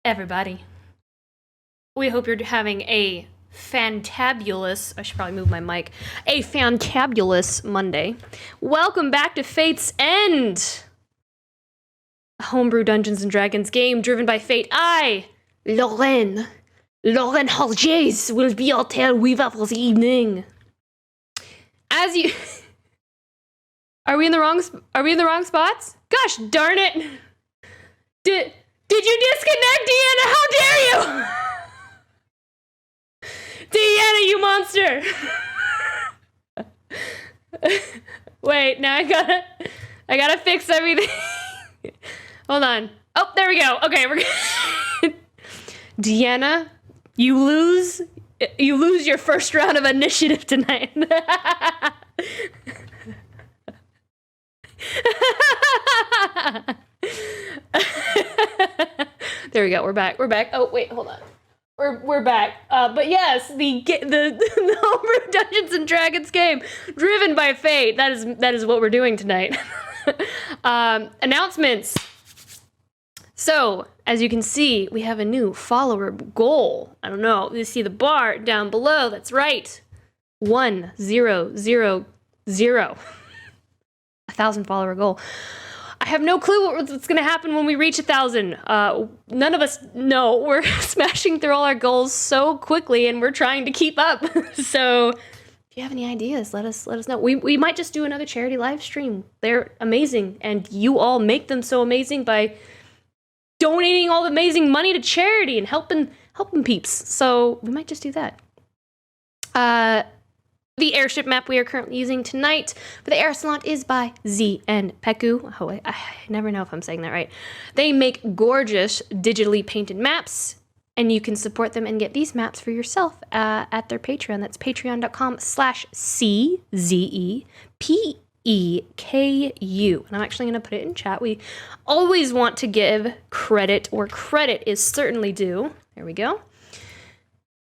everybody. We hope you're having a fantabulous, I should probably move my mic, a fantabulous Monday. Welcome back to Fate's End, a homebrew Dungeons & Dragons game driven by Fate. I, Lauren Hodges, will be your tail weaver for the evening. As you... Are we in the wrong spots? Gosh darn it! Did you disconnect, Deanna? How dare you! Deanna, you monster! Wait, now I gotta fix everything. Hold on. Oh, there we go. Okay, we're good. Deanna, you lose your first round of initiative tonight. There we go. We're back. Oh wait, hold on. We're back. But yes, the homebrew Dungeons and Dragons game driven by Fate. That is what we're doing tonight. Announcements. So, as you can see, we have a new follower goal. I don't know. You see the bar down below. That's right. 1,000. 1,000 follower goal. I have no clue what's going to happen when we reach 1,000. None of us know. We're smashing through all our goals so quickly, and we're trying to keep up. So, if you have any ideas, let us know. We might just do another charity live stream. They're amazing, and you all make them so amazing by donating all the amazing money to charity and helping peeps. So we might just do that. The airship map we are currently using tonight for the Aerisolant is by Z and Peku. Oh, I never know if I'm saying that right. They make gorgeous digitally painted maps, and you can support them and get these maps for yourself at their Patreon. That's patreon.com/CZEPEKU. And I'm actually going to put it in chat. We always want to give credit where credit is certainly due. There we go.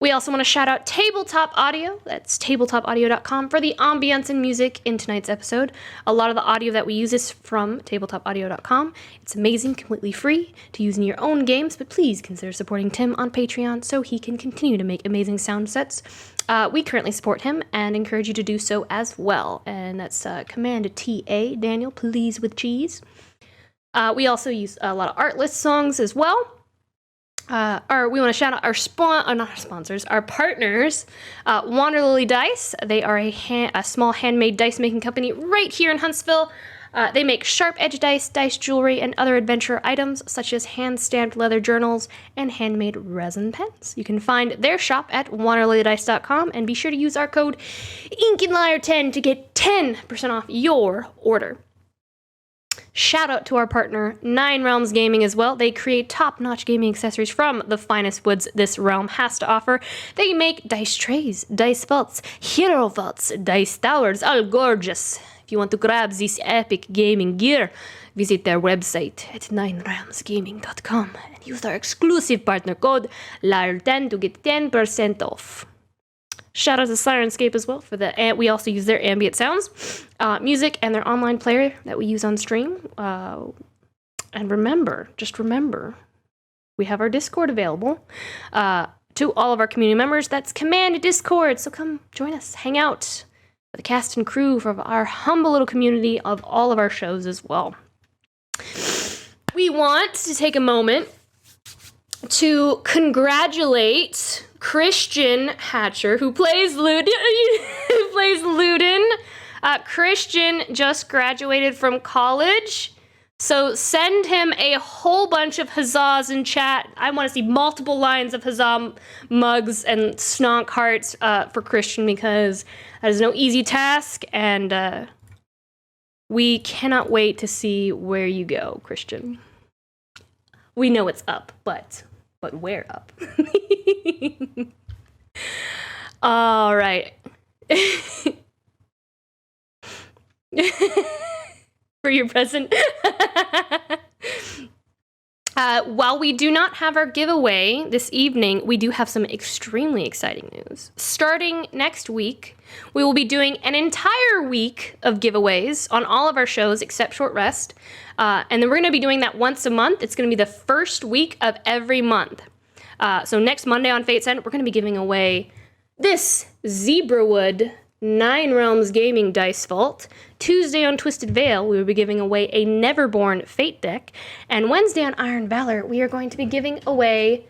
We also want to shout out Tabletop Audio. That's tabletopaudio.com for the ambience and music in tonight's episode. A lot of the audio that we use is from tabletopaudio.com. It's amazing, completely free to use in your own games, but please consider supporting Tim on Patreon so he can continue to make amazing sound sets. We currently support him and encourage you to do so as well. And that's Command TA, Daniel, please with cheese. We also use a lot of Artlist songs as well. We want to shout out our not our sponsors, our partners, Wanderlily Dice. They are a small handmade dice making company right here in Huntsville. They make sharp edge dice, dice jewelry, and other adventure items such as hand-stamped leather journals and handmade resin pens. You can find their shop at wanderlilydice.com and be sure to use our code Ink&Lyre10 to get 10% off your order. Shout out to our partner, Nine Realms Gaming as well. They create top-notch gaming accessories from the finest woods this realm has to offer. They make dice trays, dice belts, hero vaults, dice towers, all gorgeous. If you want to grab this epic gaming gear, visit their website at ninerealmsgaming.com and use our exclusive partner code LYRE10 to get 10% off. Shout out to Sirenscape as well for we also use their ambient sounds, music, and their online player that we use on stream. And remember, we have our Discord available to all of our community members. That's Command Discord. So come join us, hang out with the cast and crew for our humble little community of all of our shows as well. We want to take a moment to congratulate Christian Hatcher, who plays Ludin. Christian just graduated from college, so send him a whole bunch of huzzahs in chat. I want to see multiple lines of huzzah mugs and snonk hearts for Christian, because that is no easy task, and we cannot wait to see where you go, Christian. We know it's up, but where up? All right. For your present. While we do not have our giveaway this evening, we do have some extremely exciting news. Starting next week, we will be doing an entire week of giveaways on all of our shows except Short Rest. And then we're going to be doing that once a month. It's going to be the first week of every month. So next Monday on Fate's End, we're going to be giving away this Zebrawood 9 Realms Gaming Dice Vault. Tuesday on Twisted Veil, we will be giving away a Neverborn Fate deck. And Wednesday on Iron Valor, we are going to be giving away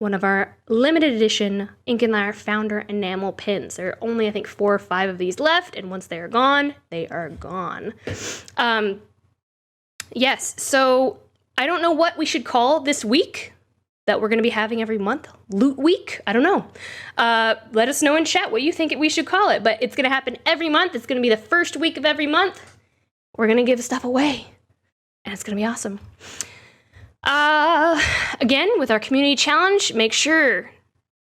one of our limited edition Ink&Lyre Founder Enamel pins. There are only, I think, 4 or 5 of these left, and once they are gone, they are gone. Yes, so I don't know what we should call this week that we're going to be having every month. Loot Week? I don't know. Let us know in chat what you think we should call it, but it's going to happen every month. It's going to be the first week of every month. We're going to give stuff away, and it's going to be awesome. Again, with our community challenge, make sure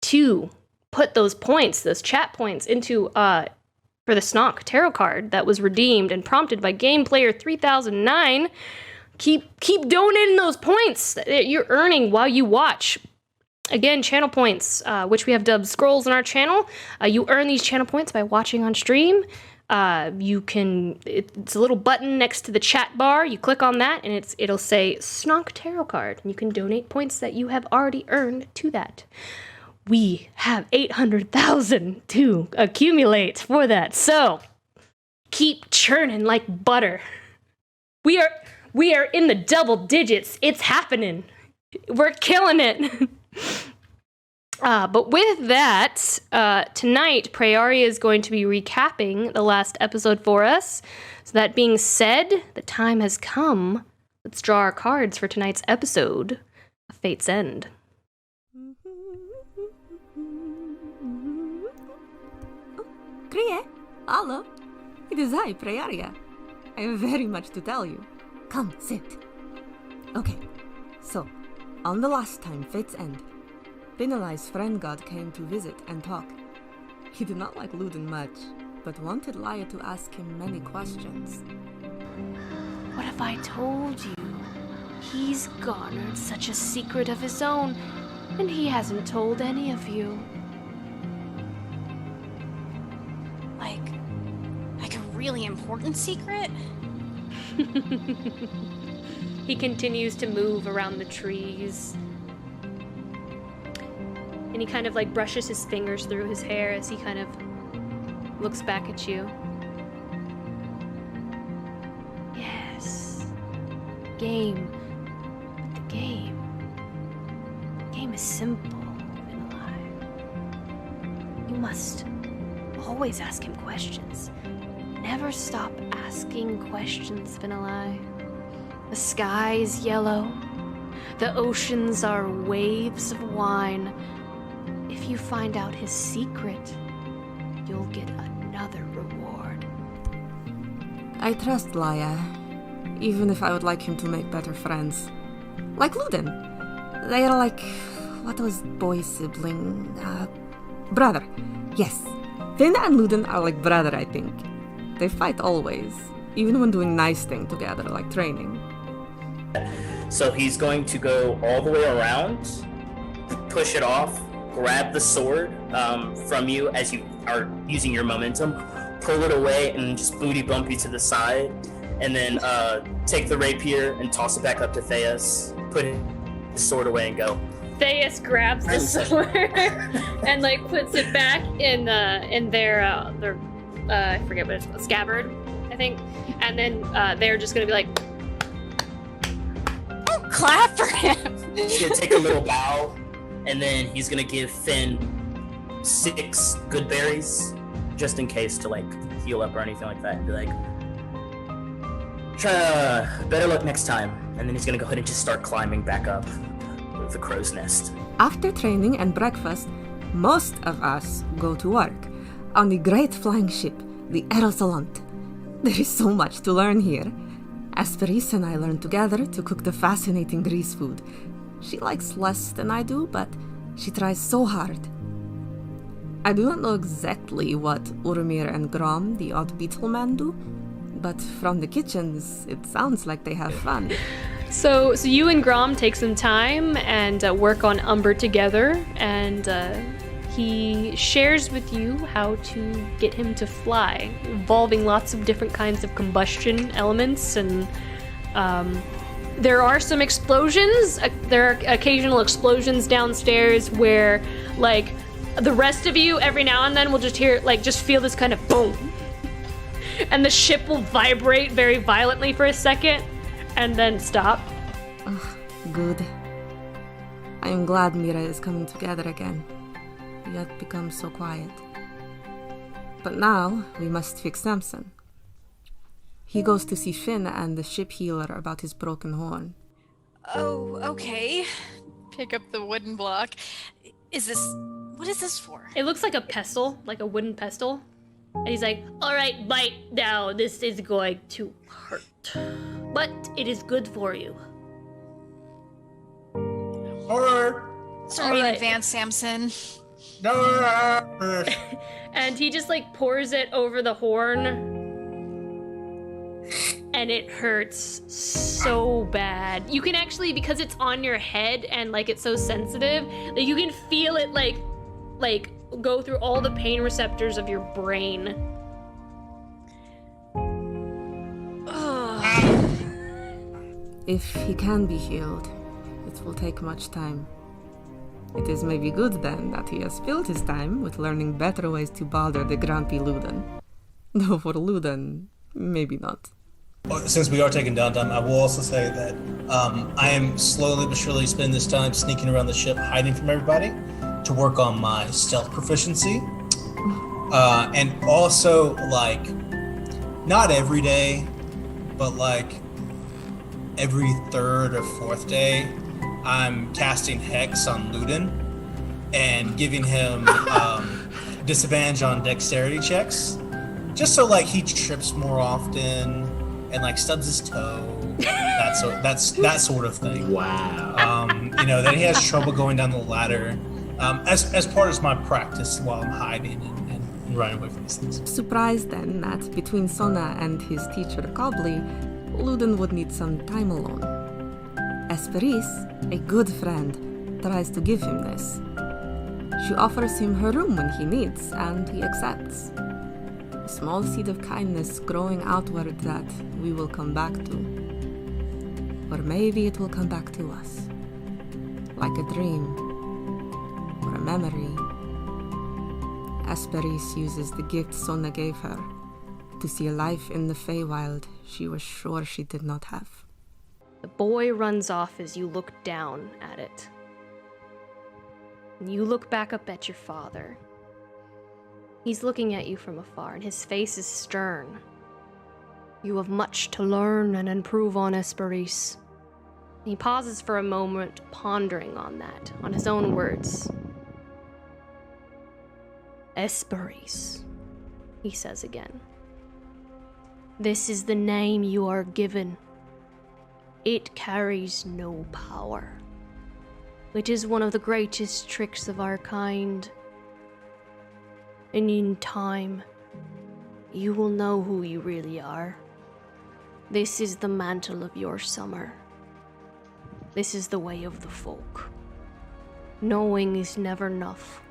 to put those points, those chat points, into for the Snock tarot card that was redeemed and prompted by Game Player 3009. Keep donating those points that you're earning while you watch. Again, channel points, which we have dubbed scrolls on our channel. You earn these channel points by watching on stream. It's a little button next to the chat bar. You click on that and it'll say Snock Tarot Card. And you can donate points that you have already earned to that. We have 800,000 to accumulate for that. So keep churning like butter. We are in the double digits. It's happening. We're killing it. But with that, tonight, Prayaria is going to be recapping the last episode for us. So that being said, the time has come. Let's draw our cards for tonight's episode of Fate's End. Kriye, hallo. It is I, Prayaria. I have very much to tell you. Come, sit. Okay, so, on the last time Fate's End, Binalai's friend god came to visit and talk. He did not like Luden much, but wanted Lyre to ask him many questions. What if I told you? He's garnered such a secret of his own, and he hasn't told any of you. Like a really important secret? He continues to move around the trees. And he kind of like brushes his fingers through his hair as he kind of looks back at you. Yes. Game. But the game. The game is simple, Binalai. You must always ask him questions. Never stop asking questions, Binalai. The sky is yellow. The oceans are waves of wine. If you find out his secret, you'll get another reward. I trust Lyre, even if I would like him to make better friends. Like Luden. They are like... what was boy sibling? Brother. Yes. Finn and Luden are like brother, I think. They fight always, even when doing nice things together, like training. So he's going to go all the way around, push it off, grab the sword from you as you are using your momentum, pull it away, and just booty bump you to the side, and then take the rapier and toss it back up to Theus, put his sword away, and go. Theus grabs the sword and like puts it back in their I forget what it's called, scabbard, I think, and then they're just gonna be like, Oh, clap for him! He's gonna take a little bow, and then he's gonna give Finn 6 good berries, just in case to like heal up or anything like that, and be like, better luck next time. And then he's gonna go ahead and just start climbing back up the crow's nest. After training and breakfast, most of us go to work on the great flying ship, the Aerisolant. There is so much to learn here. Asperis and I learned together to cook the fascinating grease food. She likes less than I do, but she tries so hard. I do not know exactly what Urmir and Grom, the odd beetle man, do, but from the kitchens, it sounds like they have fun. So you and Grom take some time and work on Umber together, and he shares with you how to get him to fly, involving lots of different kinds of combustion elements, and there are some explosions. There are occasional explosions downstairs where, like, the rest of you every now and then will just hear, like, just feel this kind of boom, and the ship will vibrate very violently for a second, and then stop. Ugh, good. I am glad Mira is coming together again. We had become so quiet. But now, we must fix Samson. He goes to see Finn and the ship healer about his broken horn. Oh, okay. Pick up the wooden block. What is this for? It looks like a pestle, like a wooden pestle. And he's like, all right, bite now. This is going to hurt. But it is good for you. Horror! Sorry in Alright. advance, Samson. No! And he just, like, pours it over the horn. And it hurts so bad. You can actually, because it's on your head and, like, it's so sensitive, that you can feel it, like go through all the pain receptors of your brain. Ugh. If he can be healed, it will take much time. It is maybe good then that he has filled his time with learning better ways to bother the grumpy Luden. Though for Luden, maybe not. Since we are taking downtime, I will also say that I am slowly but surely spending this time sneaking around the ship, hiding from everybody, to work on my stealth proficiency. And also, like, not every day, but like every third or fourth day, I'm casting Hex on Luden and giving him disadvantage on dexterity checks, just so like he trips more often and like stubs his toe, that sort of thing. Wow. Then he has trouble going down the ladder, as part of my practice while I'm hiding and running away from these things. Surprised then that between Sona and his teacher Cobley, Luden would need some time alone. Esperis, a good friend, tries to give him this. She offers him her room when he needs, and he accepts. A small seed of kindness growing outward that we will come back to. Or maybe it will come back to us. Like a dream. Or a memory. Esperis uses the gift Sona gave her to see a life in the Feywild she was sure she did not have. The boy runs off as you look down at it. And you look back up at your father. He's looking at you from afar, and his face is stern. You have much to learn and improve on, Esperis. He pauses for a moment, pondering on that, on his own words. Esperis, he says again. This is the name you are given. It carries no power. It is one of the greatest tricks of our kind. And in time, you will know who you really are. This is the mantle of your summer. This is the way of the folk. Knowing is never enough.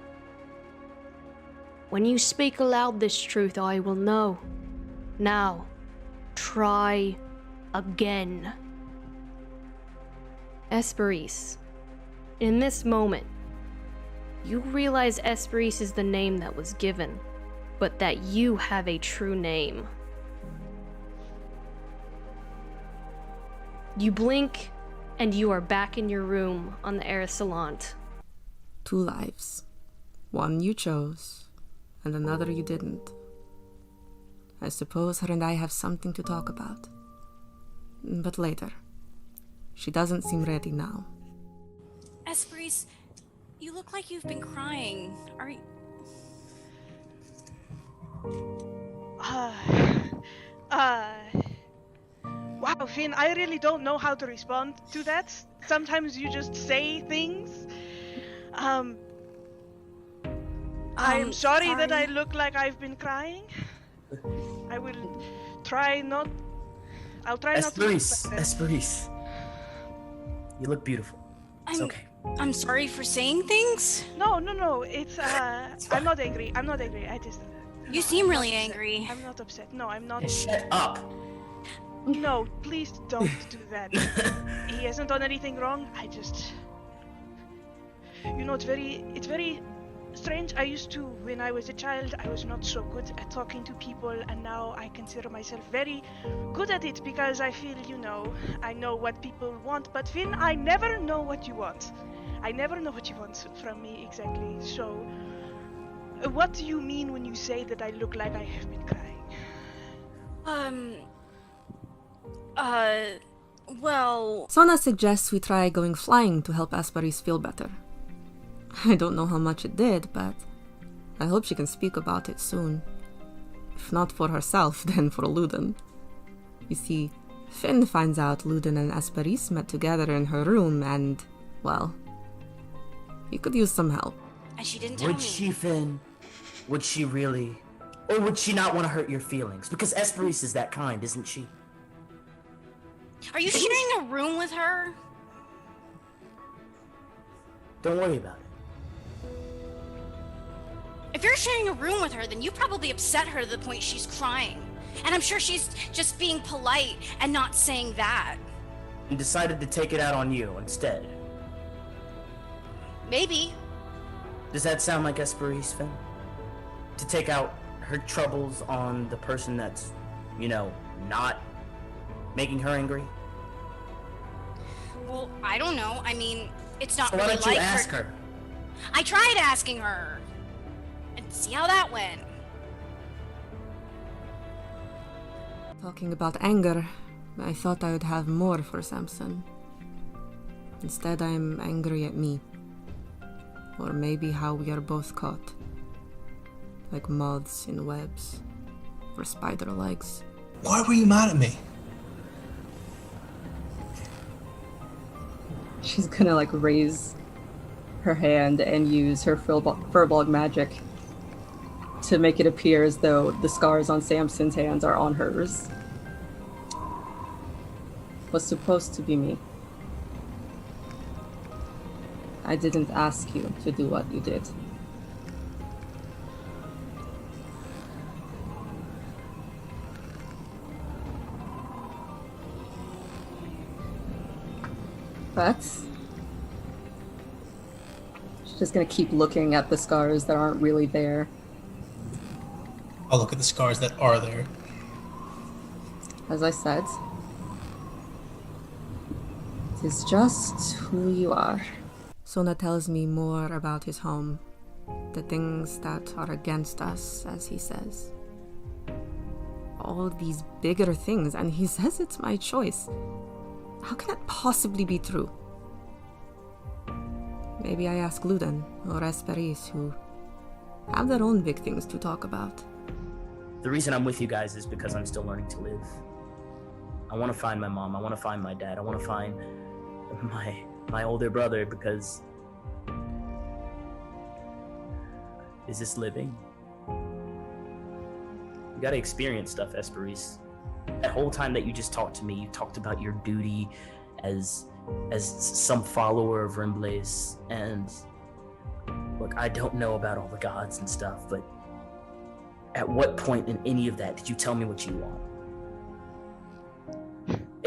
When you speak aloud this truth, I will know. Now, try again. Esperis, in this moment, you realize Esperis is the name that was given, but that you have a true name. You blink, and you are back in your room on the Aerisolant. 2 lives. One you chose, and another you didn't. I suppose her and I have something to talk about. But later. She doesn't seem ready now. Esperis, you look like you've been crying. Are you... Wow, Finn, I really don't know how to respond to that. Sometimes you just say things. I am sorry that I look like I've been crying. I will try not... I'll try not to... Esperis. You look beautiful. It's okay. I'm sorry for saying things. No. It's I'm not angry. I just. You seem really angry. I'm not upset. No, I'm not. Shut up. No, please don't do that. He hasn't done anything wrong. I just. It's very strange. I used to, when I was a child, I was not so good at talking to people, and now I consider myself very good at it because I feel, I know what people want. But Finn, I never know what you want. I never know what you want from me exactly. So, what do you mean when you say that I look like I have been crying? Well... Sona suggests we try going flying to help Asparis feel better. I don't know how much it did, but I hope she can speak about it soon. If not for herself, then for Luden. You see, Finn finds out Luden and Asparis met together in her room and, well, he could use some help. And she didn't tell me. Would she, Finn? Would she really? Or would she not want to hurt your feelings? Because Asparis is that kind, isn't she? Are you sharing a room with her? Don't worry about it. If you're sharing a room with her, then you probably upset her to the point she's crying. And I'm sure she's just being polite and not saying that. And decided to take it out on you instead. Maybe. Does that sound like Asparis, Finn? To take out her troubles on the person that's, not making her angry? Well, I don't know. I mean, it's not So why really don't you like ask her? I tried asking her. And see how that went. Talking about anger, I thought I would have more for Samson. Instead, I'm angry at me. Or maybe how we are both caught. Like moths in webs. Or spider legs. Why were you mad at me? She's gonna raise her hand and use her Furbolg magic to make it appear as though the scars on Samson's hands are on hers. Was supposed to be me. I didn't ask you to do what you did. But she's just gonna keep looking at the scars that aren't really there. I'll look at the scars that are there. As I said, it is just who you are. Sona tells me more about his home. The things that are against us, as he says. All these bigger things, and he says it's my choice. How can that possibly be true? Maybe I ask Luden or Asparis, who have their own big things to talk about. The reason I'm with you guys is because I'm still learning to live. I want to find my mom. I want to find my dad. I want to find my older brother because... Is this living? You gotta experience stuff, Asparis. That whole time that you just talked to me, you talked about your duty as some follower of Rimblaze, and look, I don't know about all the gods and stuff, but at what point in any of that did you tell me what you want?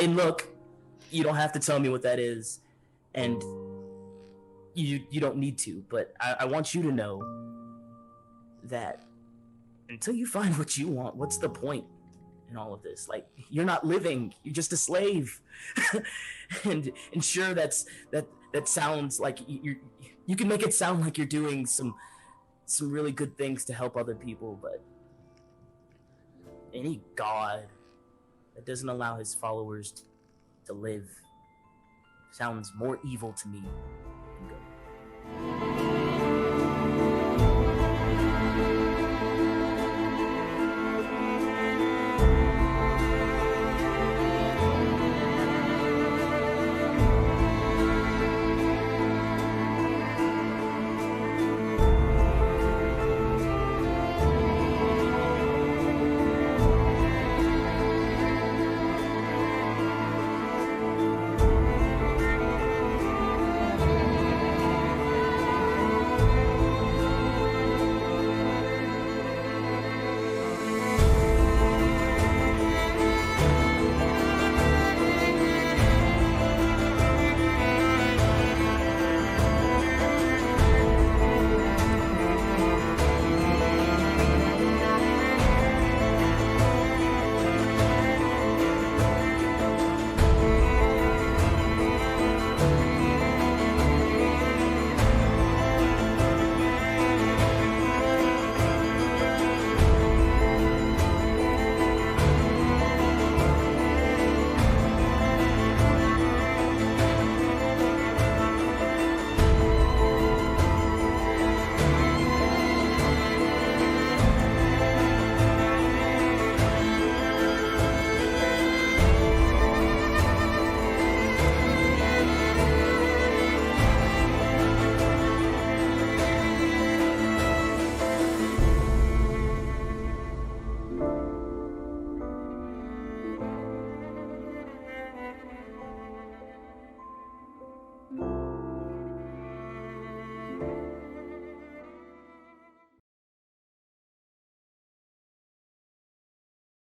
And look, you don't have to tell me what that is, and you don't need to, but I want you to know that until you find what you want, what's the point in all of this? Like, you're not living, you're just a slave. and sure, that sounds like you can make it sound like you're doing some really good things to help other people, but any god that doesn't allow his followers to live sounds more evil to me than good.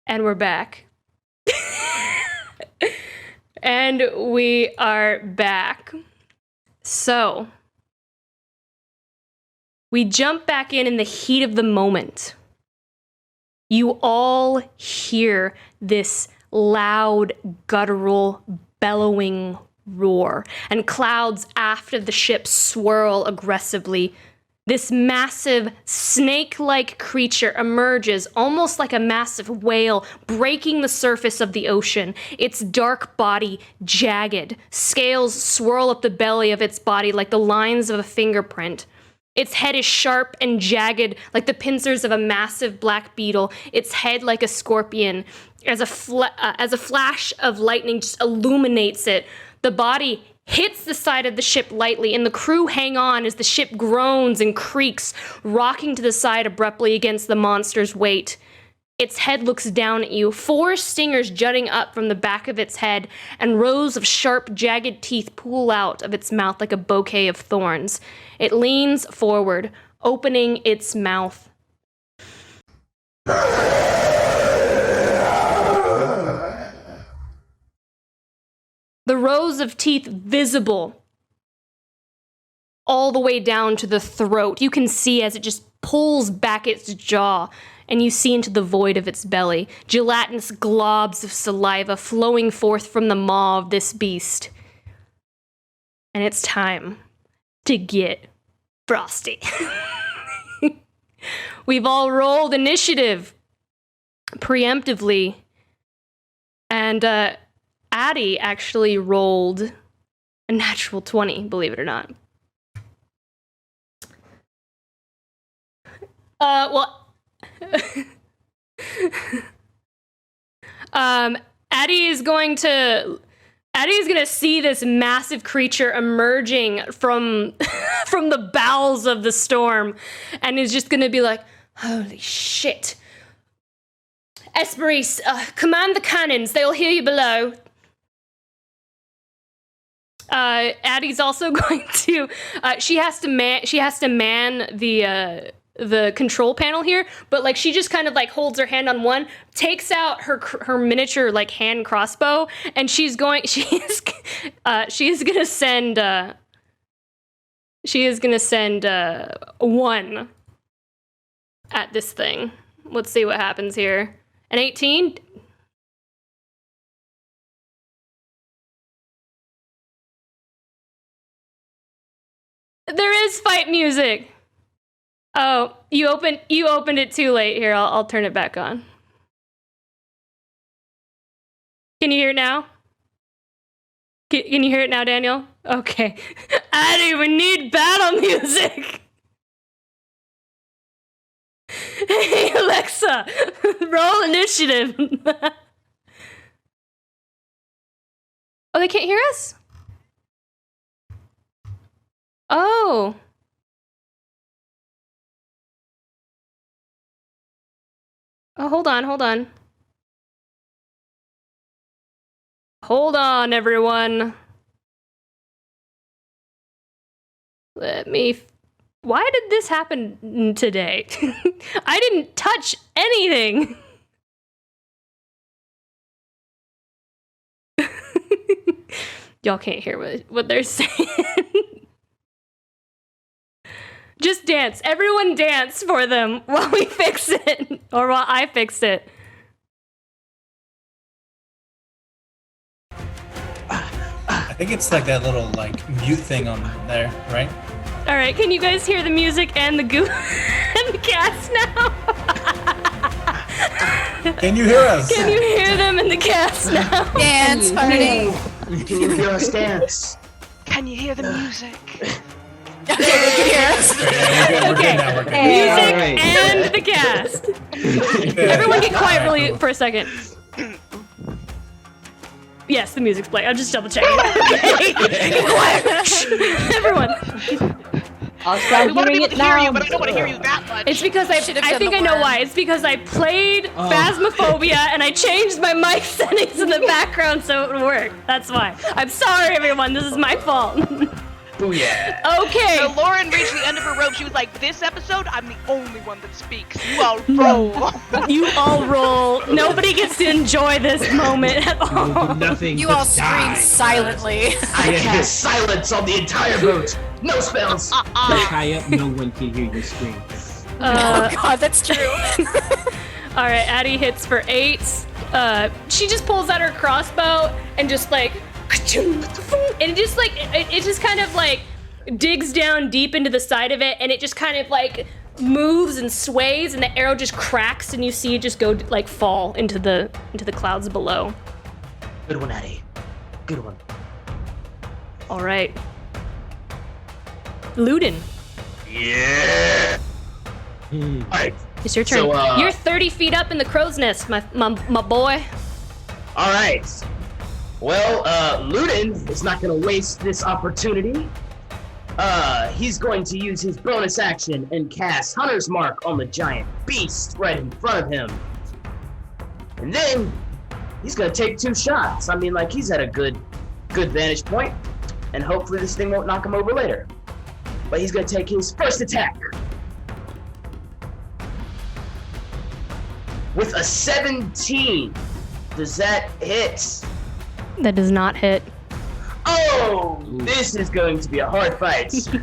And we're back. And we are back. So, we jump back in the heat of the moment. You all hear this loud, guttural, bellowing roar, and clouds aft of the ship swirl aggressively. This massive, snake-like creature emerges almost like a massive whale breaking the surface of the ocean. Its dark body jagged. Scales swirl up the belly of its body like the lines of a fingerprint. Its head is sharp and jagged like the pincers of a massive black beetle. Its head like a scorpion. As a flash of lightning just illuminates it, the body hits the side of the ship lightly, and the crew hang on as the ship groans and creaks, rocking to the side abruptly against the monster's weight. Its head looks down at you, 4 stingers jutting up from the back of its head, and rows of sharp, jagged teeth pool out of its mouth like a bouquet of thorns. It leans forward, opening its mouth. The rows of teeth visible all the way down to the throat. You can see as it just pulls back its jaw, and you see into the void of its belly. Gelatinous globs of saliva flowing forth from the maw of this beast. And it's time to get frosty. We've all rolled initiative preemptively, and Addie actually rolled a natural 20, believe it or not. Addie is gonna see this massive creature emerging from from the bowels of the storm, and is just gonna be like, holy shit. Esperis, command the cannons, they'll hear you below. Addie's also going to, she has to man the control panel here, but like she just kind of like holds her hand on one, takes out her miniature like hand crossbow, and she is gonna send one at this thing. Let's see what happens here. An 18. There is fight music. Oh, you opened it too late. Here, I'll turn it back on. Can you hear it now? Can you hear it now, Daniel? Okay. Addie, we need battle music. Hey, Alexa, roll initiative. Oh, they can't hear us? Oh. Oh, hold on. Hold on, everyone. Why did this happen today? I didn't touch anything. Y'all can't hear what they're saying. Just dance. Everyone dance for them while we fix it. Or while I fix it. I think it's like that little like mute thing on there, right? All right, can you guys hear the music and the goo and the cast now? Can you hear us? Can you hear them in the cast now? Dance party. Can you hear us dance? Can you hear the music? Yes. Yeah, we're good now. We're good. Music Alright. and the cast. Everyone get quiet really for a second. Yes, the music's playing. I'm just double checking. Okay. Get quiet. Shh. Everyone. I'll start We want to be hearing able it to hear now. you, but I don't want to hear you that much. It's because I think I know why. It's because I played Phasmophobia and I changed my mic settings in the background so it would work. That's why. I'm sorry, everyone. This is my fault. Booyah. Okay. So Lauren reached the end of her rope. She was like, "This episode, I'm the only one that speaks. You all roll." You all roll. Nobody gets to enjoy this moment at You will all. do nothing You but all scream die. silently. I cast silence on the entire boat. No spells. Just high up, no one can hear you scream. Oh god, that's true. All right, Addie hits for 8. She just pulls out her crossbow and just like, and it just like it just kind of like digs down deep into the side of it, and it just kind of like moves and sways, and the arrow just cracks, and you see it just go like fall into the clouds below. Good one, Addie. Good one. All right, Ludin, Yeah. All right. it's your turn. So, You're 30 feet up in the crow's nest, my boy. All right. Well, Ludin is not going to waste this opportunity. He's going to use his bonus action and cast Hunter's Mark on the giant beast right in front of him. And then he's going to take 2 shots. I mean, like, he's at a good vantage point, and hopefully this thing won't knock him over later. But he's going to take his first attack with a 17. Does that hit? That does not hit. Oh, this is going to be a hard fight. So,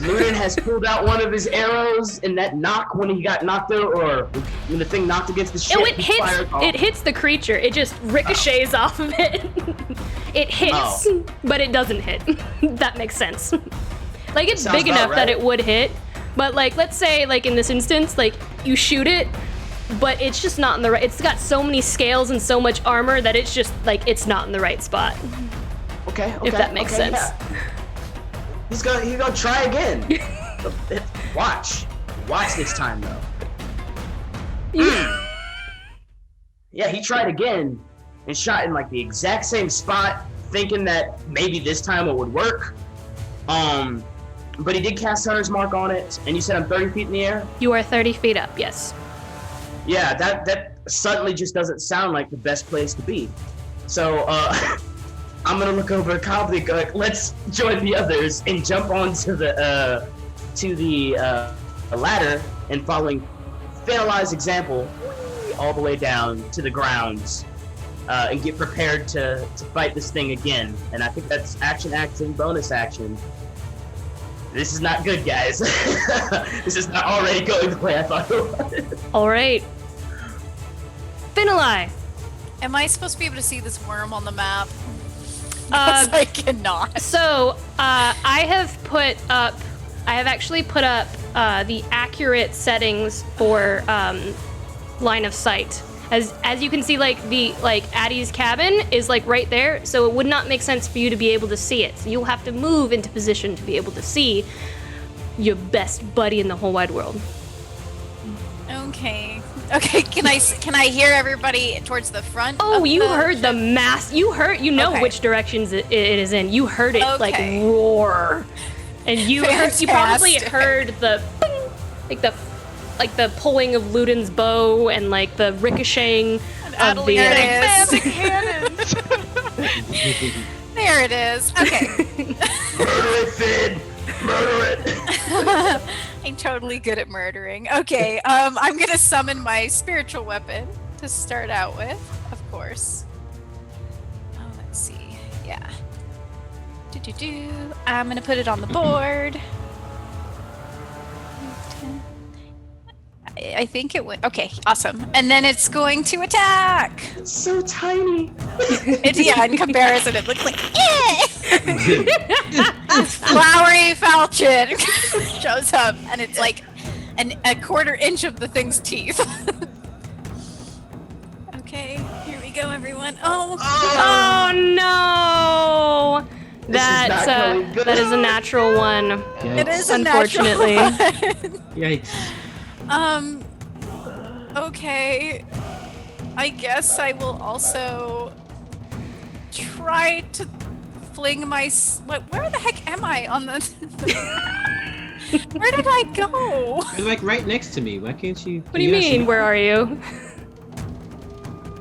Ludin has pulled out one of his arrows, and that knock when he got knocked out, or when the thing knocked against the ship, It hits the creature. It just ricochets off of it. It hits, but it doesn't hit. That makes sense. Like, it's Sounds big about enough that right. it would hit, but like, let's say, like in this instance, like you shoot it, but it's just not in the right. It's got so many scales and so much armor that it's just like it's not in the right spot. Okay. If that makes sense. Yeah. He's gonna try again. Watch this time though. Yeah, he tried again and shot in like the exact same spot, thinking that maybe this time it would work. But he did cast Hunter's Mark on it, and you said I'm 30 feet in the air? You are 30 feet up, yes. Yeah, that suddenly just doesn't sound like the best place to be. So, I'm gonna look over at Cobbly, go like, let's join the others and jump onto the ladder, and following Fanali's example, all the way down to the ground, and get prepared to fight this thing again. And I think that's action, bonus action. This is not good, guys. This is not already going the way I thought it was. All right. Finali. Am I supposed to be able to see this worm on the map? Because I cannot. So, I have actually put up the accurate settings for line of sight. As you can see, like Addie's cabin is like right there, so it would not make sense for you to be able to see it. So you'll have to move into position to be able to see your best buddy in the whole wide world. Okay. Can I hear everybody towards the front? Oh, you heard the mass. You know which directions it is in. You heard it like roar, and you probably heard the ping, like the pulling of Ludin's bow and like the ricocheting of the. The cannons. There it is. Okay. Murder it, Finn! Murder it! I'm totally good at murdering. Okay, I'm gonna summon my spiritual weapon to start out with, of course. Oh, let's see. Yeah. I'm gonna put it on the board. I think it went. Okay, awesome. And then it's going to attack. It's so tiny. In comparison, it looks like flowery falchion shows up, and it's like a quarter inch of the thing's teeth. Okay, here we go, everyone. Oh no! That is a natural one. Yikes. It is a unfortunately. natural one. Yikes. Okay. I guess I will also try to fling my. Where the heck am I on the? Where did I go? You're like right next to me. Why can't you? What do you mean? Where are you?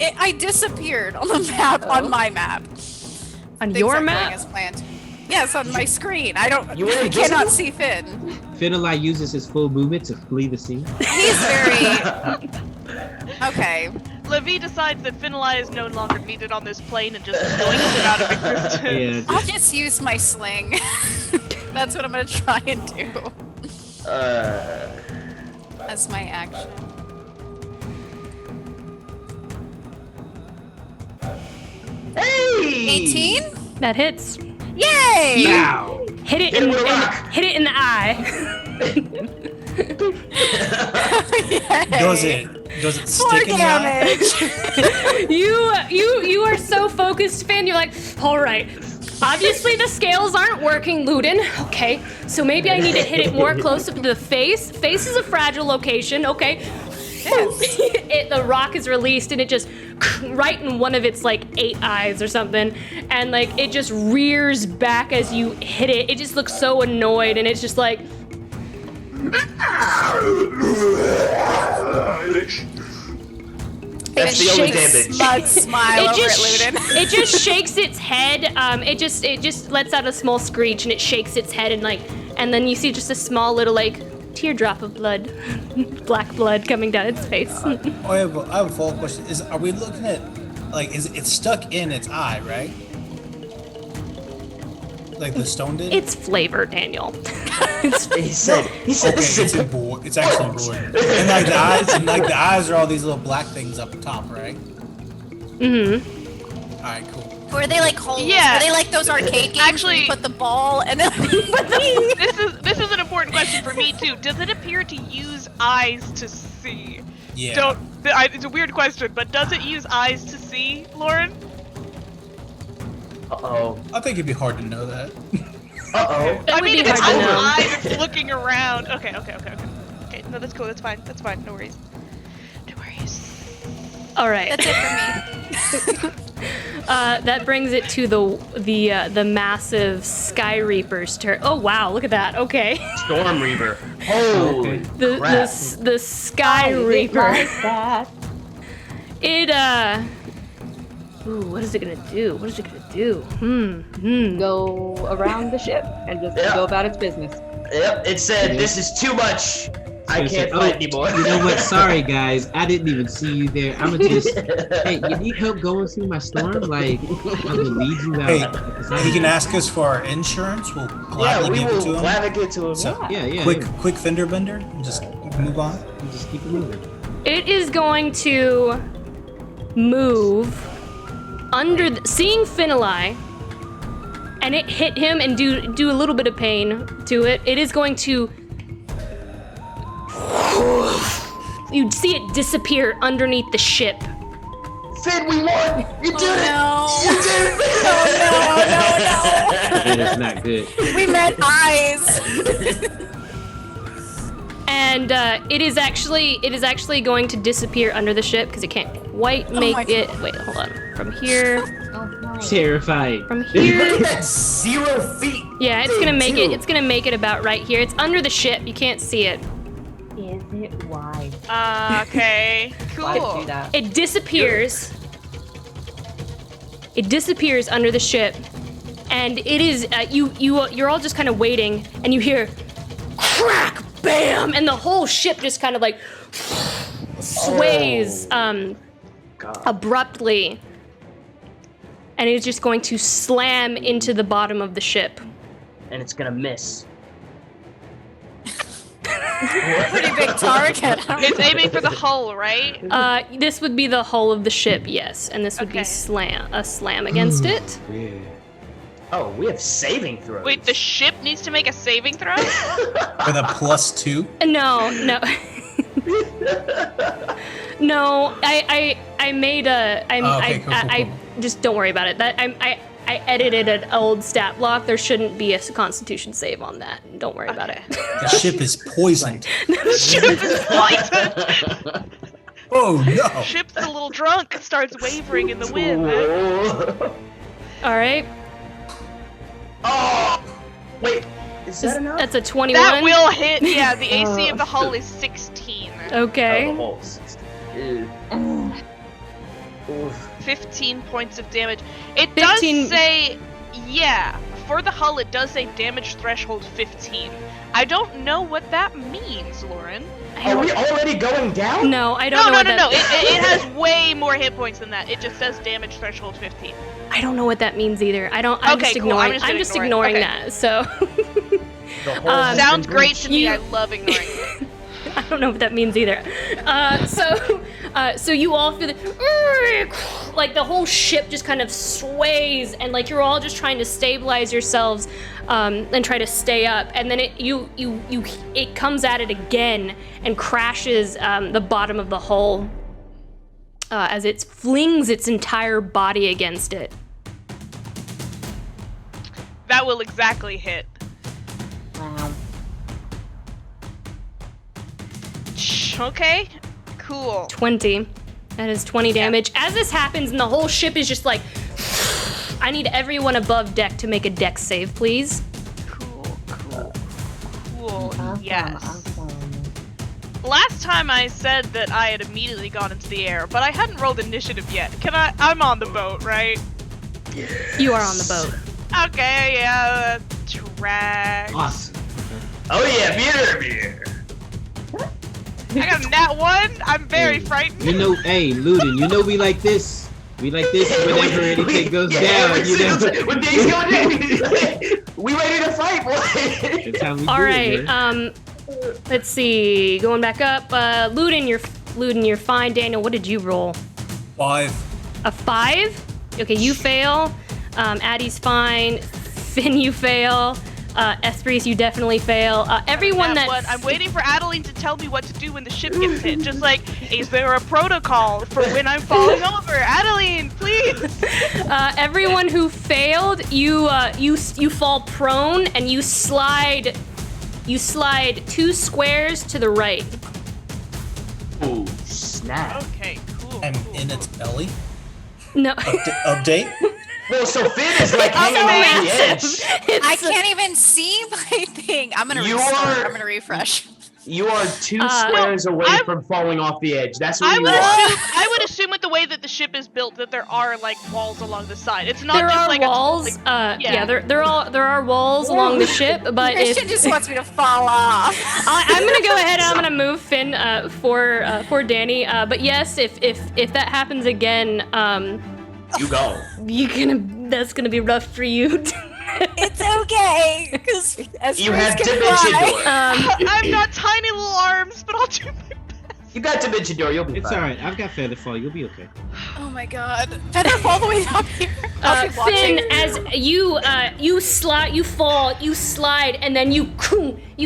I disappeared on the map, on my map. On things your aren't map? going as planned. Yes, on my screen. I You were I cannot invisible? see Finn. Ink&Lyre uses his full movement to flee the scene. He's very okay. Levi decides that Ink&Lyre is no longer needed on this plane and just blinks it out of existence. Yeah, I'll just use my sling. That's what I'm gonna try and do as my action. Hey! 18? That hits. Yay! Wow. Hit it Hit in, him with a rock. hit it in the eye. Does it More stick in the eye? damage. you are so focused, Finn. You're like, all right. Obviously, the scales aren't working, Ludin. Okay, so maybe I need to hit it more close up to the face. Face is a fragile location. Okay. The rock is released and it just right in one of its like 8 eyes or something, and like it just rears back as you hit it. It just looks so annoyed, and it's just like. That's the only damage. Smug smile over at Ludin. It just shakes its head. It just lets out a small screech, and it shakes its head, and then you see just a small little like teardrop of blood, black blood coming down its face. I have a follow-up question. Are we looking at, like, it's stuck in its eye, right? Like the stone did? It's flavor, Daniel. He said Okay, it's bored. It's actually bored. And like the eyes are all these little black things up top, right? Mm-hmm. Alright, cool. Or are they like holes? Yeah. Are they like those arcade games where you put the ball and then This is an important question for me too. Does it appear to use eyes to see? Yeah. It's a weird question, but does it use eyes to see, Lauren? Uh-oh. I think it'd be hard to know that. Uh-oh. It I would mean, be if it's hard to just know. eyes, it's looking around. Okay, no, that's cool. That's fine. No worries. No worries. All right. that's it for me. That brings it to the massive Sky Reaper's turn. Oh wow, look at that. Okay. Storm Reaper. Holy The crap. the Sky Reaper. Like that. It Ooh, what is it gonna do? What is it gonna do? Go around the ship and just Yeah. go about its business. Yep, it said, this is too much. I can't fight anymore. You know what? Sorry, guys. I didn't even see you there. I'm gonna just. Hey, you need help going through my storm? Like, I'm gonna lead you out. Hey, he can ask us for our insurance. We'll Yeah, gladly we give it to will him. gladly get to him. So, Yeah. quick fender bender. And just move on. You just keep it moving. It is going to move under seeing Ink&Lyre, and it hit him and do a little bit of pain to it. It is going to. You see it disappear underneath the ship. Finn, we won! You did it! No. You did it! That is not good. We meant eyes. And it is actually going to disappear under the ship because it can't quite my make God. it. Wait, hold on. From here, Terrifying. from here. That's 0 feet! Yeah, it's gonna make it. too. It's gonna make it about right here. It's under the ship. You can't see it. Is it wide? Okay, Why cool. do that? It disappears. It disappears under the ship, and it is you're all just kind of waiting, and you hear crack, bam, and the whole ship just kind of like sways abruptly, and it's just going to slam into the bottom of the ship. And it's gonna miss. Pretty big target. It's aiming for the hull, right? This would be the hull of the ship, yes, and this would be Okay. a slam against it. Yeah. Oh, we have saving throws. Wait, the ship needs to make a saving throw? With a +2. No. No, I made a. I just don't worry about it. That I edited an old stat block. There shouldn't be a Constitution save on that. Don't worry about it. The ship is poisoned. The ship is poisoned! Oh no! Ship's a little drunk. It starts wavering in the wind. All right, Oh! Wait, is that enough? that's a 21. That will hit. Yeah, the AC of the hull is 16. Okay. Oh, the whole 60. Ew. Oof. 15 points of damage. It 15 does say Yeah, for the hull it does say damage threshold 15. I don't know what that means, Lauren. Are we already going down? No, I don't know. No. It has way more hit points than that. It just says damage threshold 15. I don't know what that means either. I'm just ignoring. I'm just ignoring that. So. Sounds great to me. I love ignoring it. I don't know what that means either. So you all feel like the whole ship just kind of sways, and like you're all just trying to stabilize yourselves and try to stay up, and then it comes at it again and crashes the bottom of the hull as it flings its entire body against it. That will exactly hit. Wow. Okay, cool. 20. That is 20 damage. As this happens, and the whole ship is just like, I need everyone above deck to make a deck save, please. Cool. Yes. Last time I said that I had immediately gone into the air, but I hadn't rolled initiative yet. I'm on the boat, right? You are on the boat. Okay, yeah, track. Awesome. Oh yeah, beer. I got a nat 1. I'm very frightened. You know, hey, Luden, you know we like this. We like this whenever anything goes down, you know. When things go down, we ready to fight, boy. That's how we All do right. it, man. Let's see. Going back up. Luden, you're fine. Daniel, what did you roll? 5. A 5? Okay, you fail. Addie's fine. Finn, you fail. Esprit, you definitely fail. Everyone that... I'm waiting for Adeline to tell me what to do when the ship gets hit. Just like, is there a protocol for when I'm falling over? Adeline, please! Everyone who failed, you fall prone and you slide 2 squares to the right. Oh, snap. Okay, cool. I'm in its belly. No. Update? Well, so Finn is like hanging off the edge. I can't even see my thing. I'm gonna I'm gonna refresh. You are 2 squares away from falling off the edge. That's what I you want. would assume with the way that the ship is built that there are like walls along the side. It's not There just are like walls. There are walls along the ship, but Christian just wants me to fall off. I'm gonna go ahead and I'm gonna move Finn for Danny. But yes, if that happens again, You go. that's gonna be rough for you. It's okay, because as You Grace have can dimension fly. door. I've got tiny little arms, but I'll do my best. You got dimension door. You'll be It's fine. alright. I've got feather fall. You'll be okay. Oh my god. Better all the way down here. I'll be watching. Finn, as you slide, and then you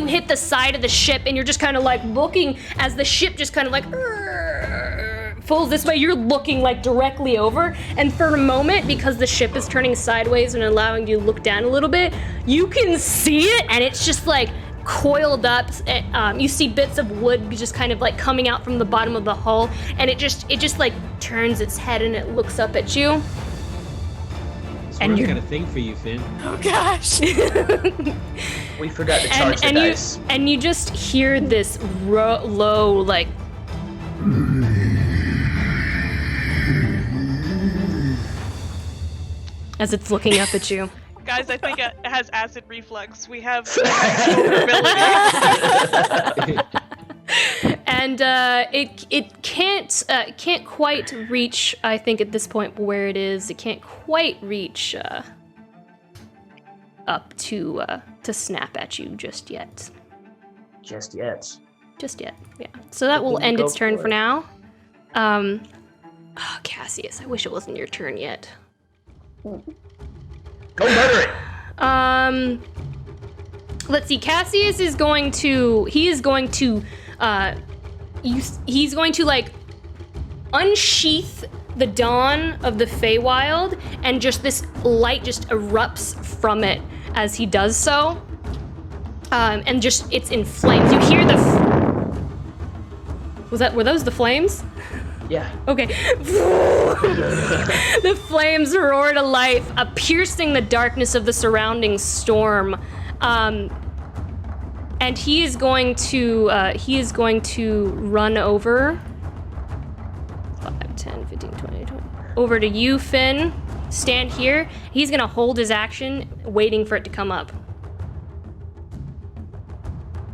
hit the side of the ship, and you're just kind of like looking as the ship just kind of like pulls this way. You're looking like directly over, and for a moment, because the ship is turning sideways and allowing you to look down a little bit, you can see it, and it's just like coiled up. You see bits of wood just kind of like coming out from the bottom of the hull, and it just like turns its head and it looks up at you. And I've got a thing for you, Finn. Oh gosh. We forgot to charge the dice. And you just hear this low like as it's looking up at you. Guys, I think it has acid reflux. We have vulnerability. And it can't quite reach. I think at this point where it is, it can't quite reach up to snap at you just yet. Just yet. Just yet, yeah. So that will end its turn for now. Cassius, I wish it wasn't your turn yet. Go murder it. Let's see. Cassius is going to. He's going to like unsheath the dawn of the Feywild, and just this light just erupts from it as he does so. And just it's in flames. You hear the. Were those the flames? Yeah. Okay. The flames roar to life, piercing the darkness of the surrounding storm. And he is going to run over 5, 10, 15, 20, 20. Over to you, Finn. Stand here. He's gonna hold his action, waiting for it to come up.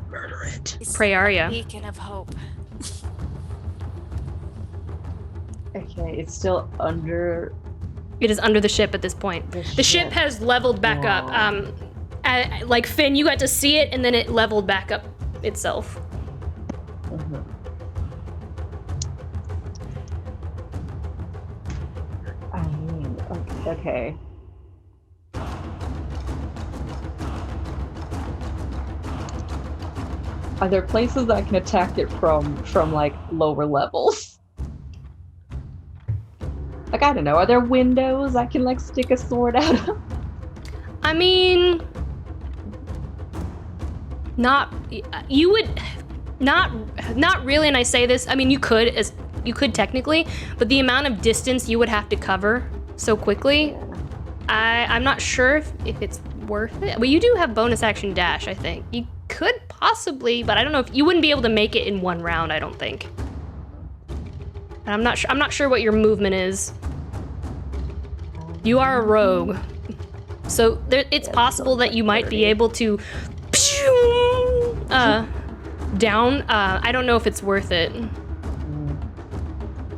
Murder it. Praeria. Beacon of hope. Okay, it's still under. It is under the ship at this point. The ship has leveled back up. Like Finn, you got to see it, and then it leveled back up itself. I mean, okay. Are there places I can attack it from like lower levels? Like, I don't know, are there windows I can like stick a sword out of? I mean, not really. And I say this, I mean, you could technically, but the amount of distance you would have to cover so quickly, I'm not sure if it's worth it. Well, you do have bonus action dash, I think. You could possibly, but I don't know if you wouldn't be able to make it in one round, I don't think. And I'm not sure what your movement is. You are a rogue. So it's possible that you might be able to down. I don't know if it's worth it.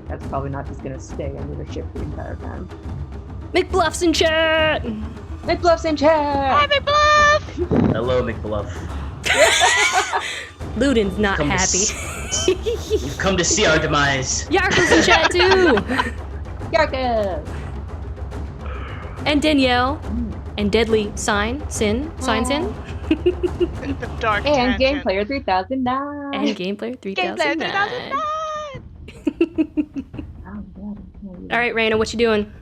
That's probably not just gonna stay under the ship the entire time. McBluff's in chat! McBluff's in chat! Hi, McBluff! Hello, McBluff. Ludin's not Come to happy. You've come to see our demise. Yarko's in chat too! Yarko! And Danielle. And Deadly Sin. The dark And tangent. Game Player 3009! And Gameplayer 3009. All right, Raina, what you doing?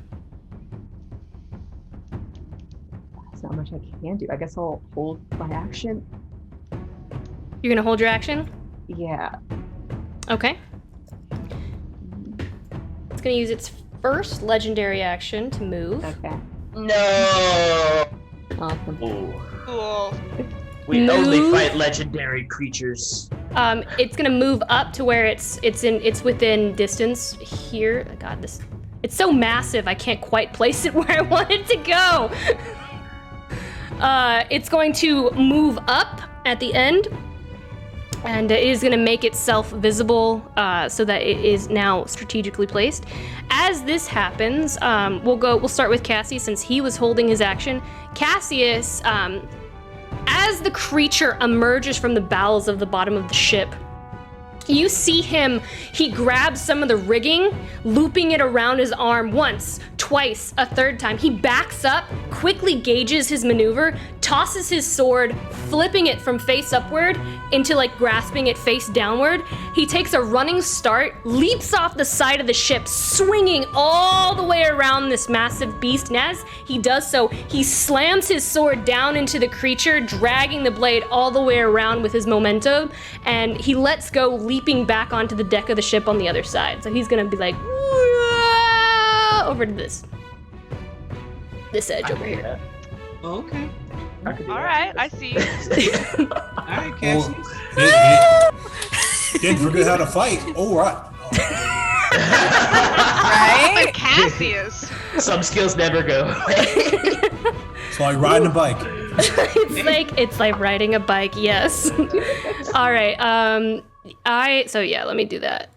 There's not much I can do. I guess I'll hold my action. You're gonna hold your action? Yeah. Okay. It's gonna use its first legendary action to move. Okay. No. Awesome. Ooh. Cool. We only fight legendary creatures. It's gonna move up to where it's within distance here. God, it's so massive I can't quite place it where I want it to go. It's going to move up at the end, and it is gonna make itself visible so that it is now strategically placed. As this happens, we'll start with Cassius since he was holding his action. Cassius, as the creature emerges from the bowels of the bottom of the ship, you see him, he grabs some of the rigging, looping it around his arm once, twice, a third time. He backs up, quickly gauges his maneuver, tosses his sword, flipping it from face upward into like grasping it face downward. He takes a running start, leaps off the side of the ship, swinging all the way around this massive beast. And as he does so, he slams his sword down into the creature, dragging the blade all the way around with his momentum, and he lets go, leaping back onto the deck of the ship on the other side. So he's gonna be like, over to this edge over here. Oh, okay. I could do All that. right, I see you. All right, Cassius. Didn't forget how to fight. All right. Right? Cassius. Some skills never go away. So I ride a bike. It's like riding a bike, yes. All right, let me do that.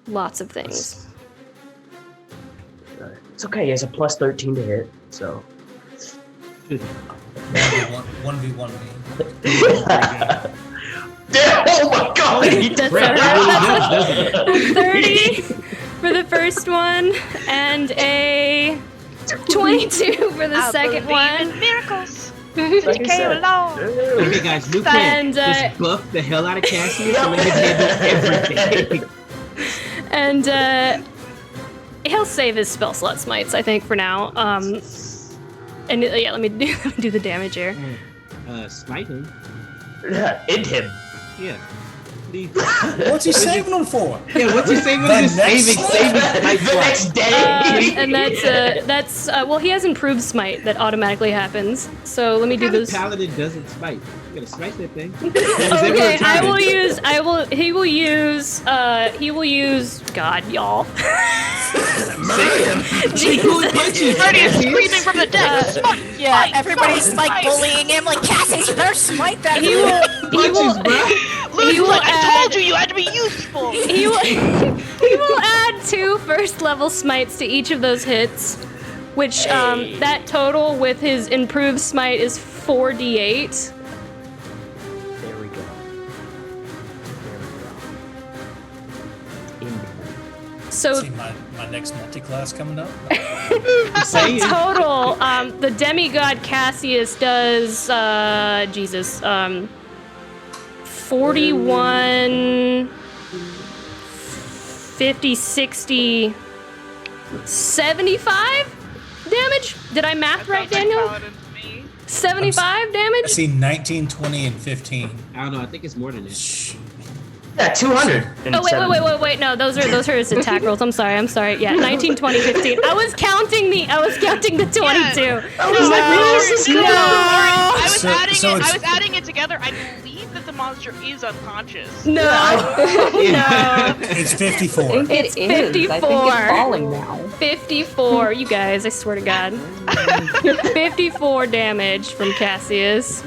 Lots of things. It's okay. He has a plus 13 to hit, so. 1v1 me. Oh my god! He That's ran. all right. 30 for the first one, and a 22 for the second one. In miracles. Like I Came said. along. Okay, guys, new plan. And, Just buff the hell out of Cassius and let him handle everything. And he'll save his spell slot smites, I think, for now. And let me do the damage here. Smite him. End him. Yeah. What's he saving him for? Yeah, what's he saving? Just saving smite The next day. And that's well, he has improved smite that automatically happens. So let me do What kind of this. paladin doesn't smite? You gotta smite that thing. Okay, he will use God, y'all. Marty is screaming from the deck. Yeah, everybody's like bullying him, like Cassie's her smite that. He will I told you had to be useful. he will add 2 first level smites to each of those hits, which that total with his improved smite is 4d8. There we go. So See my next multi-class coming up. total, the demigod Cassius does 41, 50, 60, 75 damage? Did I math right, Daniel? 75 damage? I see 19, 20, and 15. I don't know. I think it's more than that. Yeah, 200. Oh wait! No, those are his attack rolls. I'm sorry. Yeah, 19, 20, 15. I was counting the 22. I was adding it together. I believe that the monster is unconscious. No. It's 54. It's 54. I think it's falling now. 54. You guys, I swear to God. 54 damage from Cassius.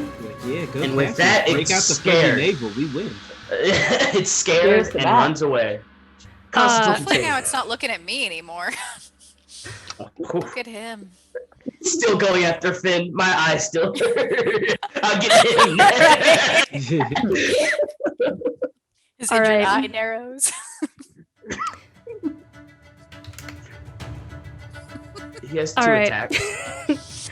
Yeah, good. And with that, break it's out the scared. navel. We win. It's scared and runs away. Hopefully now it's not looking at me anymore. Look at him. Still going after Finn. My eyes still hurt. I'll get him. His All injured right. eye narrows. He has 2 All right. attacks.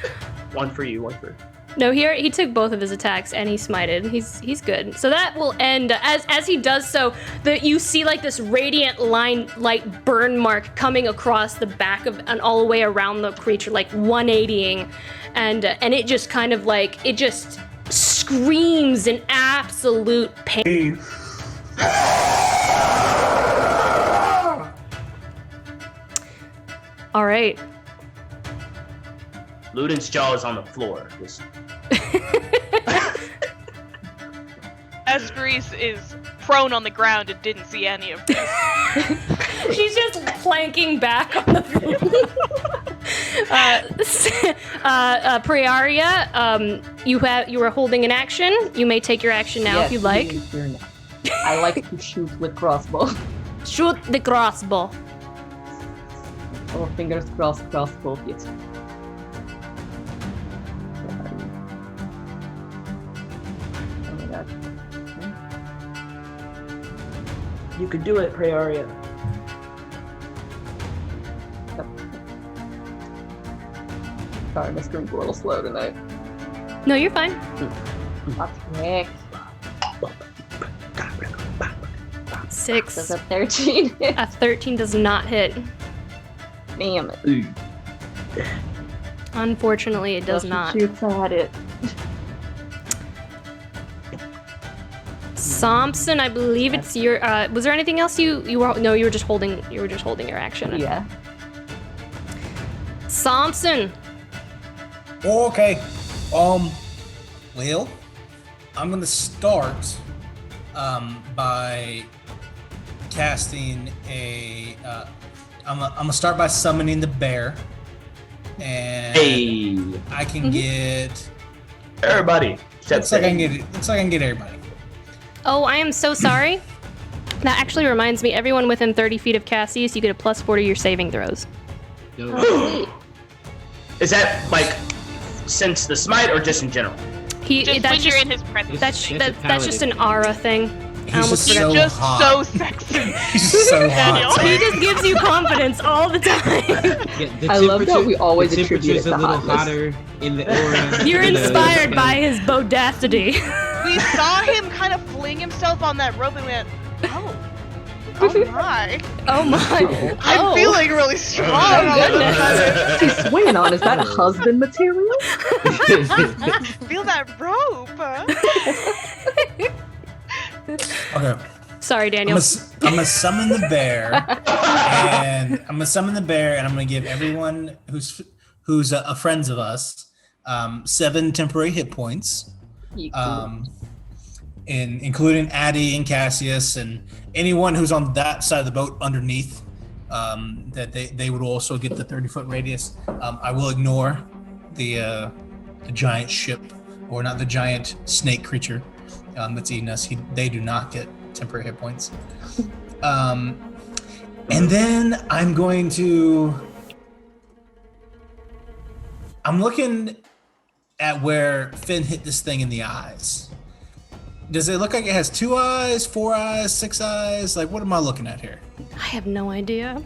One for you, one for... No, he took both of his attacks and he smited. He's good. So that will end as he does so. You see like this radiant light burn mark coming across the back of and all the way around the creature, like 180ing, and it just kind of like it just screams in absolute pain. All right. Ludin's jaw is on the floor. Just... Esperise is prone on the ground and didn't see any of this. She's just planking back on the floor. Priaria, you were holding an action. You may take your action now if you'd like. I like to shoot with crossbow. Shoot the crossbow. Oh, fingers crossed, crossbow hits. Oh my god. You could do it, Praeria. Sorry, my screen's a little slow tonight. No, you're fine. Attack. 6. Does a 13 hit? A 13 does not hit. Damn it. Unfortunately, it does not. Shoots at it. Samson, I believe it's your. Was there anything else you were? No, you were just holding. You were just holding your action. Yeah. Samson. Okay. Well, I'm gonna start by casting a. I'm gonna start by summoning the bear, and I can get everybody. Looks like I can get everybody. Oh, I am so sorry. That actually reminds me. Everyone within 30 feet of Cassius, you get a +4 to your saving throws. Is that like since the smite or just in general? When you're in his presence. That's just an aura thing. He's so just hot. so sexy. He's so hot. He just gives you confidence all the time. Yeah, I love that we always the attribute it temperature's to a little hotness. hotter in the aura. You're inspired by his bodacity. We saw him kind of fling himself on that rope and went, oh my. Oh my. I'm feeling really strong. Oh goodness. She's swinging on. Is that a husband material? Feel that rope. Okay. Sorry, Daniel. I'm gonna summon the bear, and I'm gonna give everyone who's a friends of us 7 temporary hit points, including Addie and Cassius and anyone who's on that side of the boat underneath that they would also get the 30-foot radius. I will ignore the giant ship, or not the giant snake creature that's eating us. They do not get temporary hit points. And then I'm looking at where Finn hit this thing in the eyes. Does it look like it has 2 eyes, 4 eyes, 6 eyes? Like, what am I looking at here? I have no idea.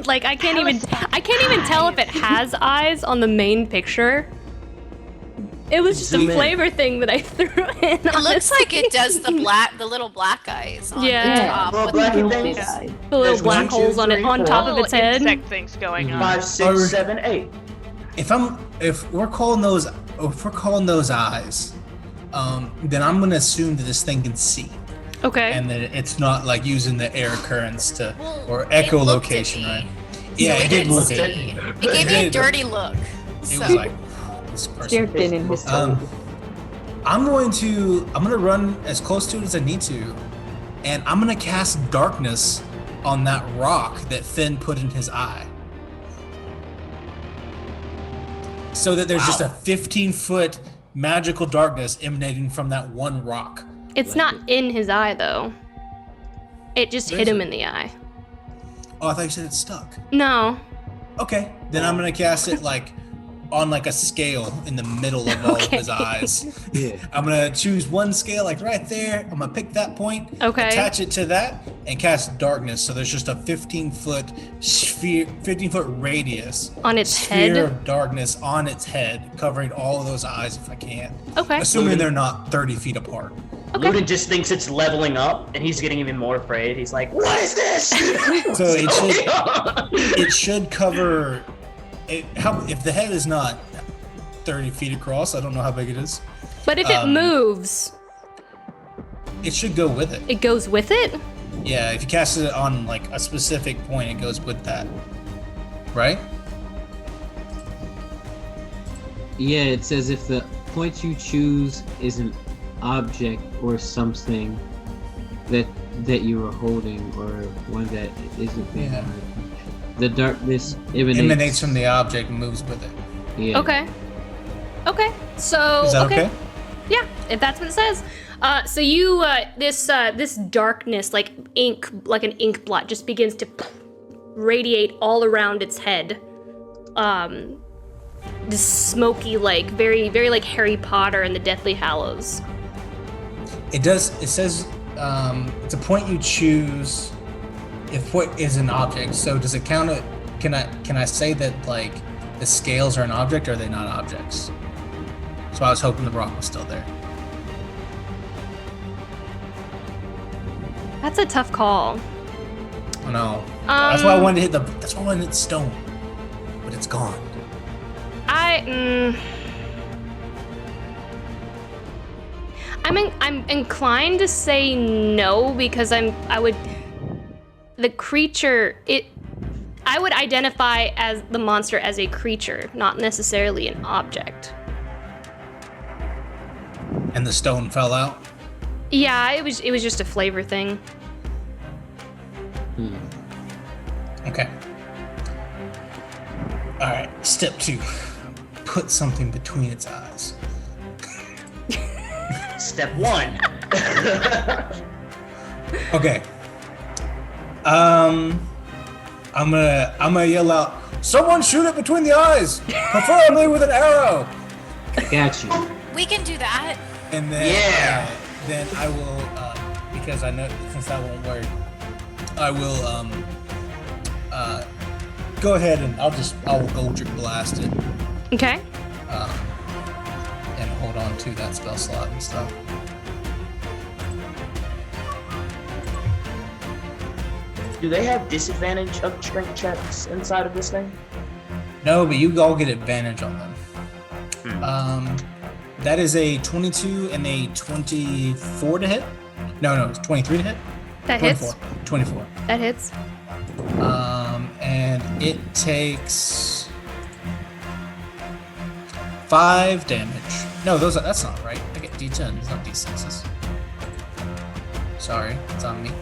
Like, I can't even tell if it has eyes on the main picture. It was just a flavor thing that I threw in. It looks like it does the little black eyes on the top. Well, with blacky the things. The little black holes on top of its head. Insect things going on. 5, 6, 7, 8. If we're calling those eyes, then I'm gonna assume that this thing can see. Okay. And that it's not like using the air currents or it looked at echolocation, me. right? Yeah, it did look at see. me. It gave me a dirty look. It was like, this person. Stared Finn in his soul. I'm gonna run as close to it as I need to, and I'm gonna cast darkness on that rock that Finn put in his eye. So that there's just a 15-foot magical darkness emanating from that one rock. It's not in his eye, though. It just hit him in the eye. Oh, I thought you said it's stuck. No. Okay, then I'm gonna cast it like on like a scale in the middle of all of his eyes. Yeah. I'm gonna choose one scale like right there. I'm gonna pick that point, attach it to that, and cast darkness. So there's just a 15-foot sphere, 15-foot radius on its sphere head of darkness on its head, covering all of those eyes if I can. Okay. Assuming they're not 30 feet apart. Okay. Ludin just thinks it's leveling up, and he's getting even more afraid. He's like, "What is this?" So it should cover. If the head is not 30 feet across, I don't know how big it is. But if it moves, it should go with it. It goes with it? Yeah, if you cast it on like a specific point, it goes with that. Right? Yeah, it says if the point you choose is an object or something that you are holding, or one that isn't there. Yeah. The darkness emanates from the object and moves with it. Yeah. Okay. So is that okay? Yeah, if that's what it says. So you this darkness, like ink, like an ink blot, just begins to radiate all around its head. This smoky, like very, very like Harry Potter and the Deathly Hallows. It does. It says it's a point you choose. If what is an object, so does it count it? Can I say that like the scales are an object, or are they not objects? So I was hoping the rock was still there. That's a tough call. Oh no. That's why I wanted to hit That's why I wanted to hit the stone, but it's gone. I'm inclined to say no, because I would identify as the monster as a creature, not necessarily an object. And the stone fell out? Yeah, it was just a flavor thing. Okay. Alright, step 2. Put something between its eyes. Step 1. Okay. I'm gonna yell out, "Someone shoot it between the eyes, preferably with an arrow." Got you. We can do that. And then, then I will, because I know since that won't work, I will go ahead and I will Goldrick blast it. Okay. And hold on to that spell slot and stuff. Do they have disadvantage of strength checks inside of this thing? No, but you all get advantage on them. That is a 22 and a 24 to hit. No, it's 23 to hit. That 24. hits. 24. That hits. And it takes 5 damage. No, that's not right. I get D10s, not D6s. Sorry, it's on me.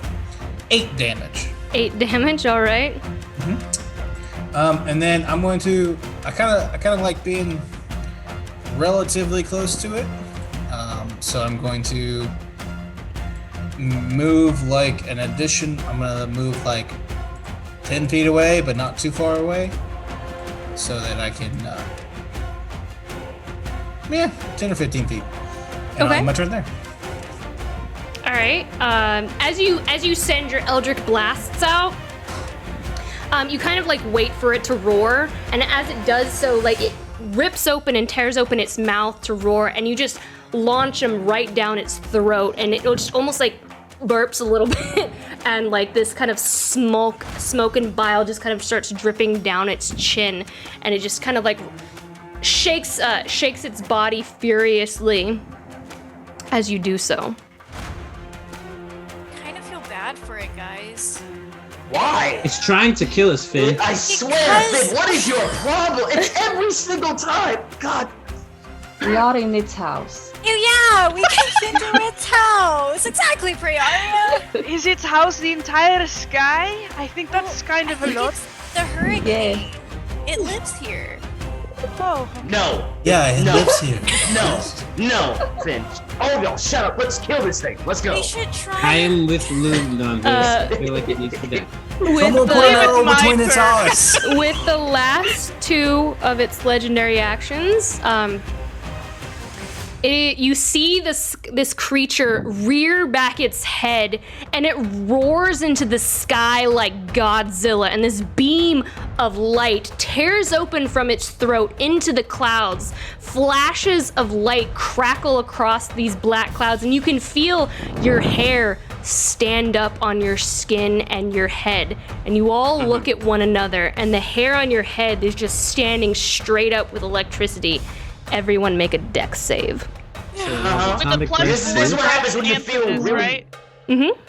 8 damage. 8 damage, alright. And then I'm going to. I kind of like being relatively close to it. So I'm going to move like an addition. I'm gonna move like 10 feet away, but not too far away, so that I can. 10 or 15 feet. And I'll Okay. end my turn there. All right. As you send your eldritch blasts out, you kind of like wait for it to roar, and as it does so, like it rips open and tears open its mouth to roar, and you just launch them right down its throat, and it'll just almost like burps a little bit, and like this kind of smoke and bile just kind of starts dripping down its chin, and it just kind of like shakes its body furiously as you do so. Kind of feel bad for it, guys. Why? It's trying to kill us, Finn. I swear, Finn, what is your problem? It's every single time. God. We are in its house. Yeah, we came into its house. Exactly, Priya. Is its house the entire sky? I think that's kind of a lot. It's the hurricane. It lives here. Oh. No. Yeah, it No. lives here. No, Finn. Oh, no, shut up. Let's kill this thing. Let's go. We should try. I am with Lund on this. I feel like it needs to die. Someone point an arrow my between its turn. eyes. With the last two of its legendary actions, you see this creature rear back its head, and it roars into the sky like Godzilla, and this beam of light tears open from its throat into the clouds. Flashes of light crackle across these black clouds, and you can feel your hair stand up on your skin and your head, and you all look at one another, and the hair on your head is just standing straight up with electricity. Everyone make a dex save. Uh-huh. With the plus This is what happens when you feel emphasis, really. right? Mm-hmm.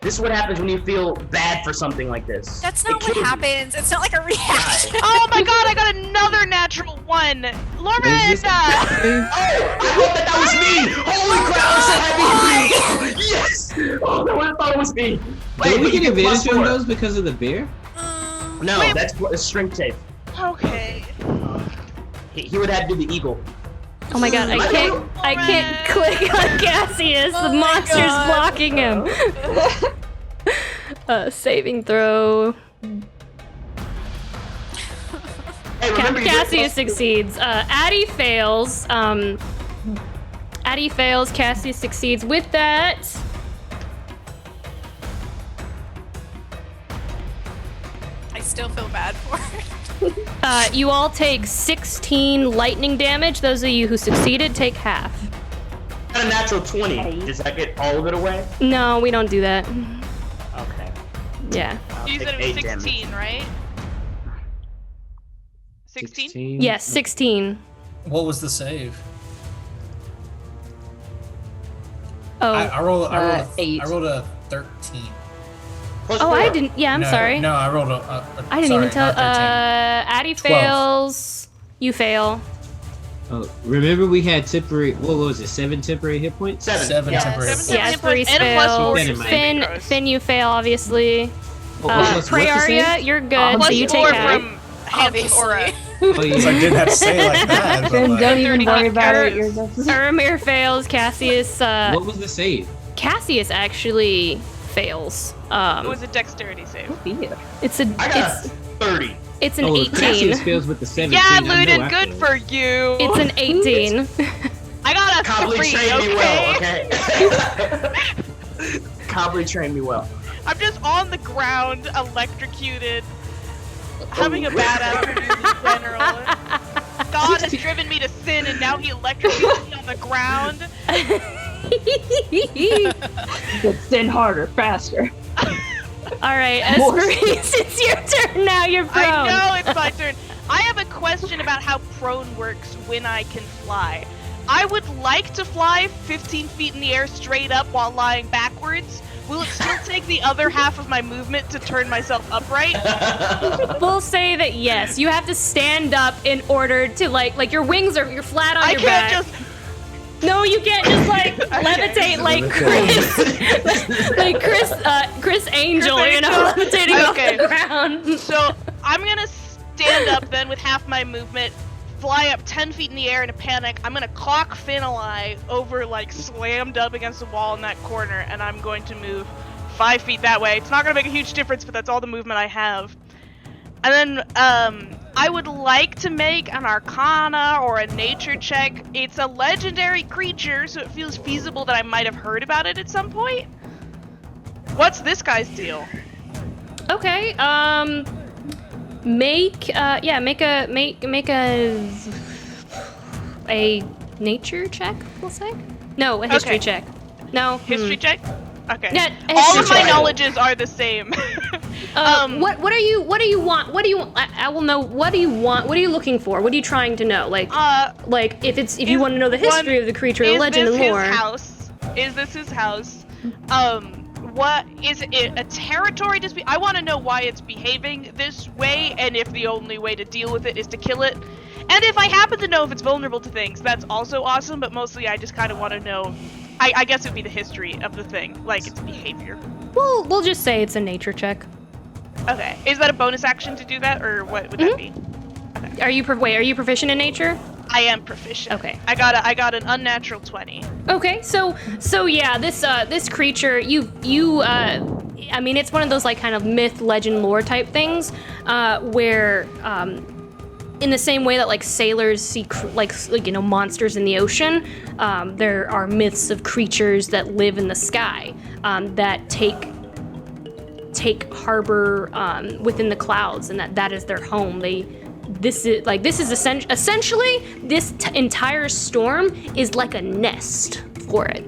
This is what happens when you feel bad for something like this. That's It not kills what you. happens. It's not like a reaction. Oh my god, I got another natural one! Lauren! Is this- Oh, I hope that was me! Holy crap, I'm so happy! Yes! Oh, no, I thought it was me. Did we you get advantage plus on four. those because of the bear? No, Wait. that's a strength save. Okay. He would have to do the eagle. Oh my god, I can't click on Cassius. The monster's God. blocking him. Saving throw. Hey, remember you get Cassius plus- succeeds. Addie fails. Addie fails. Cassius succeeds. With that, I still feel bad for it. you all take 16 lightning damage. Those of you who succeeded take half. Got a natural 20. Does that get all of it away? No, we don't do that. Okay. Yeah. I'll You take said it was 8 damage. 16, right? 16? Yes, 16. What was the save? Oh. I rolled 8. I rolled a 13. Plus Oh, 4. I didn't. Yeah, I'm No, sorry. No, I rolled I didn't even tell. not 13. Addie 12. fails. You fail. Oh, remember we had temporary. What was it? 7 temporary hit points. 7. Yes. temporary. Seven Yeah, temporary Breeze and a plus fails. 4 Keep that to in mind. saving Finn, throws. Finn, you fail, obviously. What's the Praeria, save? you're good, Plus so you take 4 half. from Handsome Aura. Oh, yeah. So I didn't have to say it like that. But Then like, don't even 30 worry about Er- it. You're just... Eramir fails. Cassius, What was the save? Cassius actually fails. It was a dexterity save. It's a, I got a 30. it's an Oh, if Cassius 18. fails with the 17. Yeah, I know Luden, I good failed. for you. It's an 18. I got a Cobley 3, trained me well, okay? okay? Cobley trained me well. I'm just on the ground, electrocuted, having a bad afternoon in general. God has driven me to sin, and now he electrocutes me on the ground. Get sin harder, faster. All right, Esperise, it's your turn now. You're prone. I know it's my turn. I have a question about how prone works when I can fly. I would like to fly 15 feet in the air straight up while lying backwards. Will it still take the other half of my movement to turn myself upright? We'll say that yes. You have to stand up in order to like your wings are you're flat on I your can't back. just No, you can't just like levitate like Chris Angel, you know, levitating off the ground. So I'm gonna stand up then with half my movement, fly up 10 feet in the air in a panic. I'm gonna clock Finali over, like, slammed up against the wall in that corner, and I'm going to move 5 feet that way. It's not gonna make a huge difference, but that's all the movement I have. And then, I would like to make an Arcana or a Nature check. It's a legendary creature, so it feels feasible that I might have heard about it at some point. What's this guy's deal? Okay, make a nature check, we'll say? No, a history check. No. History check? Okay. Yeah, all of my check. knowledges are the same. What do you want? I will know. What do you want? What are you looking for? What are you trying to know? Like if you want to know the history of the creature, the legend and lore. Is this his house? What is it? A territory dispute? I want to know why it's behaving this way, and if the only way to deal with it is to kill it. And if I happen to know if it's vulnerable to things, that's also awesome. But mostly, I just kind of want to know. I guess it'd be the history of the thing, like its behavior. We'll just say it's a nature check. Okay. Is that a bonus action to do that, or what would that be? Okay. Are you proficient in nature? I am proficient. Okay. I got an unnatural 20. Okay, so yeah, this creature, I mean, it's one of those like kind of myth, legend, lore type things, where in the same way that like sailors see like monsters in the ocean, there are myths of creatures that live in the sky that take harbor within the clouds, and that is their home. This is essentially this entire storm is like a nest for it.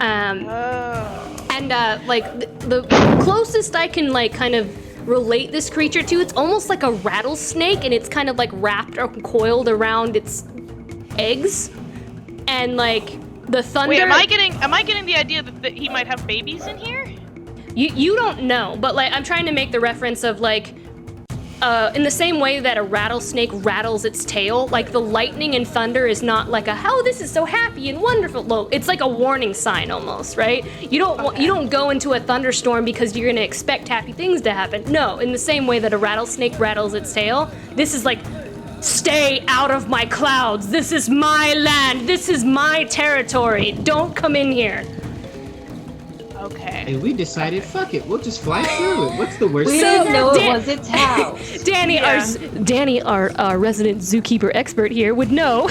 And the closest I can like kind of relate this creature to, it's almost like a rattlesnake, and it's kind of like wrapped or coiled around its eggs, and like the thunder. Wait, am I getting the idea that he might have babies in here? You don't know, but like I'm trying to make the reference of like in the same way that a rattlesnake rattles its tail, like the lightning and thunder is not like oh, this is so happy and wonderful. No, it's like a warning sign almost, right? You don't go into a thunderstorm because you're gonna expect happy things to happen. No, in the same way that a rattlesnake rattles its tail, this is like, stay out of my clouds. This is my land. This is my territory. Don't come in here. Okay. And we decided, fuck it, we'll just fly through it. What's the worst? We didn't know it was its house. Danny, our resident zookeeper expert here, would know.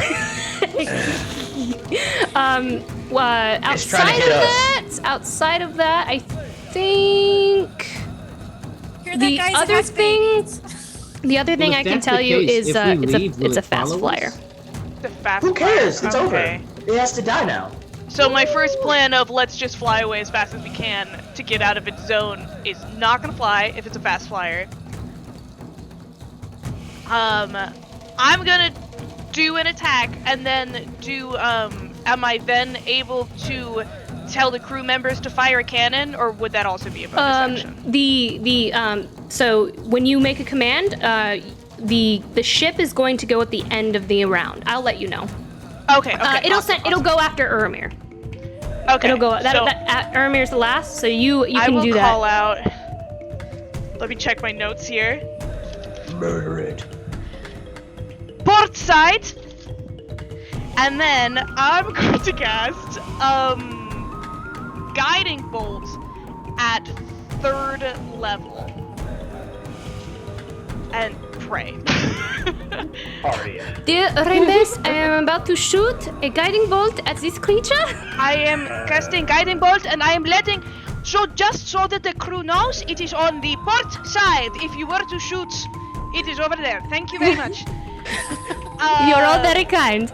Outside of that, I think the other thing I can tell you is it's a fast flyer. The fast Who cares? flyer. It's over. It has to die now. So my first plan of let's just fly away as fast as we can to get out of its zone is not gonna fly if it's a fast flyer. I'm gonna do an attack and then do am I then able to tell the crew members to fire a cannon, or would that also be a bonus action? So when you make a command, the ship is going to go at the end of the round. I'll let you know. Okay. It'll go after Uramir. Okay. It'll go. Uramir's the last, so you can do that. I will call out. Let me check my notes here. Murder it. Port side. And then I'm going to cast Guiding Bolt at 3rd level. And pray. Dear Rembes, I am about to shoot a guiding bolt at this creature. I am casting Guiding Bolt, and I am letting... So just so that the crew knows, it is on the port side. If you were to shoot, it is over there. Thank you very much. You're all very kind.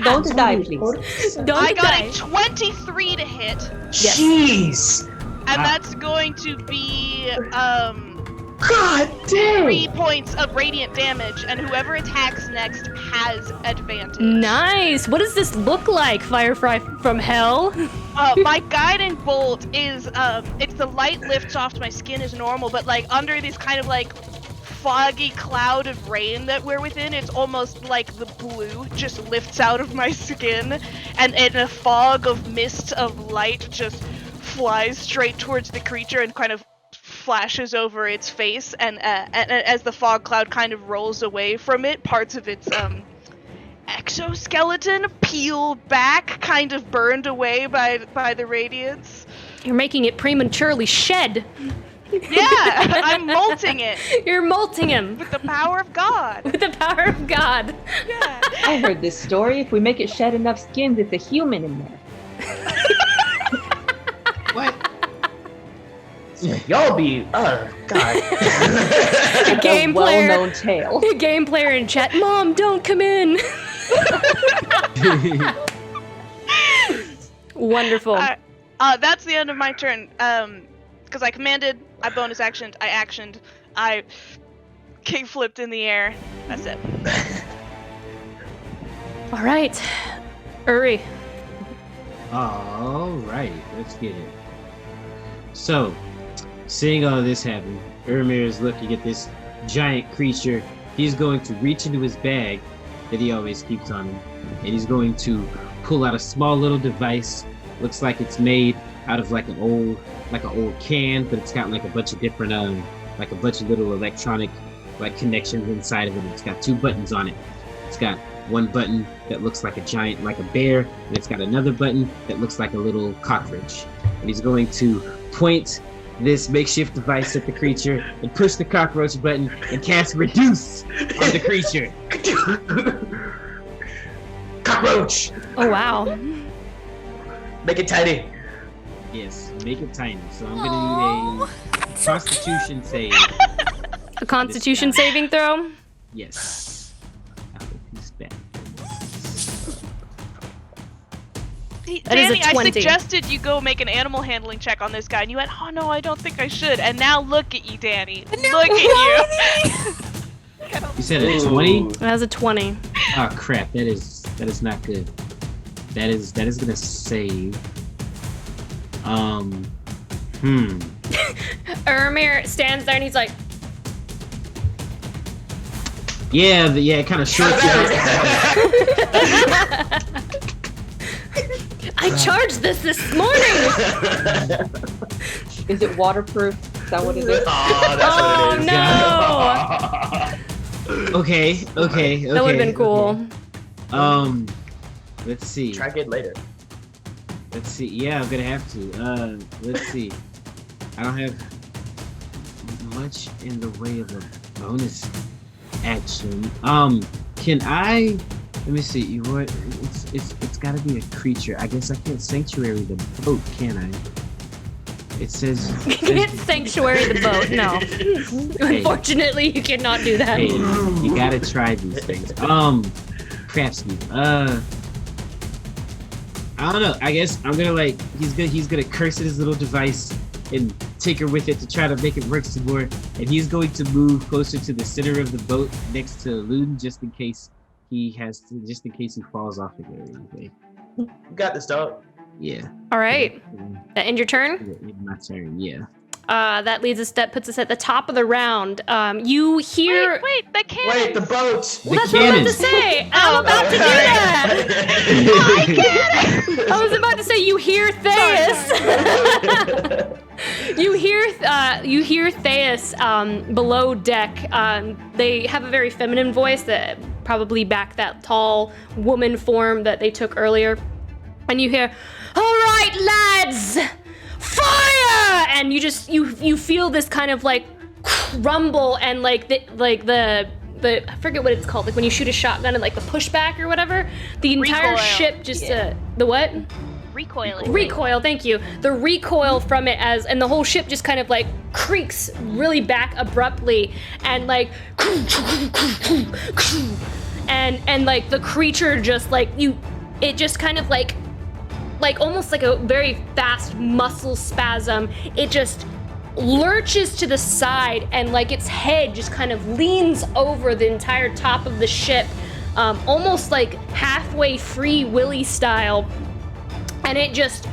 Don't die, please. I got a 23 to hit. Yes. Jeez! And that's going to be, God damn! 3 points of radiant damage, and whoever attacks next has advantage. Nice. What does this look like, Firefly from hell? My Guiding Bolt is, it's the light lifts off my skin is normal, but like under this kind of like foggy cloud of rain that we're within. It's almost like the blue just lifts out of my skin, and a fog of mist of light just flies straight towards the creature and kind of flashes over its face. And as the fog cloud kind of rolls away from it, parts of its exoskeleton peel back, kind of burned away by the radiance. You're making it prematurely shed. Yeah, I'm molting it. You're molting him. With the power of God. With the power of God. Yeah. I heard this story. If we make it shed enough skins, it's a human in there. What? Y'all be, God. A game player. Well-known tale. A game player in chat. Mom, don't come in. Wonderful. That's the end of my turn. Because I commanded, I bonus actioned, I actioned, I kick flipped in the air. That's it. All right. Uri. Alright, let's get it. So, seeing all this happen, Ermir is looking at this giant creature. He's going to reach into his bag that he always keeps on him, and he's going to pull out a small little device. Looks like it's made out of like an old can, but it's got like a bunch of different like a bunch of little electronic like connections inside of it. It's got 2 buttons on it. It's got one button that looks like a giant, like a bear, and it's got another button that looks like a little cockroach. And he's going to point this makeshift device at the creature and push the cockroach button and cast reduce on the creature. Cockroach! Oh, wow. Make it tiny. Yes, make it tiny. So I'm gonna need a Constitution save. A Constitution saving throw? Yes. He's back. That is a Danny, I 20. suggested you go make an animal handling check on this guy, and you went, oh no, I don't think I should. And now look at you, Danny. Look at you. You said a 20? That was a 20. Oh crap, that is not good. That is gonna save. Ermir stands there and he's like, Yeah, it kind of shorts you out. I charged this morning! Is it waterproof? Is that what it is? Oh, no! Okay. That would have been cool. Let's see. Try again later. Let's see. Yeah, I'm gonna have to. Let's see. I don't have much in the way of a bonus action. Can I? Let me see. You what? It's got to be a creature. I guess I can't sanctuary the boat, can I? It says. You can't sanctuary the boat. No. Hey. Unfortunately, you cannot do that. Hey, you gotta try these things. Crapsky. I don't know. I guess I'm gonna he's gonna curse at his little device and tinker with it to try to make it work some more. And he's going to move closer to the center of the boat next to Loon just in case he falls off again or anything. You got this, dog. Yeah. All right. That end your turn? My turn, yeah. That puts us at the top of the round. You hear... Wait, the cannon! Wait, the boat! Well, that's what I'm about to say. I'm about to do that. I was about to say you hear Theus. You hear Theus below deck. They have a very feminine voice that probably back that tall woman form that they took earlier. And you hear, "All right, lads, fire!" And you feel this kind of like rumble and like the I forget what it's called, like when you shoot a shotgun and like the pushback or whatever. The entire Recoil. ship just the what? Recoiling. Recoil, thank you. The recoil from it and the whole ship just kind of like creaks really back abruptly and like and like the creature just like it just kind of like almost like a very fast muscle spasm. It just lurches to the side and like its head just kind of leans over the entire top of the ship, almost like halfway Free Willy style. And it just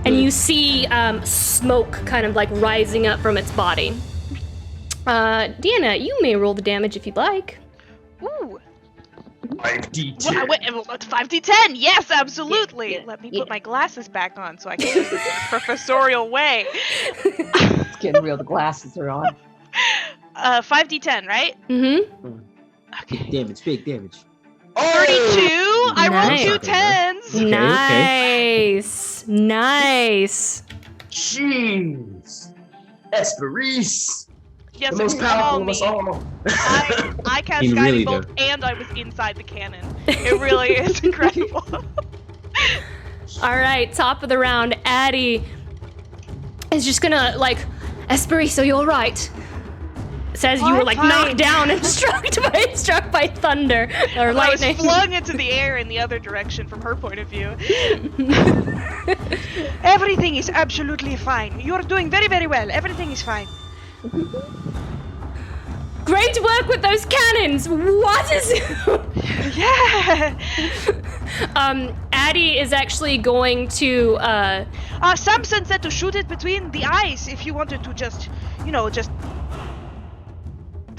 and you see smoke kind of like rising up from its body. Deanna, you may roll the damage if you'd like. Ooh. 5d10. Well, 5d10. Yes, absolutely. Let me put my glasses back on so I can do this in a professorial way. It's getting real. The glasses are on. 5d10, right? Mm-hmm. Big damage, big damage. 32. I rolled Nice. two 10s. Okay, Nice. Jeez. Esperise. Yes, The most call powerful of me. us all. I cast You Guiding really Bolt do. and I was inside the cannon. It really is incredible. All right, top of the round, Addie is just gonna like, Esperiso, you all right? Says you were like Fine. knocked down and struck by thunder or I was lightning. flung into the air in the other direction from her point of view. Everything is absolutely fine. You're doing very, very well. Everything is fine. Great work with those cannons. What is? Yeah. Addie is actually going to. Samson said to shoot it between the eyes if you wanted to just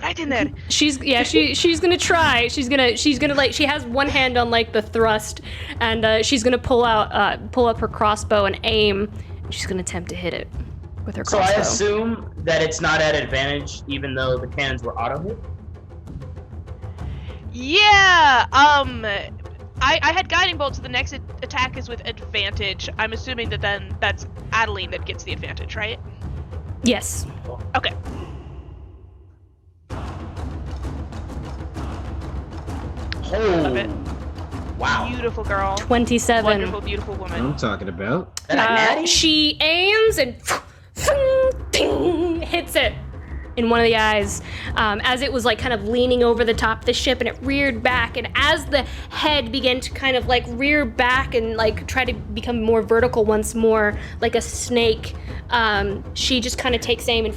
right in there. She's gonna try. She's gonna like, she has one hand on like the thrust, and she's gonna pull up her crossbow and aim. And she's gonna attempt to hit it with her So crossbow. I assume that it's not at advantage, even though the cannons were auto hit. Yeah. I had Guiding Bolt, so the next attack is with advantage. I'm assuming that then that's Adeline that gets the advantage, right? Yes. Okay. Love it. Wow. Beautiful girl. 27. Wonderful, beautiful woman. I'm talking about. That a natty? She aims and hits it in one of the eyes as it was like kind of leaning over the top of the ship, and it reared back, and as the head began to kind of like rear back and like try to become more vertical once more like a snake, she just kind of takes aim and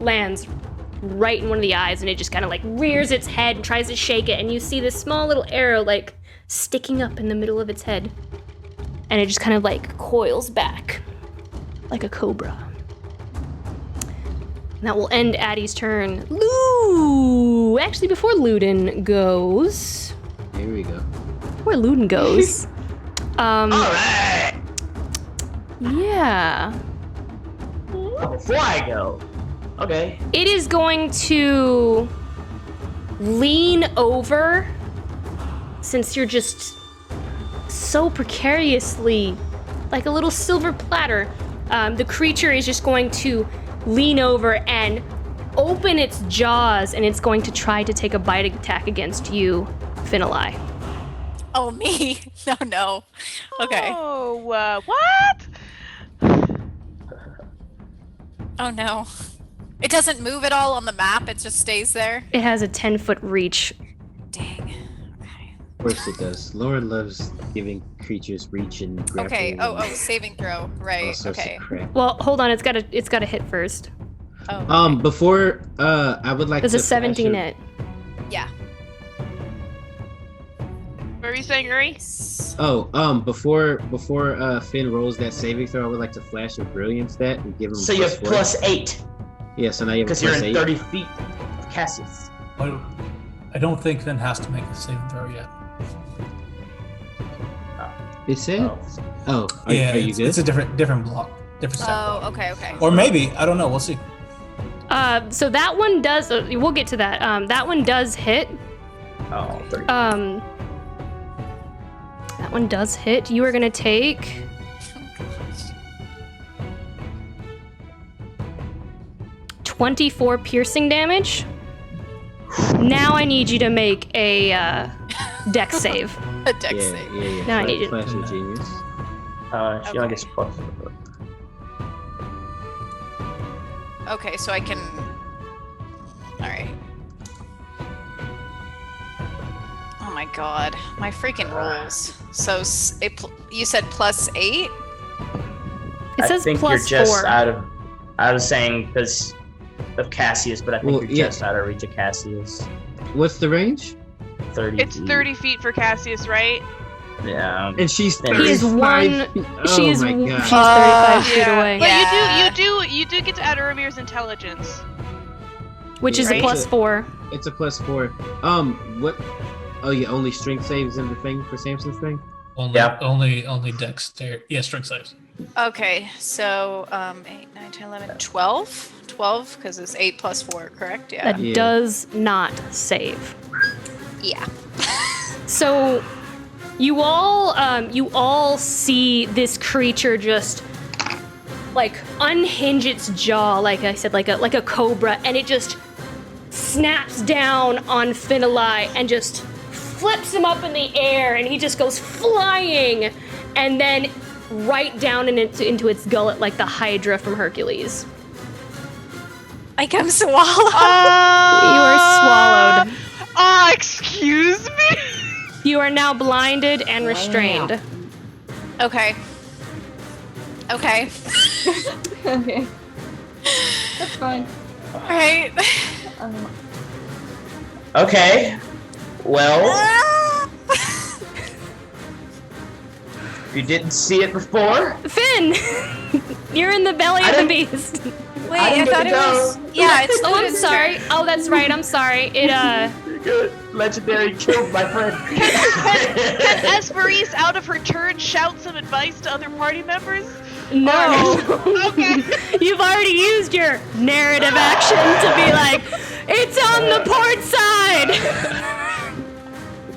lands right in one of the eyes, and it just kind of like rears its head and tries to shake it, and you see this small little arrow like sticking up in the middle of its head, and it just kind of like coils back like a cobra. And that will end Addie's turn. Lou! Actually, before Luden goes... Here we go. Before Luden goes... Alright! Yeah. Before I go. Okay. It is going to lean over, since you're just so precariously like a little silver platter. The creature is just going to lean over and open its jaws, and it's going to try to take a bite attack against you, Finali. Oh, me? No. Okay. Oh, what? Oh, no. It doesn't move at all on the map, it just stays there? It has a 10-foot reach. Dang. Okay. Of course it does. Lauren loves giving creatures reach and grappling. Okay, and oh, saving throw. all Right, sorts of okay. crap. Well, hold on. It's got to hit first. Oh, Before I would like There's to a 17 flash hit. yeah. What were you saying, Yuri? Before Finn rolls that saving throw, I would like to flash a brilliant stat and give him So you have +4. +8. Yeah, so now you have Because you're plus in 8. 30 feet of Cassius. I don't think Finn has to make a saving throw yet. It said? Oh. Are you it's, good? it's a different block, different stat block. Oh, okay. Or maybe, I don't know. We'll see. So that one does. We'll get to that. That one does hit. Oh, 30. That one does hit. You are gonna take 24 piercing damage. Now I need you to make a dex save. A dex yeah, save. yeah. No, I need it. Flash of genius. She only gets +4. Okay, so I can... Alright. Oh my god. My freaking rolls. So, you said +8? It I says think plus you're just 4. out of... I was saying because of Cassius, but I think Well, you're yeah. just out of reach of Cassius. What's the range? 30 It's feet. 30 feet for Cassius, right? Yeah. And she's He is 35 feet. She's Oh my god. 35 feet yeah. away, But Yeah. you do get to add Uramir's intelligence. which is a Right. +4. It's a +4. What? Oh yeah, only strength saves in the thing for Samson's thing. Only dexterity. Yeah, strength saves. Okay, so 8, 9, 10, 11, 12? 12, because it's 8 plus 4, correct? Yeah. That Yeah. does not save. Yeah. So you all see this creature just like unhinge its jaw, like I said, like a cobra, and it just snaps down on Finali and just flips him up in the air, and he just goes flying, and then right down into its gullet like the Hydra from Hercules. Like I'm swallowed. You are swallowed. Excuse me? You are now blinded and restrained. Okay. Okay. Okay. That's fine. Alright. Okay. Well, you didn't see it before. Finn! You're in the belly of the beast. Wait, I thought it was. Yeah, it's Oh, I'm Luden's sorry. turn. Oh, that's right. I'm sorry. It, You're good. Legendary killed my friend. Can Esperise, out of her turn, shout some advice to other party members? no. Okay. You've already used your narrative action to be like, it's on the port side!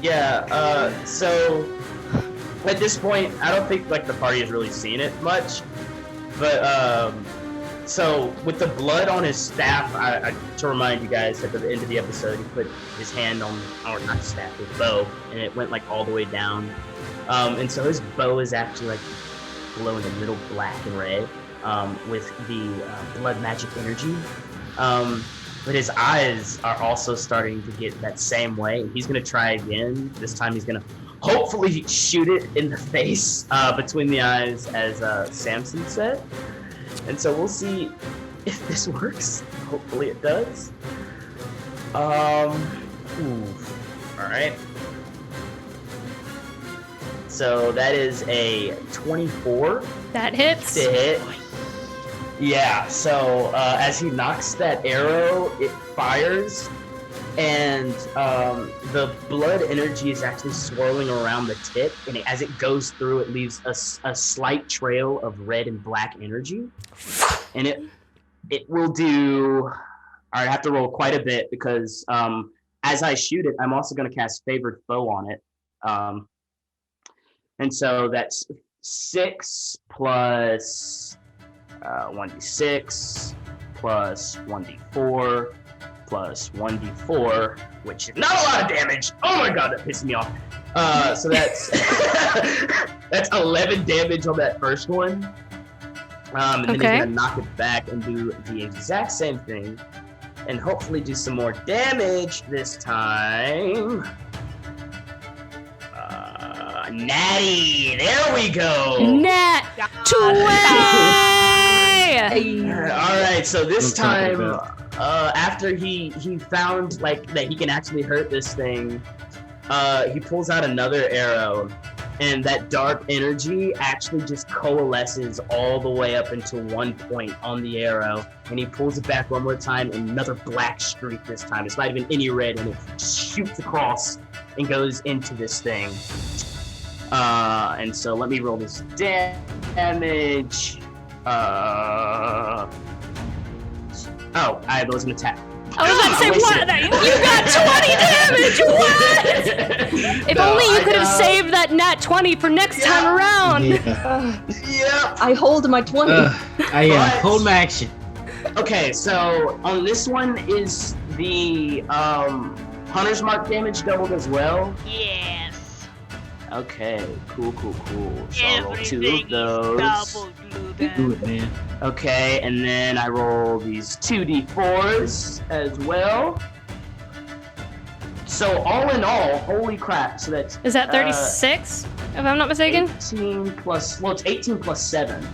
Yeah, so at this point, I don't think like the party has really seen it much, but so with the blood on his staff, I to remind you guys, at the end of the episode, he put his hand on, or not his staff, his bow, and it went like all the way down, and so his bow is actually like glowing a little black and red, with the blood magic energy. But his eyes are also starting to get that same way. He's gonna try again. This time he's gonna hopefully shoot it in the face, between the eyes, as Samson said. And so we'll see if this works. Hopefully it does. All right. So that is a 24 That hits. to hit. Yeah, so as he knocks that arrow, it fires, and the blood energy is actually swirling around the tip, and as it goes through, it leaves a slight trail of red and black energy, and it will do. I have to roll quite a bit because as I shoot it, I'm also going to cast Favored Foe on it, and so that's 6 plus 1d6 plus 1d4 plus 1d4, which is not a lot of damage. Oh my god, that pissed me off. So that's that's 11 damage on that first one. And then he's gonna knock it back and do the exact same thing, and hopefully do some more damage this time. Natty, there we go. Nat 20! All right, so this I'm talking time, after he found like that he can actually hurt this thing, he pulls out another arrow, and that dark energy actually just coalesces all the way up into one point on the arrow, and he pulls it back one more time, and another black streak this time. It's not even any red, and it just shoots across and goes into this thing. And so let me roll this damage. I was an attack. I was about to say, what? You got 20 damage! What? If only you could have saved that nat 20 for next time around. Yeah. I hold my 20. I hold my action. Okay, so on this one is the Hunter's Mark damage doubled as well. Yes. Okay, cool. So I roll 2 Everything of those. double Do it, man. Okay, and then I roll these 2d4s as well. So all in all, holy crap! So that's Is that 36, if I'm not mistaken? 18 plus. Well, it's 18 plus 7.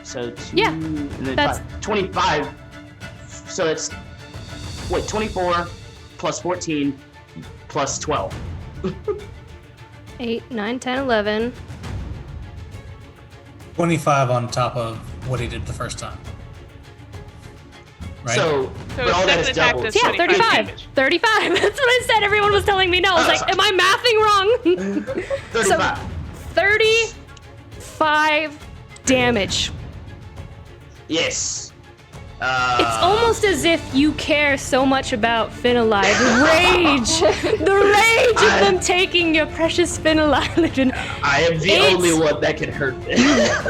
So 2. Yeah, and then that's- 25. So it's 24 plus 14 plus 12. 8, 9, 10, 11. 25 on top of what he did the first time. Right? So, but all that is second attack double. does Yeah, 25 35. damage. 35. That's what I said. Everyone was telling me no. I was like, am I mathing wrong? 35. 35 damage. Yes. It's almost as if you care so much about Ink&Lyre. The rage of them taking your precious Ink&Lyre, Legend. I am the only one that can hurt this.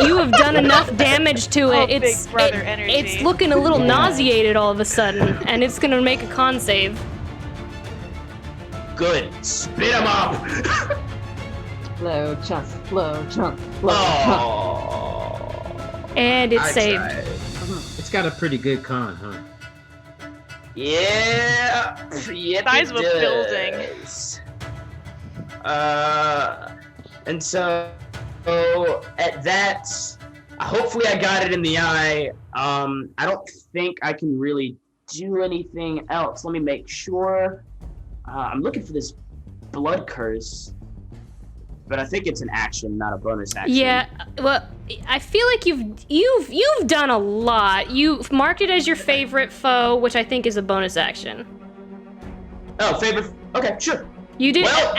You have done enough damage to it. Oh, Big Brother energy. It's looking a little nauseated all of a sudden, and it's gonna make a con save. Good. Spit him up. Slow chunk, slow chunk, slow chunk. Oh. And it's I saved. tried. It's got a pretty good con, huh? Yeah. Yep, Size it of a building. does. And so at that, hopefully I got it in the eye. I don't think I can really do anything else. Let me make sure. I'm looking for this blood curse, but I think it's an action, not a bonus action. Yeah, well, I feel like you've done a lot. You've marked it as your favorite foe, which I think is a bonus action. Oh, favorite. Okay, sure. You did. Well,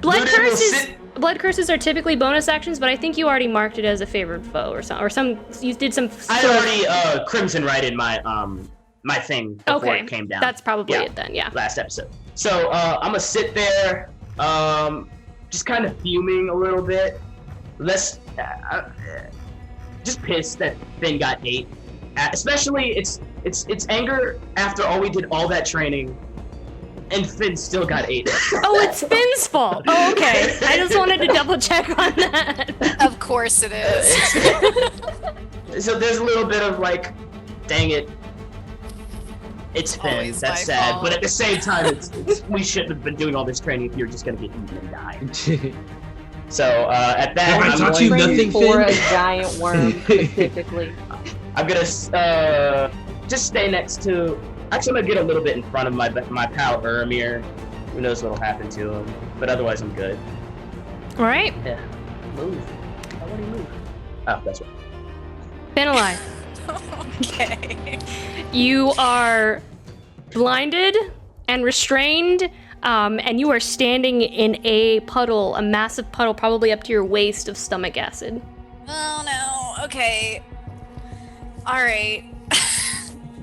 blood Luden will curses. sit- Blood curses are typically bonus actions, but I think you already marked it as a favored foe or some. You did some. I sort of- already crimson righted my my thing before Okay, it came down. that's probably Yeah. it then. Yeah. Last episode. So I'm gonna sit there, just kind of fuming a little bit. Just pissed that Finn got 8. Especially it's anger after all we did all that training, and Finn still got 8. Oh, it's Finn's fault. Oh, okay. I just wanted to double check on that. Of course it is. So there's a little bit of like, dang it. It's Finn. Always That's my sad. fault. But at the same time, it's we shouldn't have been doing all this training if you're just gonna get eaten and die. So at that, Have I I'm taught going you nothing, For Finn? a giant worm, specifically. I'm gonna just stay next to. Actually, I'm gonna get a little bit in front of my pal Ermir. Who knows what'll happen to him? But otherwise, I'm good. All right. Yeah. Move. I want to move. Oh, that's right. Ink&Lyre. Okay. You are blinded and restrained, and you are standing in a puddle, a massive puddle, probably up to your waist of stomach acid. Oh no. Okay. All right.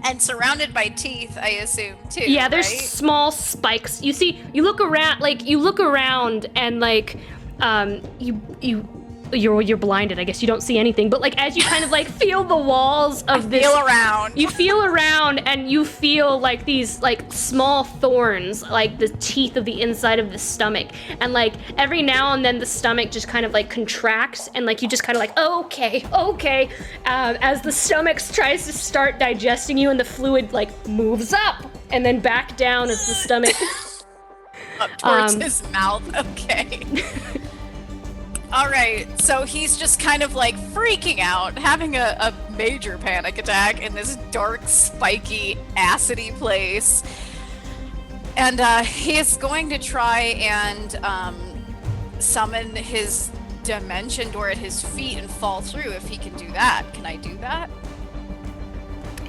And surrounded by teeth, I assume too. Yeah, there's right? small spikes. You see, you look around, and like, you're blinded. I guess you don't see anything, but like as you kind of like feel the walls of this. Feel around. You feel around and you feel like these like small thorns, like the teeth of the inside of the stomach. And like every now and then the stomach just kind of like contracts and like you just kind of like, okay. As the stomach tries to start digesting you and the fluid like moves up and then back down as the stomach. Up towards his mouth. Okay. All right, so he's just kind of like freaking out, having a major panic attack in this dark, spiky, acidy place. And he is going to try and summon his dimension door at his feet and fall through if he can do that. Can I do that?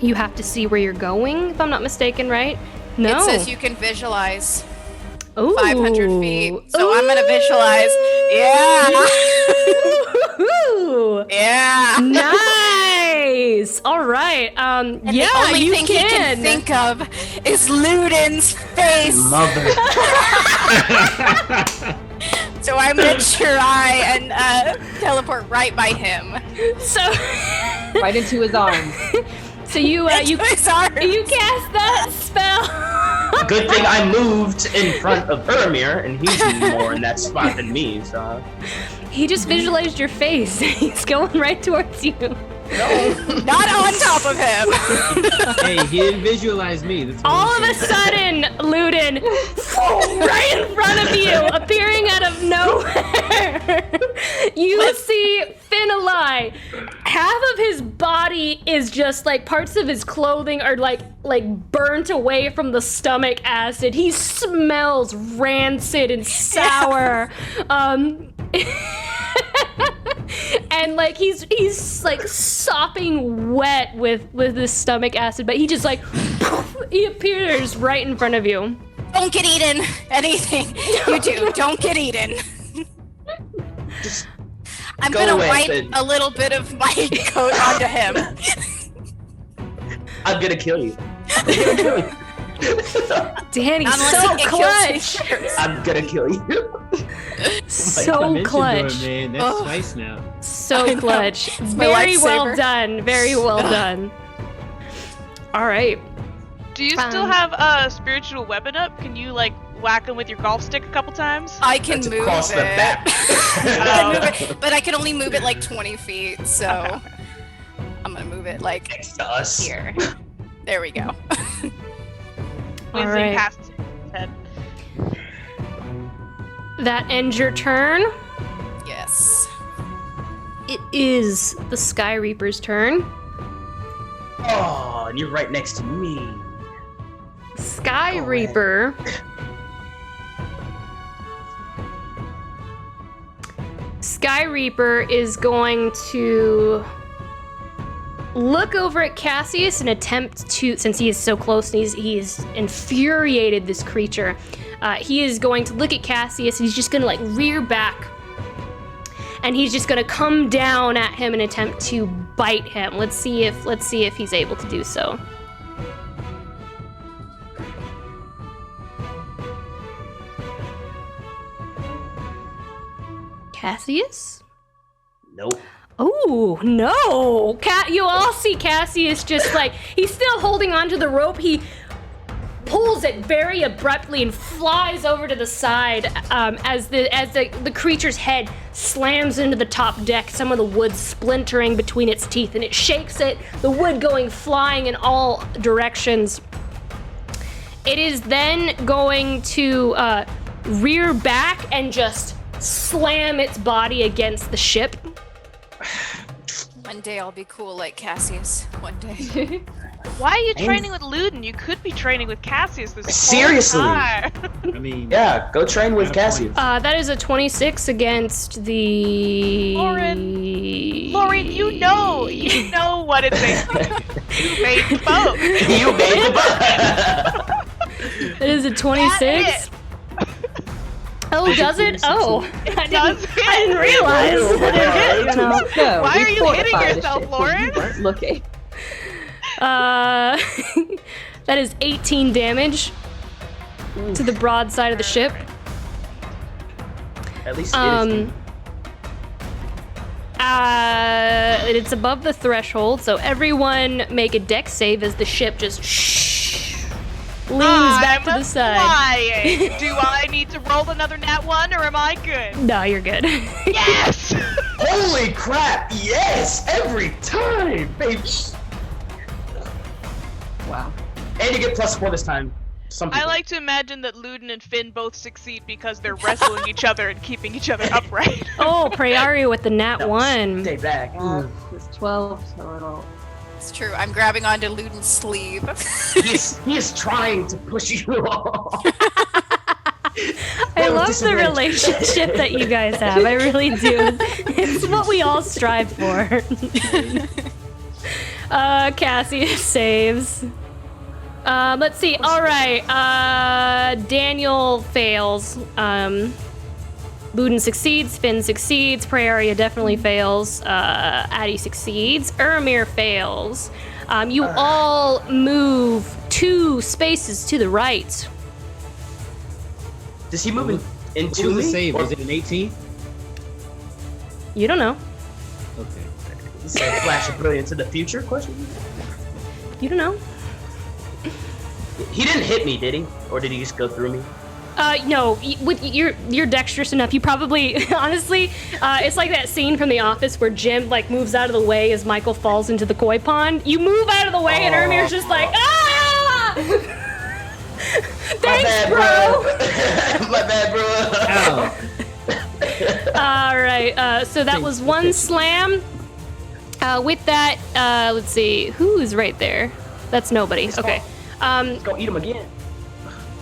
You have to see where you're going, if I'm not mistaken, right? No. It says you can visualize Ooh. 500 feet. So I'm going to visualize. Yeah. Ooh. Yeah. Nice. All right. And yeah, the only you thing he can think of is Luden's face. Mother. So I'm gonna try and teleport right by him. So, Right into his arms. so you Into his arms. you cast that spell. Good thing I moved in front of Ermir, and he's more in that spot than me. So He just visualized your face. He's going right towards you. Not on top of him. Hey, he didn't visualize me. That's what All I'm of a sudden, Luden, right in front of you, appearing out of nowhere, you see Ink&Lyre right. Half of his body is just like parts of his clothing are like burnt away from the stomach acid. He smells rancid and sour. And like he's like sopping wet with this stomach acid, but he just like he appears right in front of you. Don't get eaten. Anything you do, don't get eaten. I'm gonna wipe a little bit of my coat onto him. I'm gonna kill you. Danny's so clutch. I'm gonna kill you. So clutch. Man, that's twice now. So clutch. Very well done. Very well done. All right. Do you still have a spiritual weapon up? Can you like whack him with your golf stick a couple times? I can move across it. the back. I can move it, but I can only move it like 20 feet, so I'm gonna move it like Next to us. here. There we go. Whizzing right. past his head. That ends your turn. Yes. It is the Sky Reaper's turn. Oh, and you're right next to me. Sky Go ahead. Reaper. Sky Reaper is going to look over at Cassius and attempt to, since he is so close and he's infuriated this creature, he is going to look at Cassius and he's just going to like rear back. And he's just gonna come down at him and attempt to bite him. Let's see if he's able to do so. Cassius? Nope. Oh no! You all see Cassius just like he's still holding onto the rope. He pulls it very abruptly and flies over to the side as the creature's head slams into the top deck, some of the wood splintering between its teeth, and it shakes it, the wood going flying in all directions. It is then going to rear back and just slam its body against the ship. One day I'll be cool like Cassius. One day. Why are you training with Luden? You could be training with Cassius this Seriously. whole time. I mean, Yeah, go train with Cassius. That is a 26 against the... Lauren, you know what it's like. You made the boat. You made the boat. It is a 26. Oh, does it? Oh, I didn't realize. No, Why we are you hitting fortified the yourself, ship when Lauren? you weren't looking. That is 18 damage to the broadside of the ship. At least it is. It's above the threshold, so everyone make a dex save as the ship just leans back to the side. Flying. Do I need to roll another nat 1 or am I good? No, you're good. Yes! Holy crap! Yes, every time, baby. Wow. And you get +4 this time. Some I people. like to imagine that Luden and Finn both succeed because they're wrestling each other and keeping each other upright. Oh, Praeria with the nat No, 1. Stay back. It's 12 total. It's true. I'm grabbing onto Luden's sleeve. He is trying to push you off. I love the relationship that you guys have. I really do. It's what we all strive for. Cassius saves. Let's see. All right. Daniel fails. Luden succeeds. Finn succeeds. Praeria definitely fails. Addie succeeds. Ermir fails. You all move 2 spaces to the right. Does he move into what was me? the save? Or Was it an 18? You don't know. Okay. is it a flash of brilliance in the future? Question. You don't know. He didn't hit me, did he? Or did he just go through me? No, with you're dexterous enough. You probably, honestly, it's like that scene from The Office where Jim like moves out of the way as Michael falls into the koi pond. You move out of the way, and Ermir's just like, ah! Thanks, bro. My bad, bro. Ow. All right, so that was one slam. With that, let's see, who's right there? That's nobody. Okay. Let's go eat him again.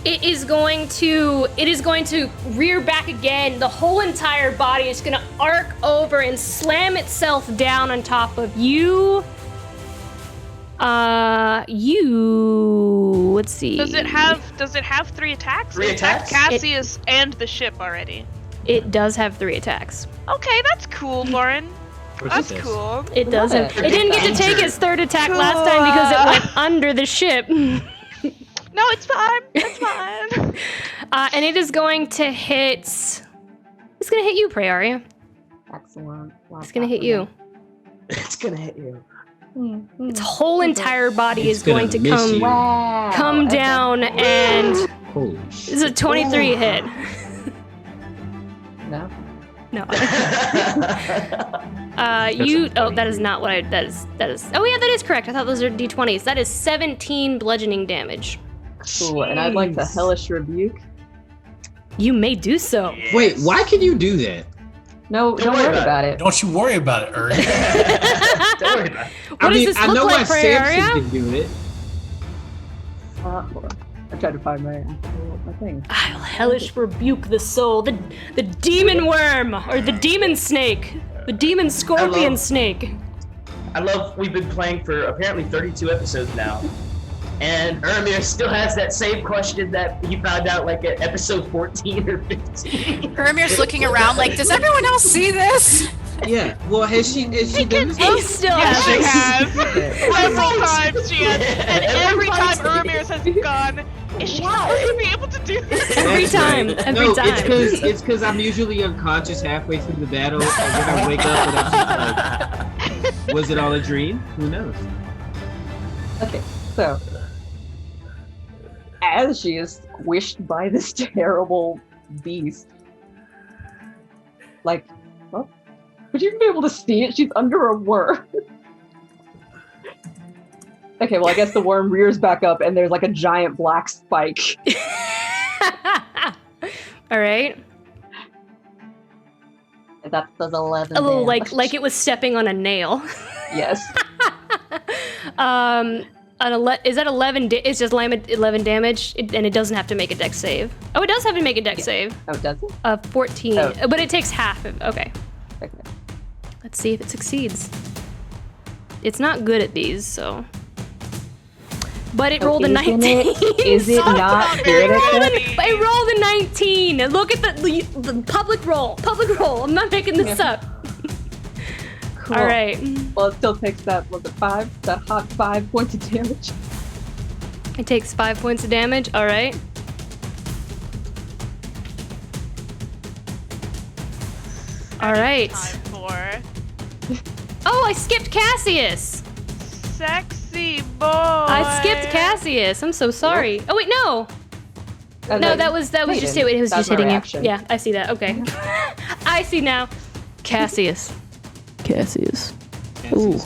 It is going to rear back again. The whole entire body is gonna arc over and slam itself down on top of you. Let's see. Does it have 3 attacks? Three It attacked attacks? Cassius and the ship already. It does have 3 attacks. Okay, that's cool, Lauren. That's this? cool. It does Love have. it. It didn't get to take its 3rd attack last time because it went under the ship. No, it's fine. It's fine. And it is going to hit. It's gonna hit you, Praeria. Excellent. It's gonna hit you. It's gonna hit you. Its whole entire body It's is going to gonna miss you. come down, and Holy this shit. is a 23 hit. No. No. You. Oh, that is not what I. That is. Oh yeah, that is correct. I thought those are d20s. That is 17 bludgeoning damage. Cool. And I'd like to hellish rebuke. You may do so. Wait, why can you do that? No, don't worry about it. Don't you worry about it, Uri. Don't worry about it. What does this I look know like, why Praeria? Samson can do it. Hold on. I tried to find my thing. I'll hellish rebuke the soul, the demon worm, or the demon snake, the demon scorpion snake. I love we've been playing for apparently 32 episodes now. And Ermir still has that same question that he found out like at episode 14 or 15. Ermir's looking around like, does everyone else see this? Yeah. Well, has she done this? He still Yes, she has. has. Several times she has. And every time Ermir's has gone, is she supposed to be able to do this? Every time. Every time. It's because I'm usually unconscious halfway through the battle, and then I wake up and I'm just like, was it all a dream? Who knows? Okay, so as she is squished by this terrible beast, like, well, would you even be able to see it? She's under a worm. Okay, well, I guess the worm rears back up and there's like a giant black spike. All right. And that does 11 A little damage. like it was stepping on a nail. Yes. Is that 11? It's just 11 damage, and it doesn't have to make a dex save. Oh, it does have to make a dex save. Oh, does it? 14, Oh. but it takes half. Okay. Okay. Let's see if it succeeds. It's not good at these, so. But it rolled a isn't 19. Is it not good at that? It rolled a 19. Look at the public roll. Public roll. I'm not making this up. Cool. All right. Well, it still takes that, was it 5? That hot 5 points of damage. It takes 5 points of damage. All right. All right. Time for Oh, I skipped Cassius. sexy boy. I skipped Cassius. I'm so sorry. Oh wait, no. And No, then that was just Hayden. it. It was That's just my hitting reaction. you. Yeah, I see that. Okay. I see now. Cassius. Cassius. Ooh,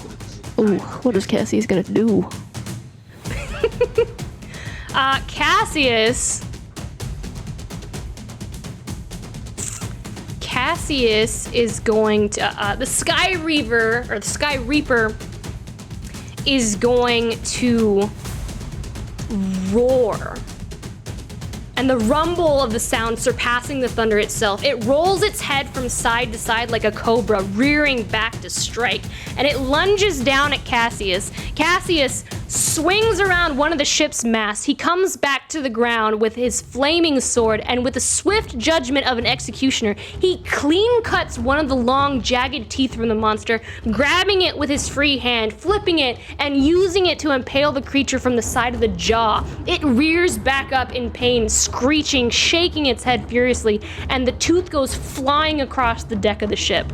what is Cassius gonna do? Cassius is going to the Sky Reaver or the Sky Reaper is going to roar. And the rumble of the sound surpassing the thunder itself. It rolls its head from side to side like a cobra, rearing back to strike. And it lunges down at Cassius. Cassius swings around one of the ship's masts. He comes back to the ground with his flaming sword, and with the swift judgment of an executioner, he clean cuts one of the long, jagged teeth from the monster, grabbing it with his free hand, flipping it, and using it to impale the creature from the side of the jaw. It rears back up in pain, screeching, shaking its head furiously, and the tooth goes flying across the deck of the ship.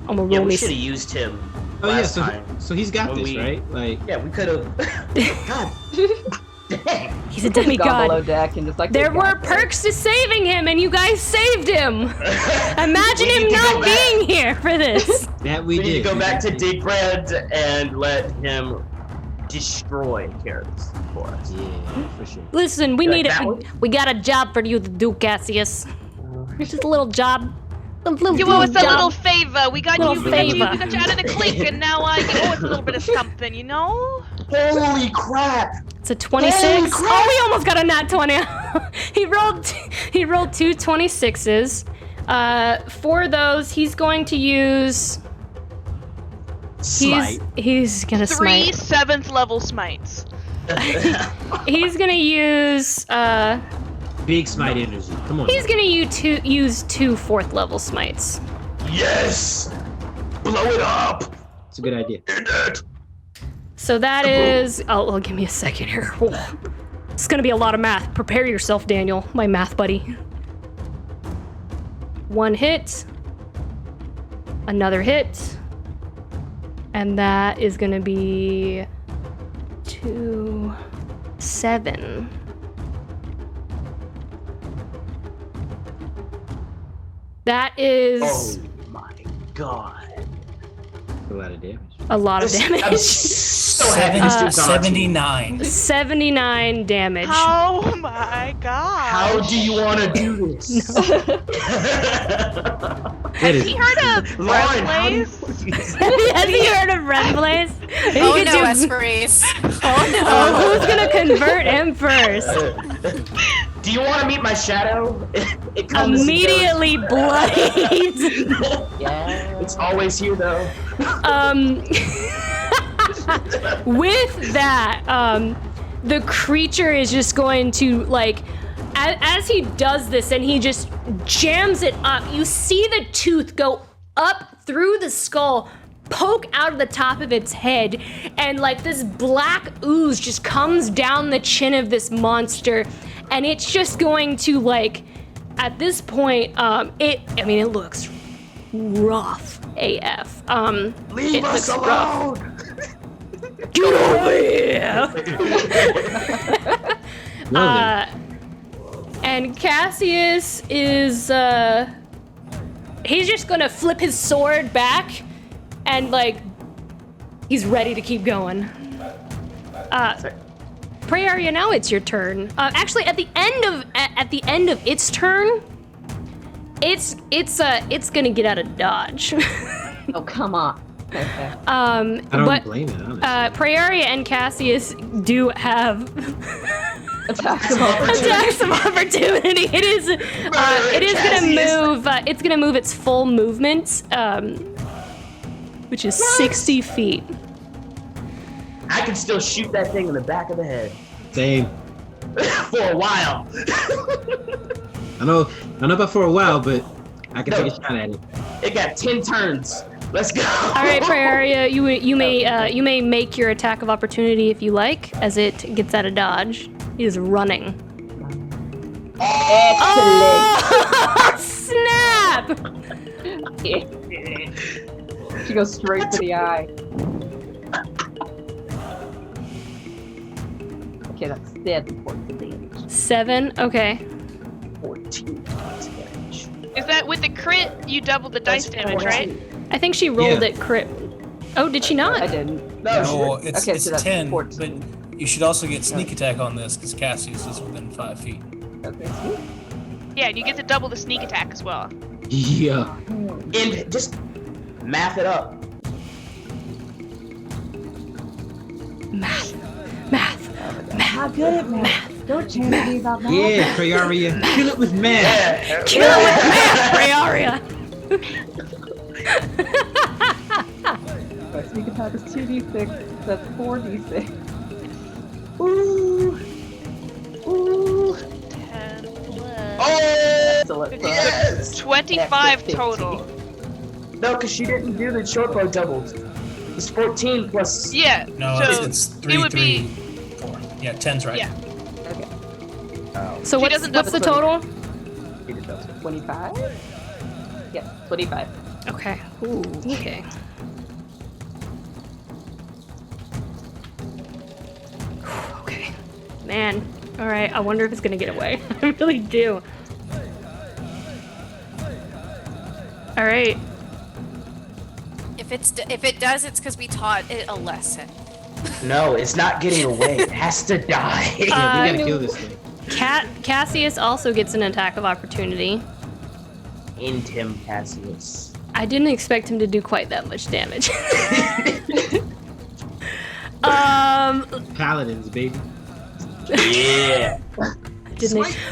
I'm gonna Yeah, roll we me. should have used him Oh yeah, last time. so he's got When this, we- right? Like, Yeah, we could have. God. Dang. He's a Gone below demigod. deck and just like There we were got this. perks to saving him, and you guys saved him. Imagine We him need to not go back. being here for this. that we We did. need to go back to Digbrand and let him destroy carrots for us. Yeah, for sure. Listen, we You need like that it. one? We got a job for you to do, Cassius. Just a little job. You owe us a little favor. We got Little you. We got you favor. out of the clique, and now you owe us a little bit of something. You know? Holy crap! It's a 26. Holy crap! Oh, he almost got a nat 20. he rolled two 26s. For those, he's going to use. Smite. He's gonna 3 smite. 7th level smites. He's gonna use. Big smite energy. Come on. He's gonna use two 4th level smites. Yes! Blow it up! It's a good idea. You're dead! So that is. Oh, give me a second here. Oh. It's gonna be a lot of math. Prepare yourself, Daniel, my math buddy. 1 hit. Another hit. And that is gonna be 2, 7. That is Oh my god. A lot of damage. a lot of I'm damage. so happy this dude's on our team. 79. 79 damage. Oh my god. How do you want to do this? Has he heard of Lauren, how do you Breathblaze? Has he heard of Red Blaze? Oh no, Esperise. Oh no. Oh, who's gonna convert him first? Do you want to meet my shadow? It comes and Immediately bloodied. goes. It's always here though. With that, the creature is just going to, like, as he does this and he just jams it up, you see the tooth go up through the skull, poke out of the top of its head, and like this black ooze just comes down the chin of this monster, and it's just going to, like, at this point, it looks rough AF. Leave it us looks alone! Rough. Get over here! Well then. And Cassius is, he's just gonna flip his sword back and, like, he's ready to keep going. Praeria, now it's your turn. Actually, at the end of its turn, it's gonna get out of dodge. Oh, come on. Okay. I don't but blame it, honestly. Praeria and Cassius do have Attacks of opportunity. attacks of opportunity. It is gonna move. It's gonna move its full movement, which is 60 feet. I can still shoot that thing in the back of the head. Same. For a while. I know about for a while, but I can take a shot at it. It got 10 turns. Let's go. All right, Praeria, you may make your attack of opportunity if you like, as it gets out of dodge. It is running. Oh, snap! She goes straight to the eye. Okay, that's 7 points of damage. 7. Okay. 14 points of damage. Is that with the crit? You double the dice damage, right? I think she rolled Yeah. it crit. Oh, did she not? I didn't. No, it's, Okay, it's so that's 10, 14. but you should also get sneak attack on this because Cassius is within 5 feet. Okay, sweet. Yeah, and you get to double the sneak attack as well. Yeah. And just math it up. Math. Not good at math. Don't challenge me about math. Yeah, Praeria. Kill it with math. Yeah. Kill it with math, Praeria. My sneak attack is 2d6. That's 4d6. Ooh. Ooh. 10 plus. Oh! So let's Yes! 25 Extra 15. total. No, because she didn't do the short bow doubled. It's 14 plus. Yeah. No, so it's 3, it would 3, be 4. Yeah, 10's right. Yeah. Okay. So She what's doesn't the double total? 25? Yeah, 25. Okay. Ooh, okay. Okay. Man. All right. I wonder if it's gonna get away. I really do. All right. If it does, it's because we taught it a lesson. No, it's not getting away. It has to die. We gotta kill this thing. Cassius also gets an attack of opportunity. end him, Cassius. I didn't expect him to do quite that much damage. Paladins, baby. Yeah.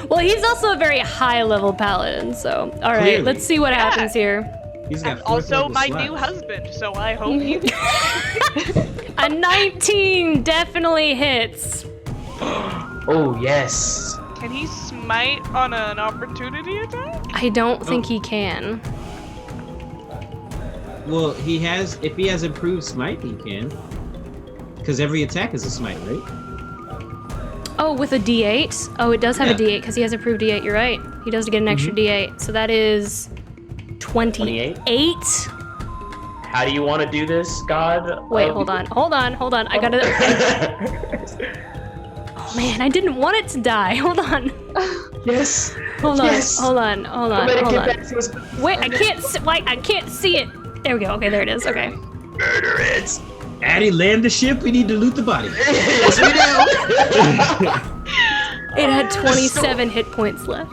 Well, he's also a very high level paladin, so all right, Clearly. let's see what happens here. He's got And fourth also level my slash. new husband, so I hope he. A 19 definitely hits. Oh, yes. Can he smite on an opportunity attack? I don't think he can. Well, he has. If he has improved smite, he can. Because every attack is a smite, right? Oh, with a D8? Oh, it does have a Yeah. D8 because he has approved D8. You're right. He does get an extra D8. So that is 28. How do you want to do this, God? Wait, hold on. I gotta. Oh man, I didn't want it to die. Hold on. Yes. Hold on. Yes. Hold on. Get back to us. Wait, I can't see it. There we go. Okay, there it is. Okay. Murder it. Addy, land the ship. We need to loot the body. Yes, we do. It had 27 hit points left.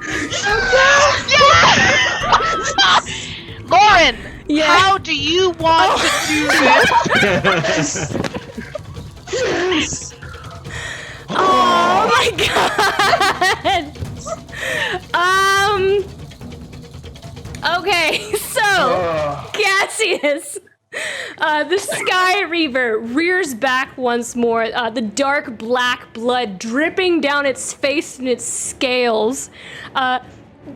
Lauren, Yeah. how do you want to do this? Oh my god! Okay, so Cassius, the Sky Reaver rears back once more, the dark black blood dripping down its face and its scales.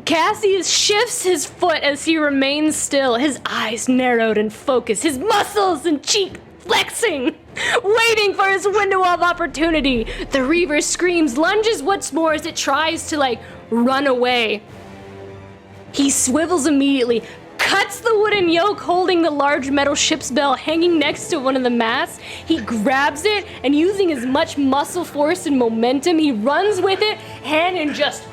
Cassius shifts his foot as he remains still, his eyes narrowed and focused, his muscles and cheek flexing, waiting for his window of opportunity. The Reaver screams, lunges once more as it tries to, run away. He swivels immediately, cuts the wooden yoke holding the large metal ship's bell hanging next to one of the masts. He grabs it, and using as much muscle force and momentum, he runs with it, hand and just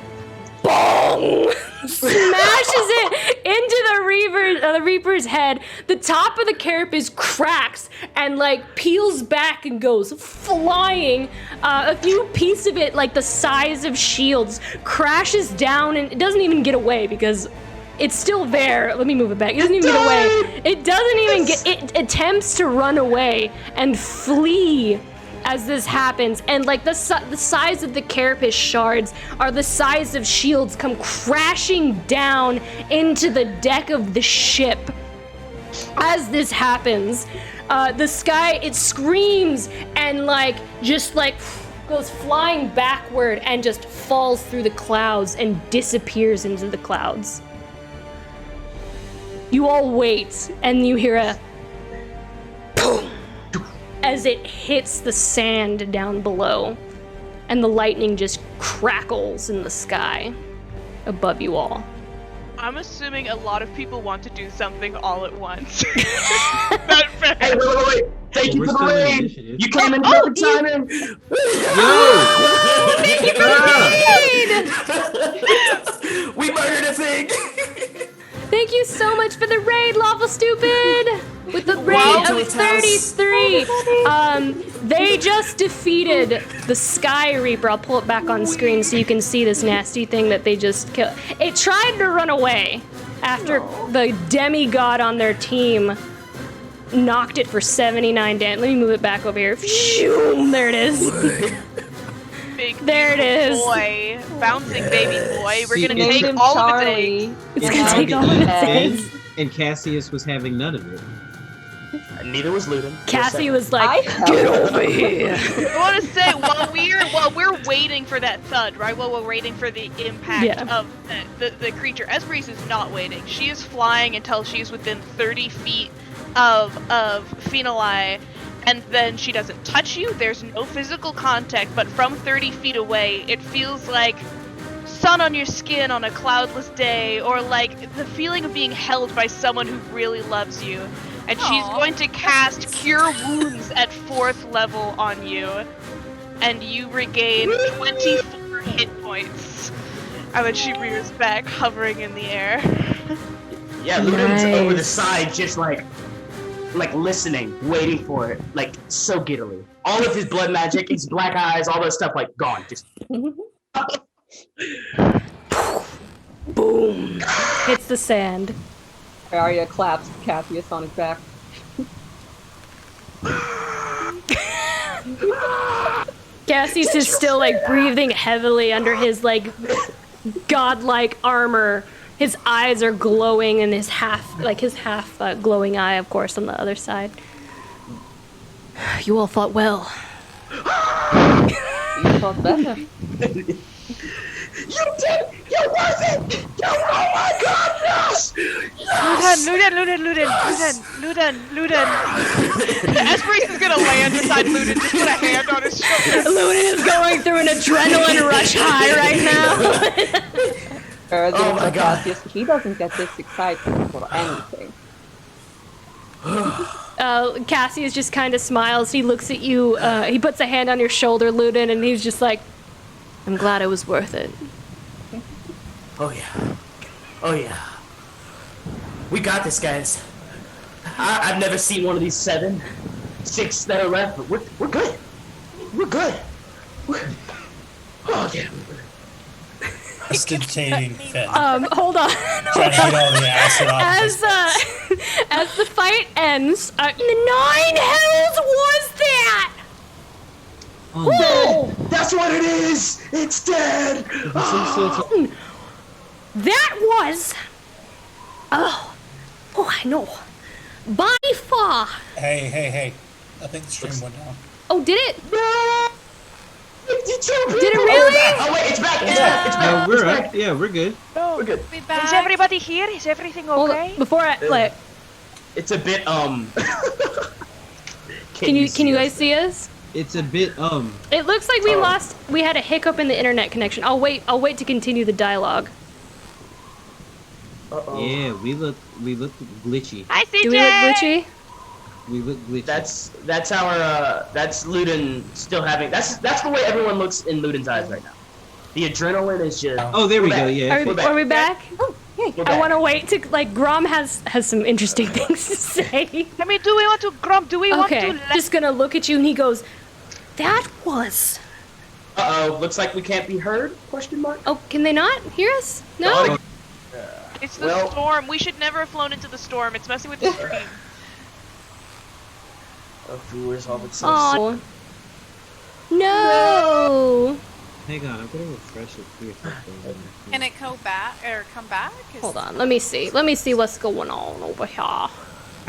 bong! Smashes it into the Reaper's head. The top of the carapace cracks and peels back and goes flying. A few pieces of it, the size of shields, crashes down, and it doesn't even get away because it's still there. Let me move it back. It doesn't even get away. It doesn't even get. It attempts to run away and flee as this happens, and the size of the carapace shards are the size of shields come crashing down into the deck of the ship. As this happens, the sky, it screams and goes flying backward and just falls through the clouds and disappears into the clouds. You all wait, and you hear a boom as it hits the sand down below, and the lightning just crackles in the sky above you all. I'm assuming a lot of people want to do something all at once. Hey, wait. Thank you We're for the still in raid. initiative. You came in perfect timing. We murdered a thing. Thank you so much for the raid, Lawful Stupid! With the raid of 33! They just defeated the Sky Reaper. I'll pull it back on screen so you can see this nasty thing that they just killed. It tried to run away after the demi-god on their team knocked it for 79 damage. Let me move it back over here. Phew, there it is. Big There it is. boy, bouncing baby boy. We're You gonna named take him all of Charlie. his eggs. It's gonna take all of its eggs. And Cassius was having none of it. Neither was Ludin. Cassie was like, get over here. I want to say while we're waiting for that thud, right? While we're waiting for the impact of the creature, Esperise is not waiting. She is flying until she's within 30 feet of Phenoli, and then she doesn't touch you. There's no physical contact, but from 30 feet away, it feels like sun on your skin on a cloudless day, or the feeling of being held by someone who really loves you. And she's going to cast Cure Wounds at 4th level on you, and you regain 24 hit points. And then she rears back, hovering in the air. Yeah, Ludin's over the side, just listening, waiting for it, so giddily. All of his blood magic, his black eyes, all that stuff, gone. Just. boom, hits the sand. Arya claps Cassius on his back. Cassius is still like breathing heavily under his like godlike armor. His eyes are glowing, and his half glowing eye, of course, on the other side. You all fought well. You felt better. You did! You wasn't! You, oh my god, yes! Yes! Luden. Esperis is gonna land beside Luden, just put a hand on his shoulder. Luden is going through an adrenaline rush high right now. Oh my god. He doesn't get this excited for anything. Cassius just kind of smiles. He looks at you. He puts a hand on your shoulder, Luden, and he's just like, I'm glad it was worth it. Oh yeah. Oh yeah. We got this, guys. I've never seen one of these 7, 6 that are left, but we're good. We're good. Oh yeah. Ostentating Finn. Hold on. Trying to get all the acid off. As the fight ends, 9 hells was that? Oh, that's what it is! It's dead! That was... Oh, I know. By far. Hey. I think the stream went down. Oh, did it? No! Did it really? Oh wait, it's back! It's back! It's back! We're up. Yeah, we're good. We're good. Be back. Is everybody here? Is everything Hold okay? on, before I... Like, It's a bit, can you guys see us? It's a bit, It looks like we had a hiccup in the internet connection. I'll wait to continue the dialogue. yeah, we look glitchy. Hi, CJ! Do we look glitchy? We look glitchy. That's Luden still having, that's the way everyone looks in Luden's eyes right now. The adrenaline is just... Oh, there we go, yeah. Are we back? We're I back. want to wait to, like, Grom has some interesting things to say. I mean, do we want to Okay, just gonna look at you, and he goes, that was... Uh-oh, looks like we can't be heard? Question mark? Oh, can they not hear us? No? It's the storm. We should never have flown into the storm. It's messing with the stream. Oh, viewers, all the Oh. No! Hang on, I'm gonna refresh it here. Can it go back or come back? Hold on, let me see what's going on over here. I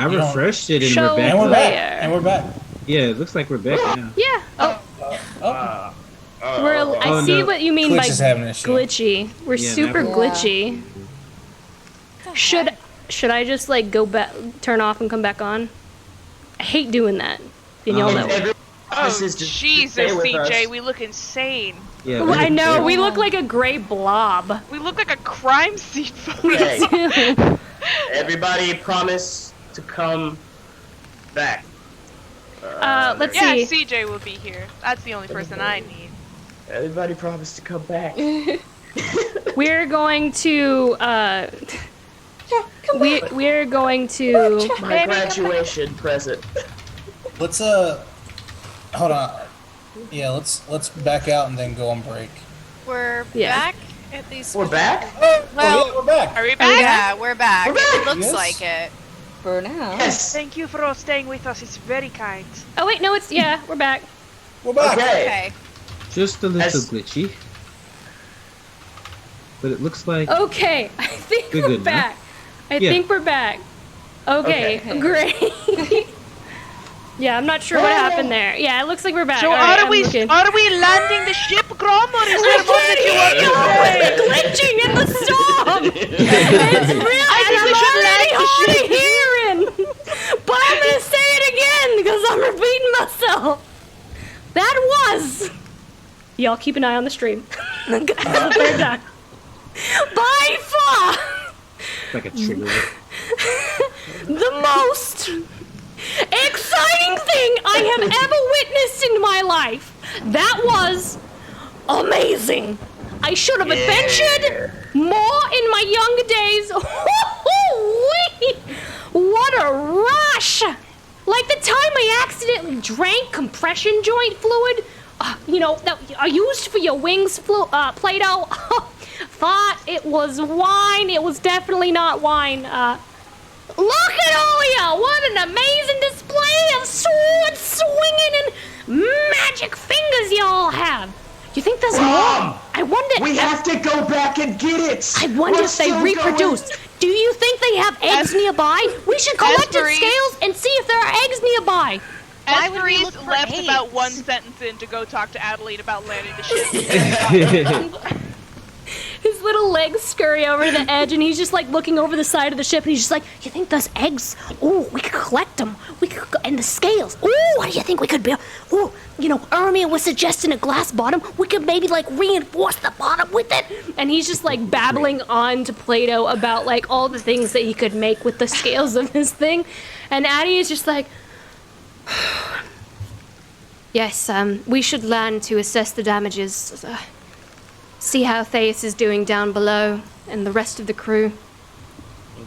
refreshed it and Show we're back. And we're back. player. And we're back. Yeah, it looks like we're back now. Yeah. I see what you mean Glitch by is having an issue. glitchy. We're Yeah, super never- glitchy. Should I just like go back, turn off, and come back on? I hate doing that. And y'all know. Oh, This is just Jesus, stay with CJ, us. we look insane. Yeah, I know, we look like a gray blob. We look like a crime scene. Hey, everybody promise to come back. Let's Yeah, see. CJ will be here. That's the only person I need. Everybody promise to come back. We're going to we're going to My graduation present. Let's hold on. Yeah, let's back out and then go on break. We're Yeah. back. At least We're back? Well, yeah, we're back. Are we back? yeah, we're back. We're back. It looks Yes. like it. For now. Yes. Thank you for all staying with us. It's very kind. Oh wait, no, it's we're back. We're back. Okay. Okay. just a little As- glitchy. But it looks like Okay, I think We're we're good now. back. I Yeah. think we're back. Okay, Okay. great. Yeah, I'm not sure what happened there. Yeah, it looks like we're back. So All right, are I'm we looking. landing the ship, Grom, or is there more that you want to say? Glitching in the storm. It's really, I think we should land the hard ship. of hearing. But I'm gonna say it again because I'm repeating myself. That was. Y'all keep an eye on the stream. They're done. By far, like a trigger. the most exciting thing I have ever witnessed in my life. That was amazing. I should have adventured more in my younger days. What a rush! Like the time I accidentally drank compression joint fluid, that are used for your wings, Play-Doh. thought it was wine. It was definitely not wine. Look at all ya! What an amazing display of sword swinging and magic fingers y'all have. You think there's more? I wonder. We have to go back and get it. I wonder if they reproduce. Do you think they have eggs nearby? We should collect its scales and see if there are eggs nearby. Esperise left about one sentence in to go talk to Adeline about landing the ship. His little legs scurry over to the edge, and he's just like looking over the side of the ship, and he's just like, "You think those eggs? Oh, we could collect them. We could, and the scales. Oh, what do you think we could build? Oh, you know, Ermia was suggesting a glass bottom. We could maybe like reinforce the bottom with it." And he's just like babbling on to Plato about like all the things that he could make with the scales of this thing, and Addie is just like, "Yes, we should land to assess the damages." See how Theus is doing down below, and the rest of the crew.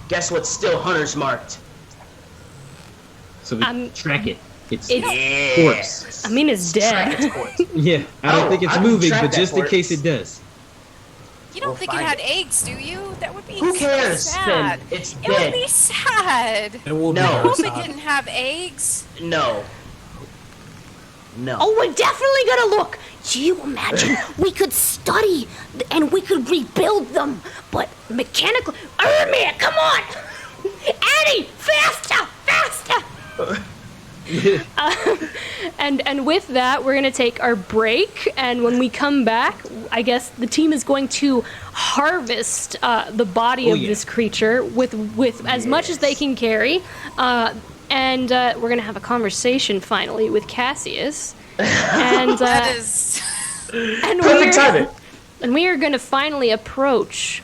Guess what's still hunter's marked? So we track it. It's It's- corpse. I mean, it's dead. Yeah, I don't think it's I can moving, track but that just in corpse. case it does. You don't We'll think it find had it. eggs, do you? That would be Who cares? so sad. Then it's It would dead. be sad. It will No. I be hope very it sad. didn't have eggs. No. No. Oh, we're definitely gonna look. Do you imagine we could study and we could rebuild them, but mechanically? Ermia, come on! Addie, faster, faster! And with that, we're gonna take our break, and when we come back, I guess the team is going to harvest the body of this creature with as much as they can carry. And we're gonna have a conversation finally with Cassius, and That is. and Perfect timing. and we are gonna finally approach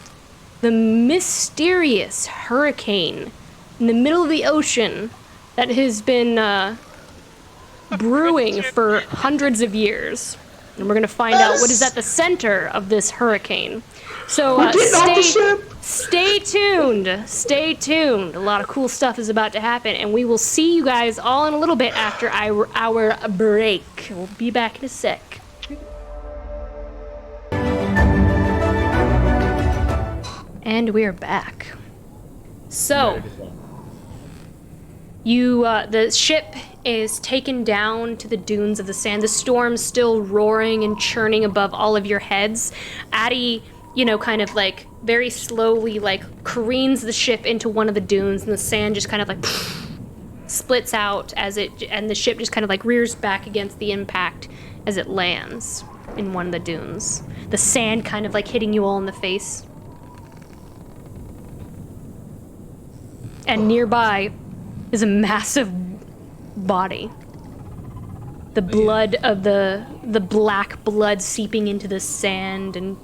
the mysterious hurricane in the middle of the ocean that has been brewing for hundreds of years, and we're gonna find out what is at the center of this hurricane. So stay tuned. Stay tuned. A lot of cool stuff is about to happen, and we will see you guys all in a little bit after our break. We'll be back in a sec. And we're back. So, the ship is taken down to the dunes of the sand. The storm's still roaring and churning above all of your heads. Addie, kind of like very slowly like careens the ship into one of the dunes, and the sand just kind of like splits out and the ship just kind of like rears back against the impact as it lands in one of the dunes. The sand kind of like hitting you all in the face. And nearby is a massive body. The blood of the black blood seeping into the sand and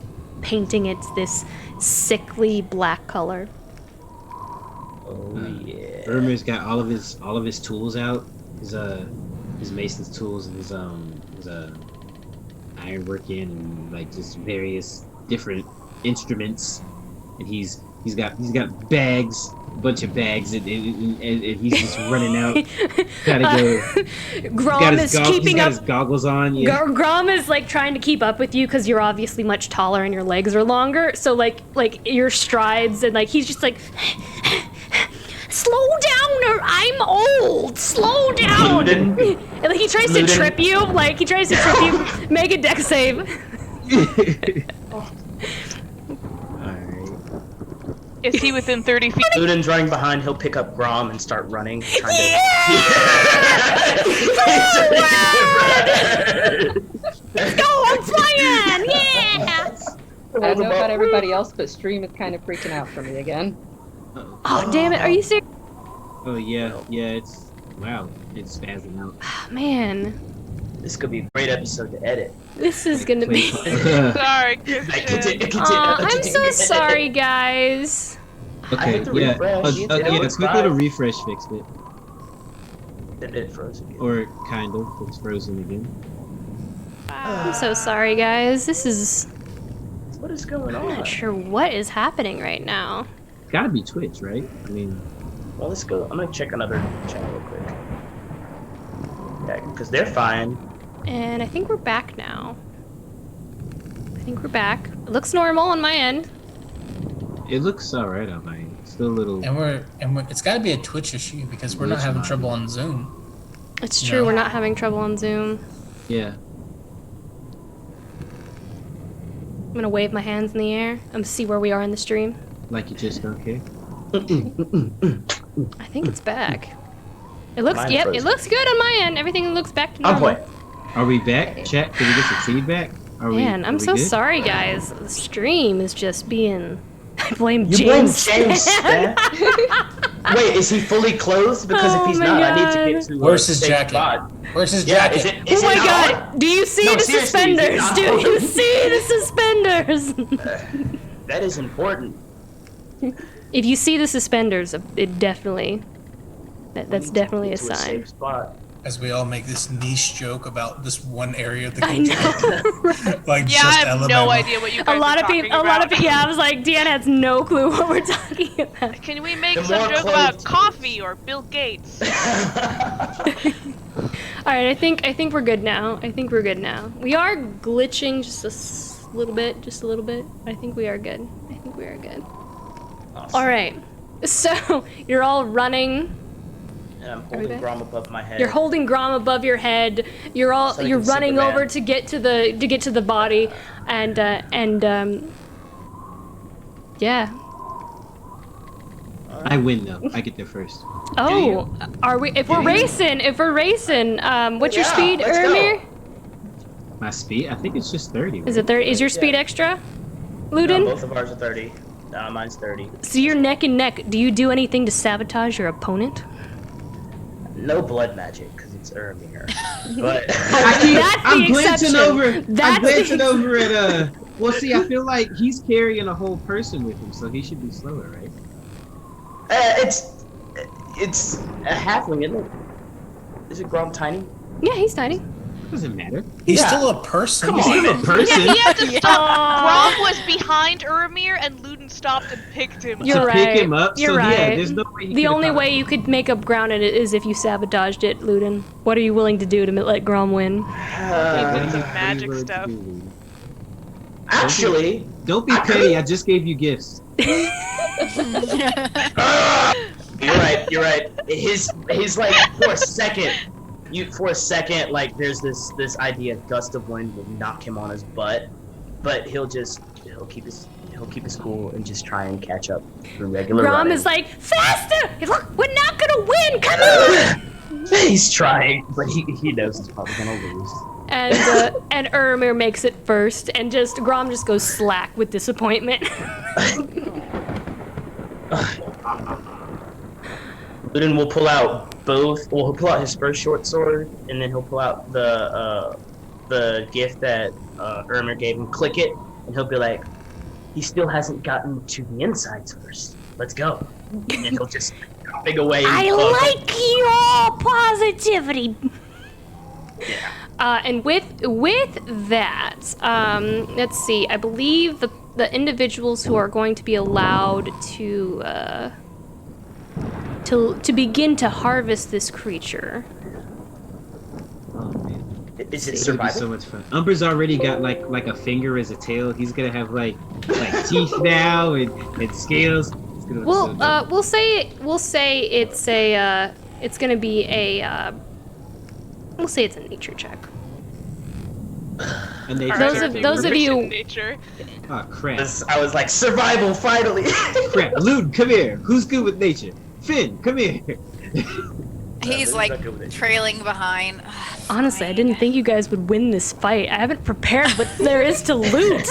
painting it this sickly black color. Oh yeah. Ermir's got all of his tools out. His mason's tools and his ironworking and like just various different instruments. And he's got bags, a bunch of bags, and he's just running out. Gotta go. Grom is keeping up. He's got his goggles on. Yeah. Grom is like trying to keep up with you because you're obviously much taller and your legs are longer. So like your strides and like he's just like, slow down or I'm old. Slow down. And like he tries to trip you. Like he tries to trip you. Make a dex save. Is he within 30 feet? Luden's running behind. He'll pick up Grom and start running. Trying Let's go, I'm flying! Yeah! I don't know about everybody else, but stream is kind of freaking out for me again. Oh, damn it, are you serious? Oh yeah, it's spazzing out. Man, This could be a great episode to edit. this is gonna be... Sorry, Christian. I'm so sorry, guys. Okay, hit the yeah, refresh. yeah, It a looks quick fine. little refresh fixed it, It froze again. or kind of. It's frozen again. I'm so sorry, guys. This is... What is going I'm on? not sure what is happening right now. It's gotta be Twitch, right? I mean, Well, let's go. I'm gonna check another channel real quick. Yeah, because they're fine. And I think we're back now. I think we're back. It looks normal on my end. It looks alright on mine. It's still a little. And we're it's got to be a Twitch issue because we're not having trouble on Zoom. It's true, No. we're not having trouble on Zoom. Yeah. I'm gonna wave my hands in the air. I'm gonna see where we are in the stream. Like you just don't care. I think it's back. It looks, Mine's yep, frozen. it looks good on my end. Everything looks back to On normal. point. Are we back? Chat, can we get some feedback? Man, I'm so good? sorry, guys. The stream is just being. I blame You blame James. James Stan? Wait, is he fully clothed? Because if Oh he's my not, I need to God. get to Where's his safe jacket? spot. Where's his Yeah, jacket? is Oh my it not god! on? Do you see No, the seriously, is it suspenders? not Do on? you see the suspenders? That is important. If you see the suspenders, it definitely. That's definitely a Get to sign. safe spot. As we all make this niche joke about this one area of the I country. know. Like Yeah, just I have Alabama. no idea what you guys A lot are of talking people. about. Yeah, I was like, Deanna has no clue what we're talking about. Can we make The some more joke about clothes- coffee or Bill Gates? All right, I think we're good now. I think we're good now. We are glitching just a little bit, I think we are good. I think we are good. Awesome. All right. So you're all running. And I'm holding back? Grom above my head. You're holding Grom above your head. You're So I you're can running Superman. over to get to the body, and yeah. I win though. I get there first. Oh, are we? If we're racing, what's your Yeah, speed, let's go. Ermir? My speed? I think it's just 30. Is it 30? Is your speed extra, Ludin? No, both of ours are 30. Mine's 30. So you're neck and neck. Do you do anything to sabotage your opponent? No blood magic, because it's Ermir. But That's the I'm glancing exception. over. That's I'm glancing the- over at Well, see, I feel like he's carrying a whole person with him, so he should be slower, right? it's a halfling, isn't it? Is it Grom tiny? Yeah, he's tiny. Doesn't matter. He's Yeah. still a person. Come He's on. still a person. He had to stop. Grom was behind Ermir, and Ludin stopped and picked him You're up. to right. pick him up. You're so right. yeah, there's no way. He The could've only caught way him. you could make up ground in it is if you sabotaged it, Ludin. What are you willing to do to let Grom win? He did What some are you magic willing to stuff. do? Actually, Don't be petty. I just gave you gifts. you're right. His like for a second, like there's this idea gust of wind will knock him on his butt, but he'll keep his cool and just try and catch up through regular Grom running. is like, faster! Look, we're not gonna win! Come on! He's trying, but he knows he's probably gonna lose. And Ermir makes it first, and Grom just goes slack with disappointment. Ludin will pull out both. Well, he'll pull out his first short sword, and then he'll pull out the gift that Ermir gave him. Click it, and he'll be like, "He still hasn't gotten to the insides first. Let's go." And he'll just big away. And I like your positivity. And with that, let's see. I believe the individuals who are going to be allowed to begin to harvest this creature. Oh man, Is it it's gonna be so survival? much fun. Umber's already got like a finger as a tail. He's gonna have like teeth now and scales. It's gonna look so dope. We'll say it's gonna be a we'll say it's a nature check. And they Those check of- it. those of you- Nature. Oh crap! I was like, survival, finally. Crap! Lude, come here. Who's good with nature? Finn, come here. He's not like good with it. trailing behind. Honestly, I didn't think you guys would win this fight. I haven't prepared what there is to loot.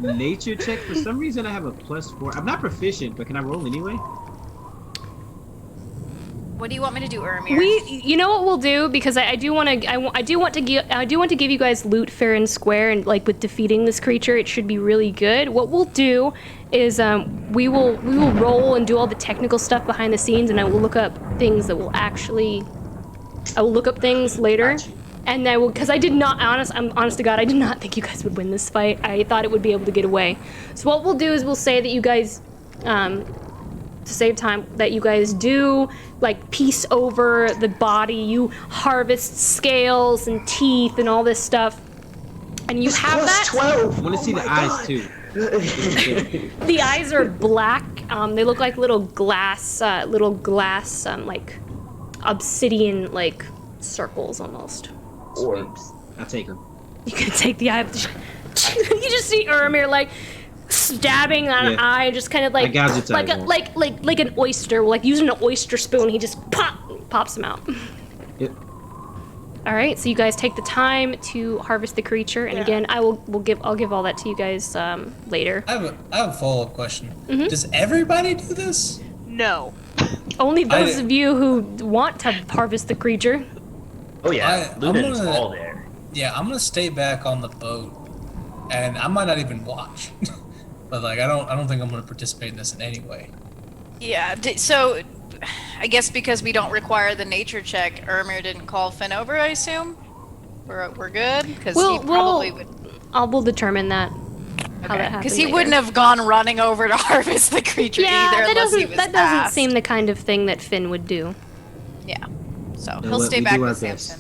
Nature check. For some reason, I have a +4. I'm not proficient, but can I roll anyway? What do you want me to do, Ermir? You know what we'll do, because I do want to give you guys loot fair and square, and like with defeating this creature, it should be really good. What we'll do is we will roll and do all the technical stuff behind the scenes, and I will look up things that will actually. I will look up things later, Gotcha. and I will, because I'm honest to God, I did not think you guys would win this fight. I thought it would be able to get away. So what we'll do is we'll say that you guys. To save time, that you guys do like piece over the body, you harvest scales and teeth and all this stuff, and you have that. 12. I want to see Oh the my eyes God. too. The eyes are black. They look like little glass, like obsidian, like circles almost. Orbs. I'll take him. You can take the eye. You just see Ermir like stabbing an eye, just kind of like like an oyster, like using an oyster spoon. He just pops him out. Yep. All right, so you guys take the time to harvest the creature, and again, I'll give all that to you guys later. I have a follow-up question. Mm-hmm. Does everybody do this? No. Only those of you who want to harvest the creature. Oh yeah, Ludin's all there. Yeah, I'm gonna stay back on the boat, and I might not even watch. But like, I don't think I'm gonna participate in this in any way. Yeah. So, I guess because we don't require the nature check, Ermir didn't call Finn over. I assume we're good because he probably would. We'll determine that. How that happens. Because he wouldn't have gone running over to harvest the creature either unless he was that doesn't seem the kind of thing that Finn would do. Yeah. So he'll stay back with Samson.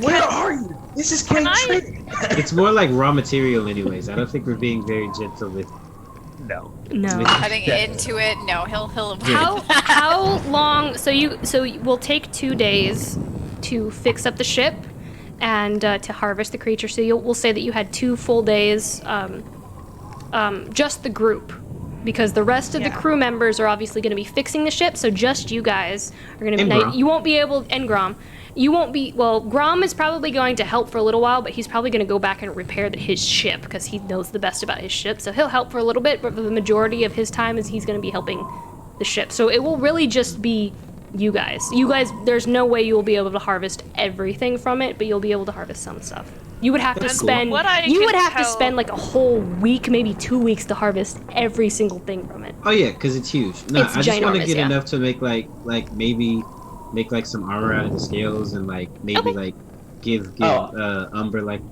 Where are you? This is getting tricky. It's more like raw material anyways. I don't think we're being very gentle with... No. I think into it. No, he'll. How long? So we'll take 2 days to fix up the ship and to harvest the creature. So we'll say that you had 2 full days, just the group, because the rest of the crew members are obviously going to be fixing the ship. So just you guys are going to be. You won't be able. And Grom. You won't be, well, Grom is probably going to help for a little while, but he's probably going to go back and repair his ship, because he knows the best about his ship. So he'll help for a little bit, but for the majority of his time he's going to be helping the ship. So it will really just be you guys. There's no way you will be able to harvest everything from it, but you'll be able to harvest some stuff. You would have to spend, to spend like a whole week, maybe 2 weeks to harvest every single thing from it. Oh yeah, because it's huge. No, it's I just want to get ginormous, enough to make maybe make like some armor out of the scales, and like maybe like give Umber like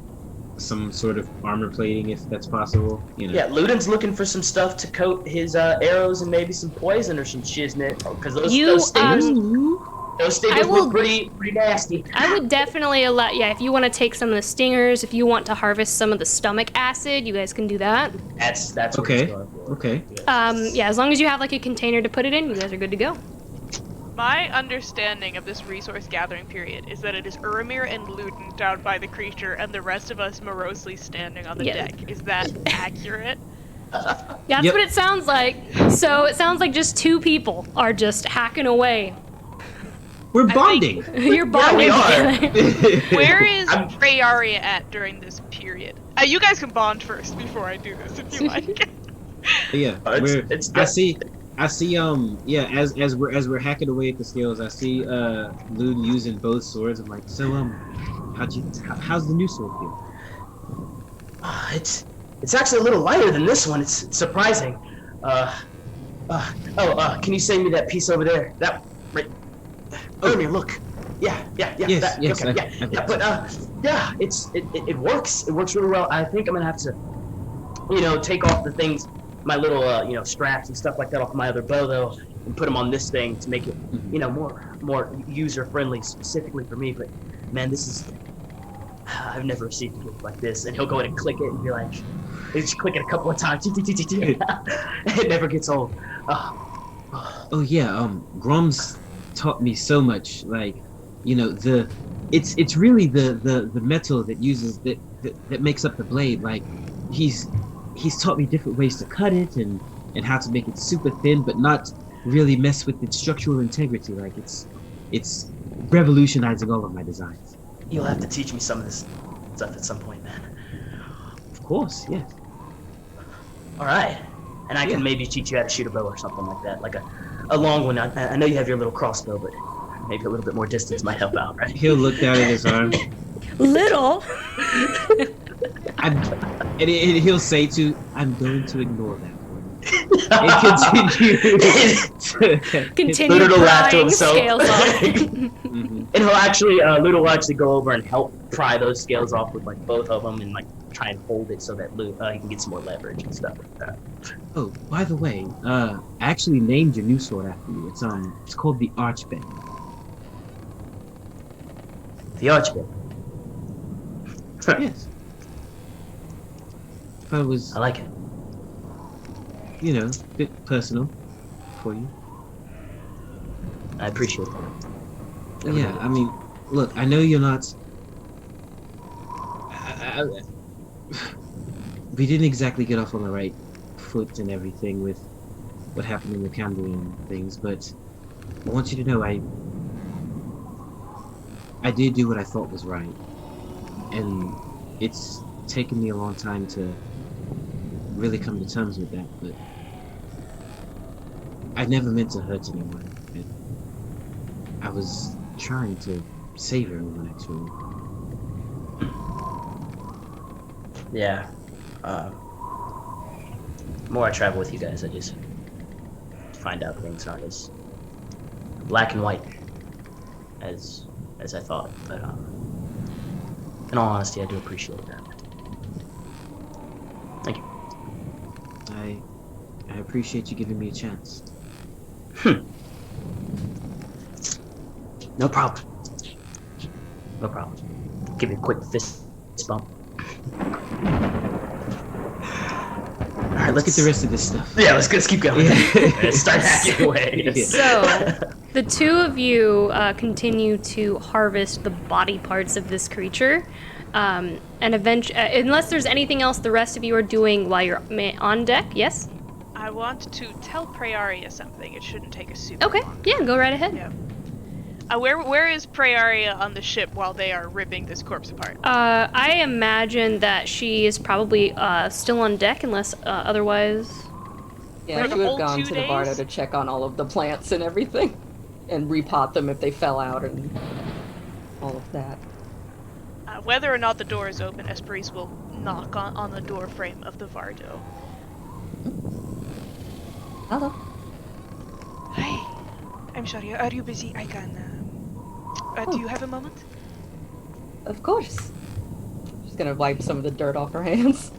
some sort of armor plating if that's possible. You know. Yeah, Ludin's looking for some stuff to coat his arrows and maybe some poison or some shiznit, because those stingers look pretty nasty. I would definitely allow. Yeah, if you want to take some of the stingers, if you want to harvest some of the stomach acid, you guys can do that. That's okay. Okay. Yeah, as long as you have like a container to put it in, you guys are good to go. My understanding of this resource gathering period is that it is Ermir and Ludin down by the creature and the rest of us morosely standing on the deck. Is that accurate? That's what it sounds like. So it sounds like just 2 people are just hacking away. We're bonding. You're bonding. Yeah, we are. Where is Rayaria at during this period? You guys can bond first before I do this if you like. Yeah, I see as we're hacking away at the scales, I see Luden using both swords. I'm like, so how's the new sword feel? It's actually a little lighter than this one. It's surprising. Can you send me that piece over there? That right. Ermir, look. Yeah. Yes. It works. It works really well. I think I'm gonna have to, take off the things, my little, straps and stuff like that off my other bow, though, and put them on this thing to make it, more user-friendly specifically for me. But, man, this is... I've never received a gift like this. And he'll go in and click it and be like... He'll just click it a couple of times. It never gets old. Oh, yeah, Grom's taught me so much. Like, it's really the metal that uses... that makes up the blade. Like, he's taught me different ways to cut it and how to make it super thin, but not really mess with its structural integrity. Like it's revolutionizing all of my designs. You'll have to teach me some of this stuff at some point, man. Of course, yes. All right, and I can maybe teach you how to shoot a bow or something like that, like a long one. I know you have your little crossbow, but maybe a little bit more distance might help out, right? He'll look down at his arm. Little. And he'll say I'm going to ignore that one. And continue Ludo will laugh to himself. Scales off. And he'll actually, Ludo will actually go over and help pry those scales off with like both of them and like try and hold it so that he can get some more leverage and stuff like that. Oh, by the way, I actually named your new sword after you. It's called the Archbend. The Archbend. Yes. I like it. you know, a bit personal for you. I appreciate that. Yeah, I mean, look, I know you're not. We didn't exactly get off on the right foot and everything with what happened in the Cambrian things, but I want you to know I did do what I thought was right, and it's taken me a long time to really come to terms with that, but I never meant to hurt anyone. I was trying to save everyone, actually. Yeah. The more I travel with you guys, I just find out things aren't as black and white as I thought. But in all honesty, I do appreciate that. Thank you. I appreciate you giving me a chance. No problem. No problem. Give you a quick fist bump. Alright, Let's get the rest of this stuff. Yeah, let's keep going. Let's start hacking away. So, the two of you continue to harvest the body parts of this creature. And eventually, unless there's anything else the rest of you are doing while you're on deck, yes? I want to tell Praeria something. It shouldn't take us super Okay, long. yeah, go right ahead. Yeah. Where is Praeria on the ship while they are ripping this corpse apart? I imagine that she is probably still on deck unless otherwise. Yeah, For she the would whole have gone 2 to the Bardo days? to check on all of the plants and everything, and repot them if they fell out and all of that. Whether or not the door is open, Esperis will knock on the door frame of the Vardo. Hello. Hi. I'm sorry, are you busy? I can. Do you have a moment? Of course. She's gonna wipe some of the dirt off her hands.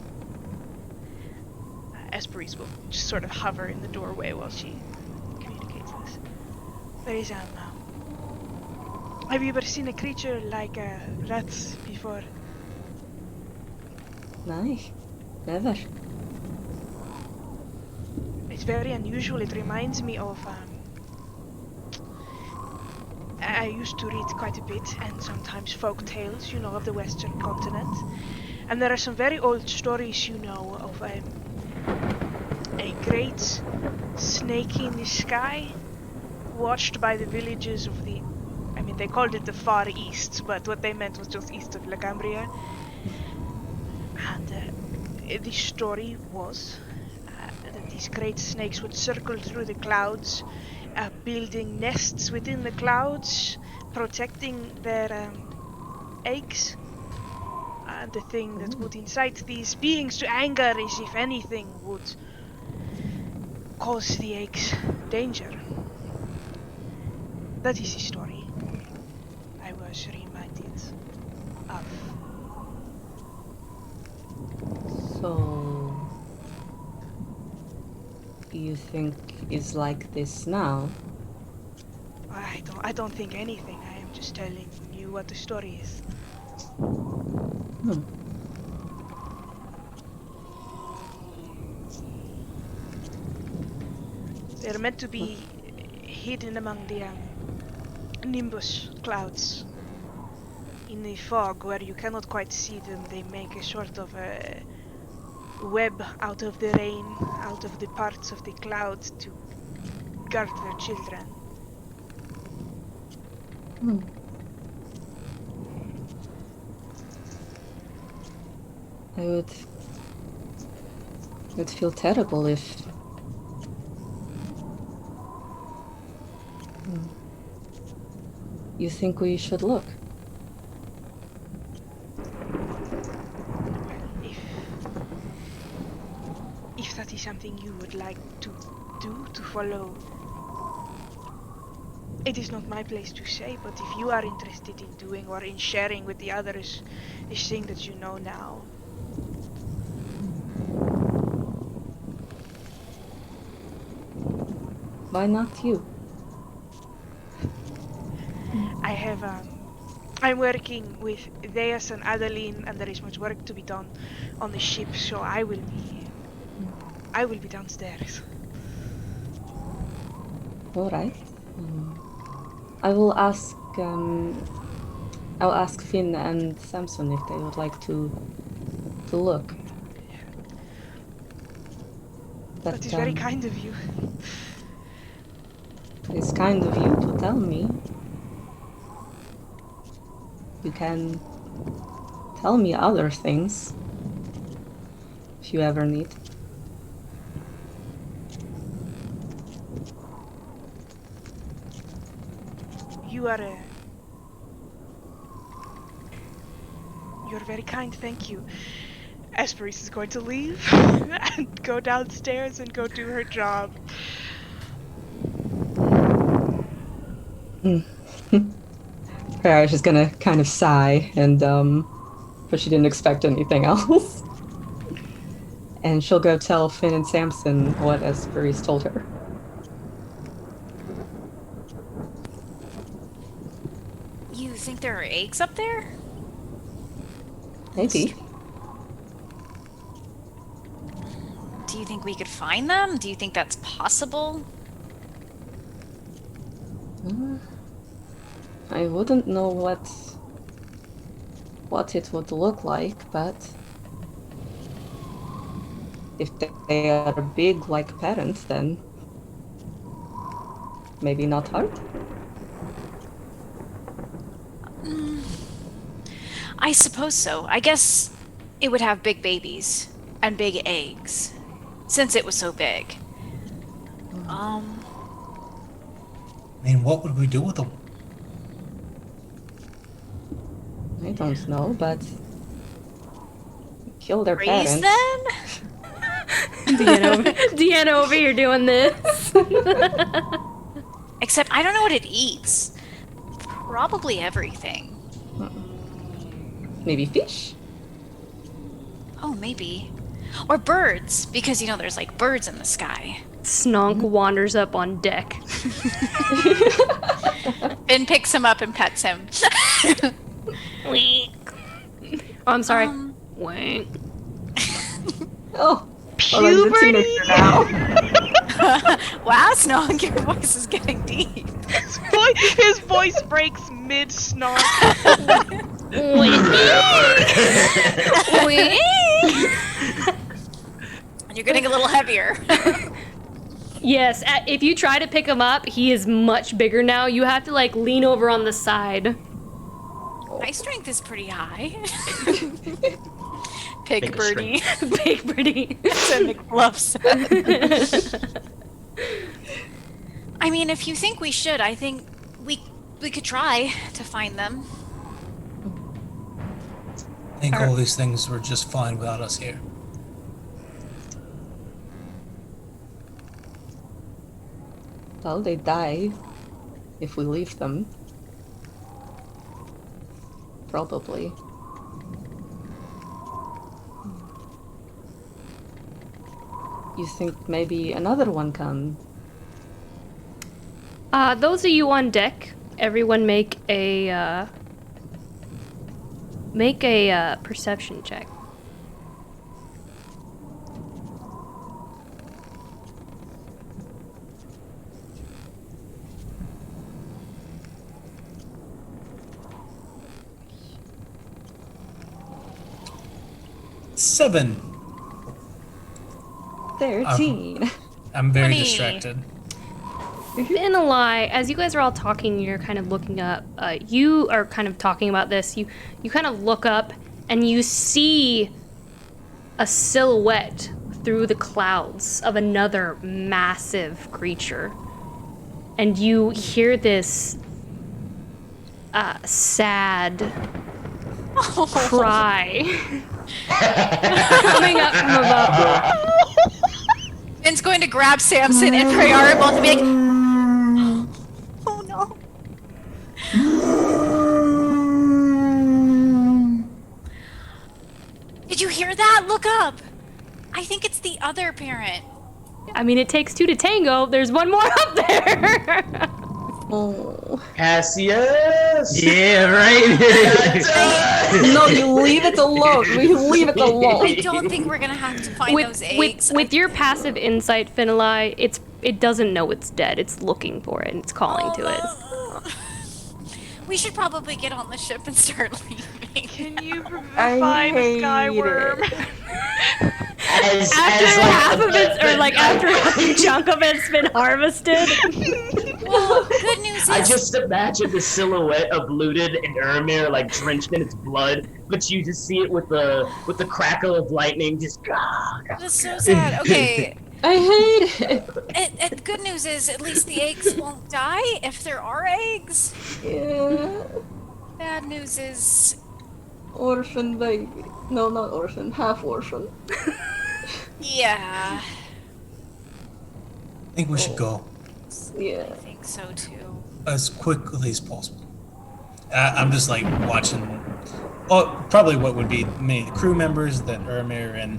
Esperis will just sort of hover in the doorway while she communicates this. There is have you ever seen a creature like rats before? No, never. It's very unusual. It reminds me of I used to read quite a bit and sometimes folk tales, of the Western continent. And there are some very old stories, of a great snake in the sky watched by the villages of they called it the Far East, but what they meant was just east of La Cambria. And the story was that these great snakes would circle through the clouds, building nests within the clouds, protecting their eggs. And the thing that would incite these beings to anger is if anything would cause the eggs danger. That is the story I was reminded of. So, you think it's like this now? I don't think anything. I am just telling you what the story is. They're meant to be hidden among the nimbus clouds. In the fog where you cannot quite see them, they make a sort of a web out of the rain, out of the parts of the clouds to guard their children. I would feel terrible if... You think we should look? If that is something you would like to do, to follow, it is not my place to say, but if you are interested in doing or in sharing with the others this thing that you know now, Why not you? I have I'm working with Deus and Adeline, and there is much work to be done on the ship, so I will be I will be downstairs. All right. I will ask. I'll ask Finn and Samson if they would like to look. That is very kind of you. It's kind of you to tell me. You can tell me other things if you ever need. You're very kind, thank you. Esperis is going to leave and go downstairs and go do her job. Farah's just gonna kind of sigh and but she didn't expect anything else. And she'll go tell Finn and Samson what Esperis told her. You think there are eggs up there? Maybe. Do you think we could find them? Do you think that's possible? I wouldn't know what it would look like, but if they are big like parents, then maybe not hard. I suppose so. I guess it would have big babies and big eggs, since it was so big. I mean, what would we do with them? I don't know, but kill their Raise parents. them? Deanna over here doing this. Except I don't know what it eats. Probably everything. Maybe fish? Oh, maybe. Or birds, because, there's, like, birds in the sky. Snonk wanders up on deck. Finn picks him up and pets him. Wink. Oh, I'm sorry. Wink. Oh, Puberty! now. Wow, Snonk, your voice is getting deep. His voice breaks mid-snark. You're getting a little heavier. Yes, if you try to pick him up, he is much bigger now. You have to like lean over on the side. My strength is pretty high. Pig birdie. Big birdie. That's a McBluff set. I mean, if you think we should, I think we could try to find them. I think all these things were just fine without us here. Well, they die if we leave them. Probably. You think maybe another one come? Those of you on deck, everyone make a perception check. Seven. 13. I'm very 20. distracted. Ink&Lyre, as you guys are all talking, you're kind of looking up. You are kind of talking about this. You kind of look up and you see a silhouette through the clouds of another massive creature, and you hear this sad cry coming up from above. Finn's going to grab Samson and Prayara both and be like, oh no. Did you hear that? Look up. I think it's the other parent. I mean, it takes two to tango. There's one more up there. Oh. Cassius! Yeah, right. No, you leave it alone. We leave it I alone. don't think we're gonna have to find those eggs. With your passive insight, Finlay, it doesn't know it's dead. It's looking for it and it's calling to it. We should probably get on the ship and start leaving. Can you I find a hate sky worm? After half of it, or like after a chunk of it's been harvested. Well, good news is I just imagine the silhouette of Looted and Ermir like drenched in its blood, but you just see it with the crackle of lightning just. that's so sad. Okay, I hate it. the good news is at least the eggs won't die if there are eggs. Yeah. Bad news is Orphan baby. No, not orphan. Half orphan. yeah, I think we should go Yeah. I think so too. as quickly as possible. I'm just like watching. Oh, probably what would be many of the crew members that Ermir and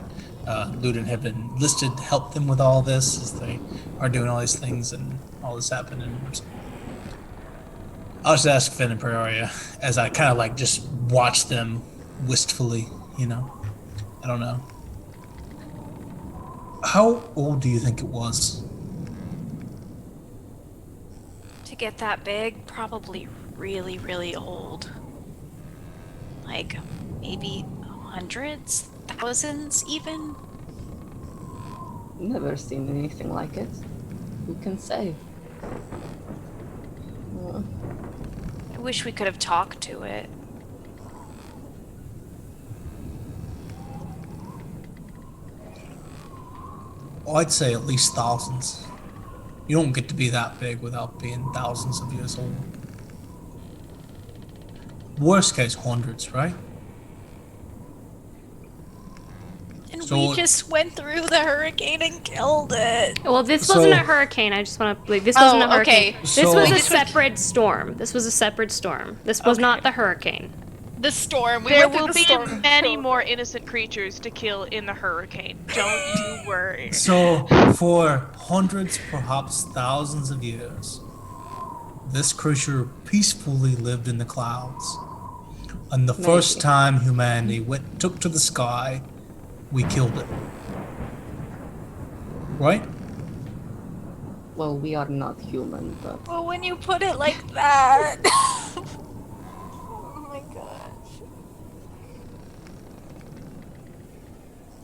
Ludin have been listed to help them with all this as they are doing all these things and all this happening. I'll just ask Finn and Peoria as I kind of like just watch them wistfully, you know. I don't know. How old do you think it was? To get that big, probably really, really old. Like maybe hundreds, thousands, even. Never seen anything like it. Who can say? I wish we could have talked to it. I'd say at least thousands. You don't get to be that big without being thousands of years old. Worst case, hundreds, right? And So- we just went through the hurricane and killed it. Well, this So- wasn't a hurricane. I just want to believe this wasn't a hurricane. okay. This So- was We a just went- separate storm. This was a separate storm. This was not the hurricane. The storm. We There went through will the be storm. many more innocent creatures to kill in the hurricane. Don't you worry. So, for hundreds, perhaps thousands of years, this creature peacefully lived in the clouds. And the first Maybe. time humanity took to the sky, we killed it. Right? Well, we are not human, but Well, when you put it like that. Oh my gosh.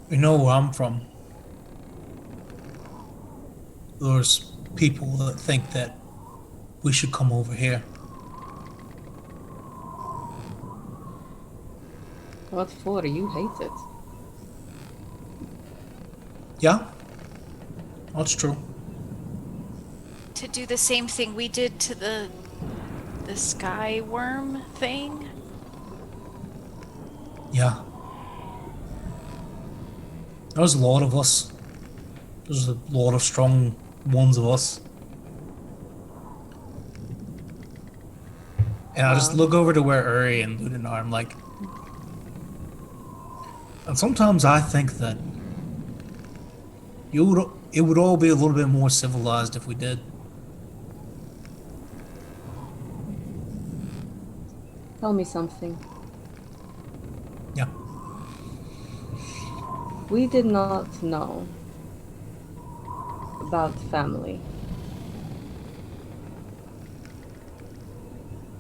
You know where I'm from. There's people that think that we should come over here. what for? You hate it. Yeah? That's true. To do the same thing we did to the sky worm thing. Yeah. There's a lot of us. There's a lot of strong ones of us. And I just look over to where Uri and Ludin are. I'm like, and sometimes I think that it would all be a little bit more civilized if we did. Tell me something. Yeah. We did not know about family.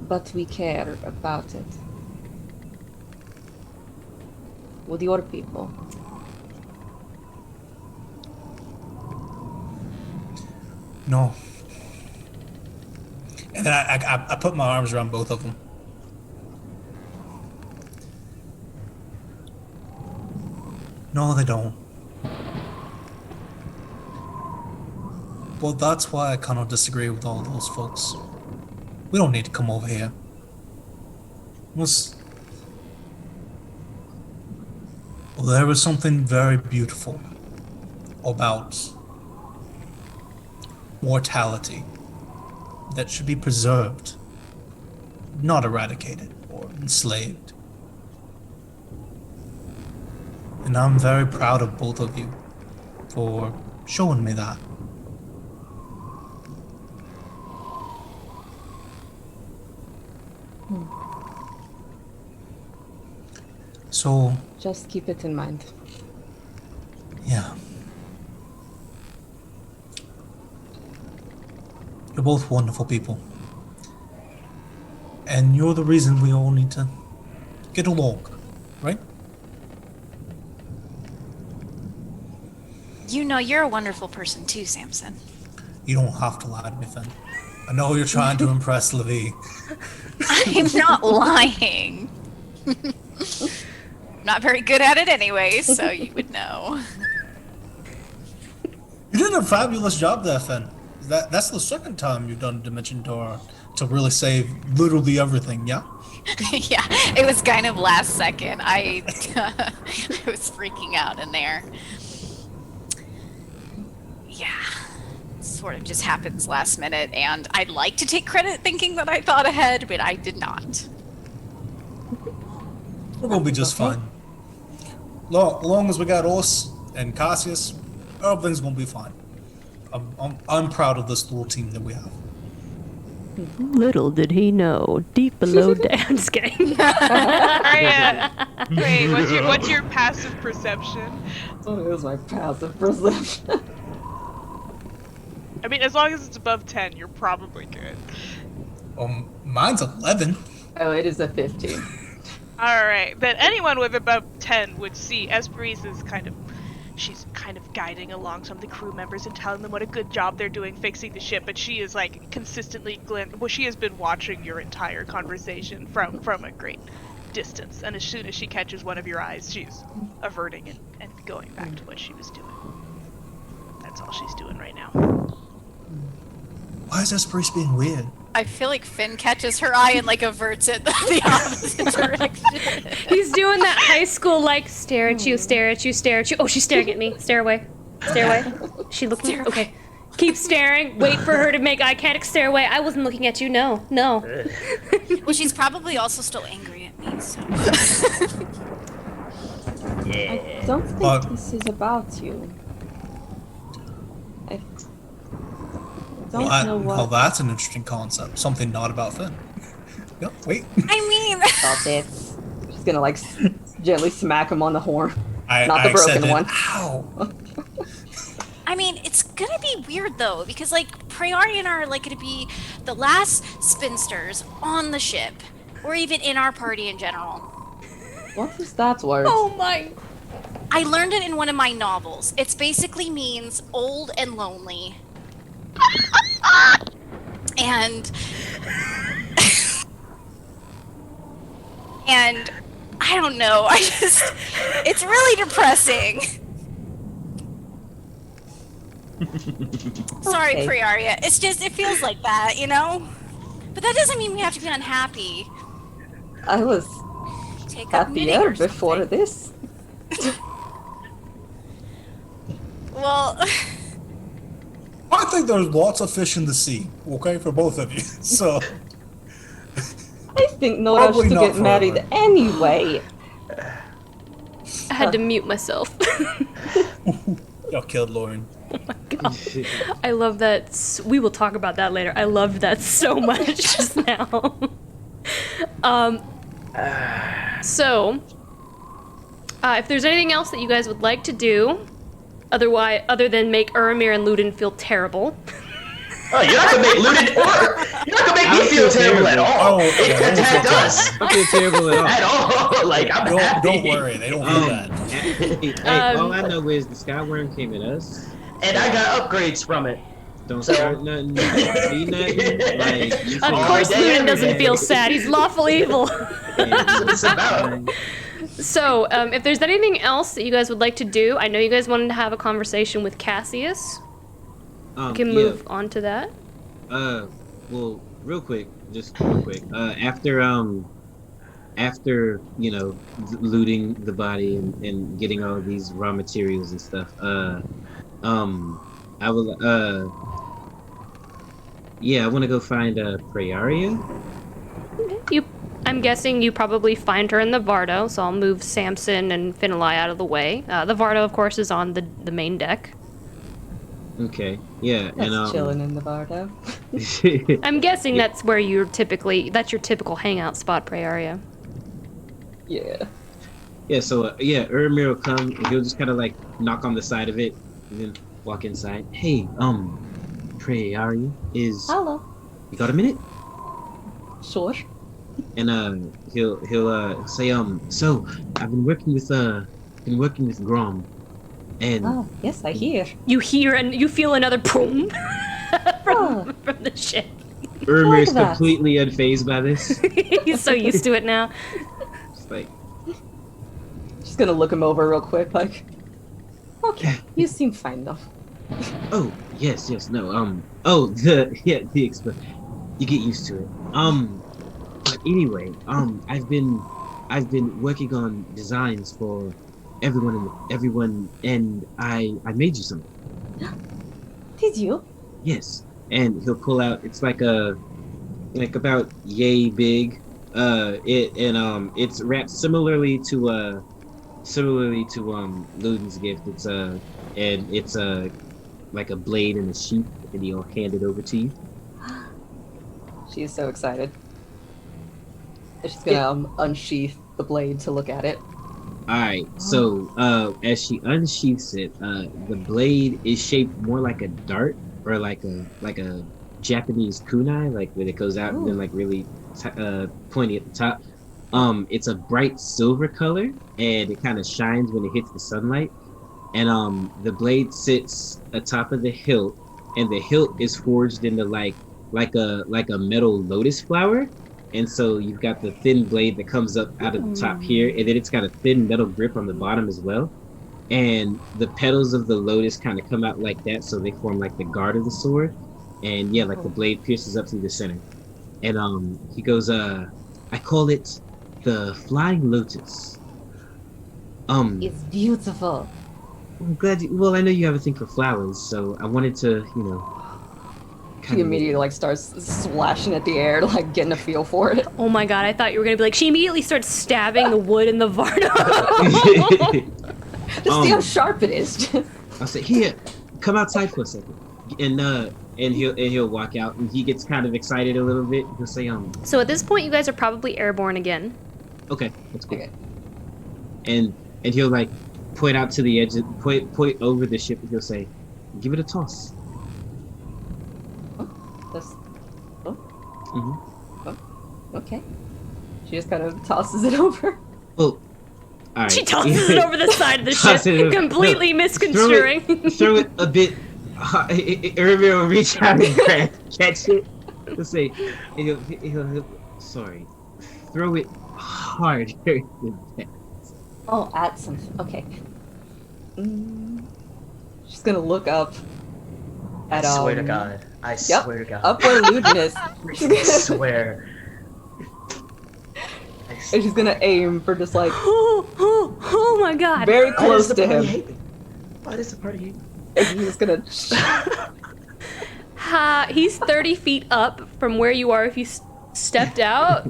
But we care about it. With your people. No. And then I put my arms around both of them. No, they don't. Well, that's why I kind of disagree with all those folks. We don't need to come over here. Well, there was something very beautiful about mortality that should be preserved, not eradicated or enslaved. And I'm very proud of both of you for showing me that. So, Just keep it in mind. yeah. You're both wonderful people. And you're the reason we all need to get along, right? You know, you're a wonderful person too, Samson. You don't have to lie to me, Finn. I know you're trying to impress Levi. I'm not lying. Not very good at it anyway, so you would know. You did a fabulous job there, Finn. That's the second time you've done Dimension Door to really save literally everything, yeah? Yeah, it was kind of last second. I was freaking out in there. Yeah, sort of just happens last minute, and I'd like to take credit thinking that I thought ahead, but I did not. We're gonna be just fine. Long as we got Os and Cassius, everything's gonna be fine. I'm proud of this little team that we have. Little did he know, deep below down. I'm just kidding. Wait, what's your passive perception? What is my passive perception? I mean, as long as it's above 10, you're probably good. Mine's 11. Oh, it is a 15. Alright, but anyone with above 10 would see Esperise is she's kind of guiding along some of the crew members and telling them what a good job they're doing fixing the ship, but she is like consistently she has been watching your entire conversation from a great distance, and as soon as she catches one of your eyes, she's averting and going back to what she was doing. That's all she's doing right now. Why is Esperise being weird? I feel like Finn catches her eye and like averts it the opposite direction. He's doing that high school like stare at you, stare at you, stare at you. Oh, she's staring at me. Stare away. Stare away. She looking. Okay. Keep staring. Wait for her to make eye contact. Stare away. I wasn't looking at you. No. Well, she's probably also still angry at me, so. I don't think this is about you. I don't know what. Well, that's an interesting concept. Something not about Finn. Yep, wait. I mean. About this. She's gonna like gently smack him on the horn. Not the I broken said one. Ow. I mean, it's gonna be weird though, because like Priori and I are like gonna be the last spinsters on the ship, or even in our party in general. What is that word? Oh my. I learned it in one of my novels. It basically means old and lonely. And I don't know. It's really depressing. Sorry, Okay. Priaria. It's just, it feels like that, you know? But that doesn't mean we have to be unhappy. I was Take up knitting happier or before something. this. Well, I think there's lots of fish in the sea, okay, for both of you. So, I think no rush Probably to not get married forever. anyway. I had to mute myself. y'all killed Lauren. I love that. We will talk about that later. I loved that so much just now. So, if there's anything else that you guys would like to do, other than make Uramir and Ludin feel terrible. Oh, you're not gonna make you're not gonna make me feel terrible at all. Oh, It yeah, attacked us I feel terrible at all. at all. Like I'm happy. Don't worry, they don't do that. Hey, all I know is the Skyworm came at us. And I got upgrades from it. Don't So- start nothing. See nothing. Like, you Of feel course, day, Ludin every doesn't day. feel sad. He's lawful evil. It's about. So, if there's anything else that you guys would like to do, I know you guys wanted to have a conversation with Cassius. We can move on to that. Well, real quick, after you know, looting the body and getting all these raw materials and stuff, I will, I want to go find Praeria. I'm guessing you probably find her in the Vardo, so I'll move Samson and Finlay out of the way. The Vardo, of course, is on the main deck. Okay, yeah, That's chilling in the Bardo. I'm guessing that's where that's your typical hangout spot, Praeria. Yeah. Yeah, so Uramir will come and he'll just kind of like knock on the side of it and then walk inside. Hey, Prayari is. Hello. You got a minute? Sure. And he'll say so I've been working with Grom, and Oh, yes, I hear. You hear and you feel another boom Oh, from the ship. Uramir is like that. completely unfazed by this. He's so used to it now. Just like, just gonna look him over real quick, like, okay, you seem fine though. oh yes, no, the you get used to it. But anyway, I've been working on designs for everyone, and I made you something. Did you? Yes, and he'll pull out. It's like about yay big. It's wrapped similarly to Luden's gift. It's like a blade and a sheath, and he'll hand it over to you. She is so excited. And she's gonna unsheath the blade to look at it. Alright, so as she unsheaths it, the blade is shaped more like a dart or like a Japanese kunai, like when it goes out and then like really pointy at the top. It's a bright silver color and it kind of shines when it hits the sunlight. And the blade sits atop of the hilt, and the hilt is forged into like a metal lotus flower. And so you've got the thin blade that comes up out of the top here, and then it's got a thin metal grip on the bottom as well. And the petals of the lotus kind of come out like that, so they form like the guard of the sword. And yeah, like the blade pierces up through the center. And he goes, I call it the Flying Lotus. It's beautiful. I'm glad well, I know you have a thing for flowers, so I wanted to, She immediately like starts slashing at the air, like getting a feel for it. Oh my god, I thought you were gonna be like, she immediately starts stabbing the wood in the Varno. Just see how sharp it is. I'll say, here, come outside for a second. And he'll walk out, and he gets kind of excited a little bit. He'll say, So at this point, you guys are probably airborne again. okay, that's cool. Okay. And he'll like point out to the edge, point over the ship, and he'll say, give it a toss. That's, Mm-hmm. okay. She just kind of tosses it over. Well, all right. She tosses it over the side of the Toss it ship, over. completely No, misconstruing. Throw it a bit. Irving will reach out and catch it. He'll say, and he'll sorry. Throw it harder than that. Oh, at something. Okay. She's gonna look up at I swear to God. I swear to God. up where Luden is. I swear. And she's gonna aim for just like Oh my god. very close to him. Why does the party hate me? And he's gonna. He's 30 feet up from where you are if you stepped out.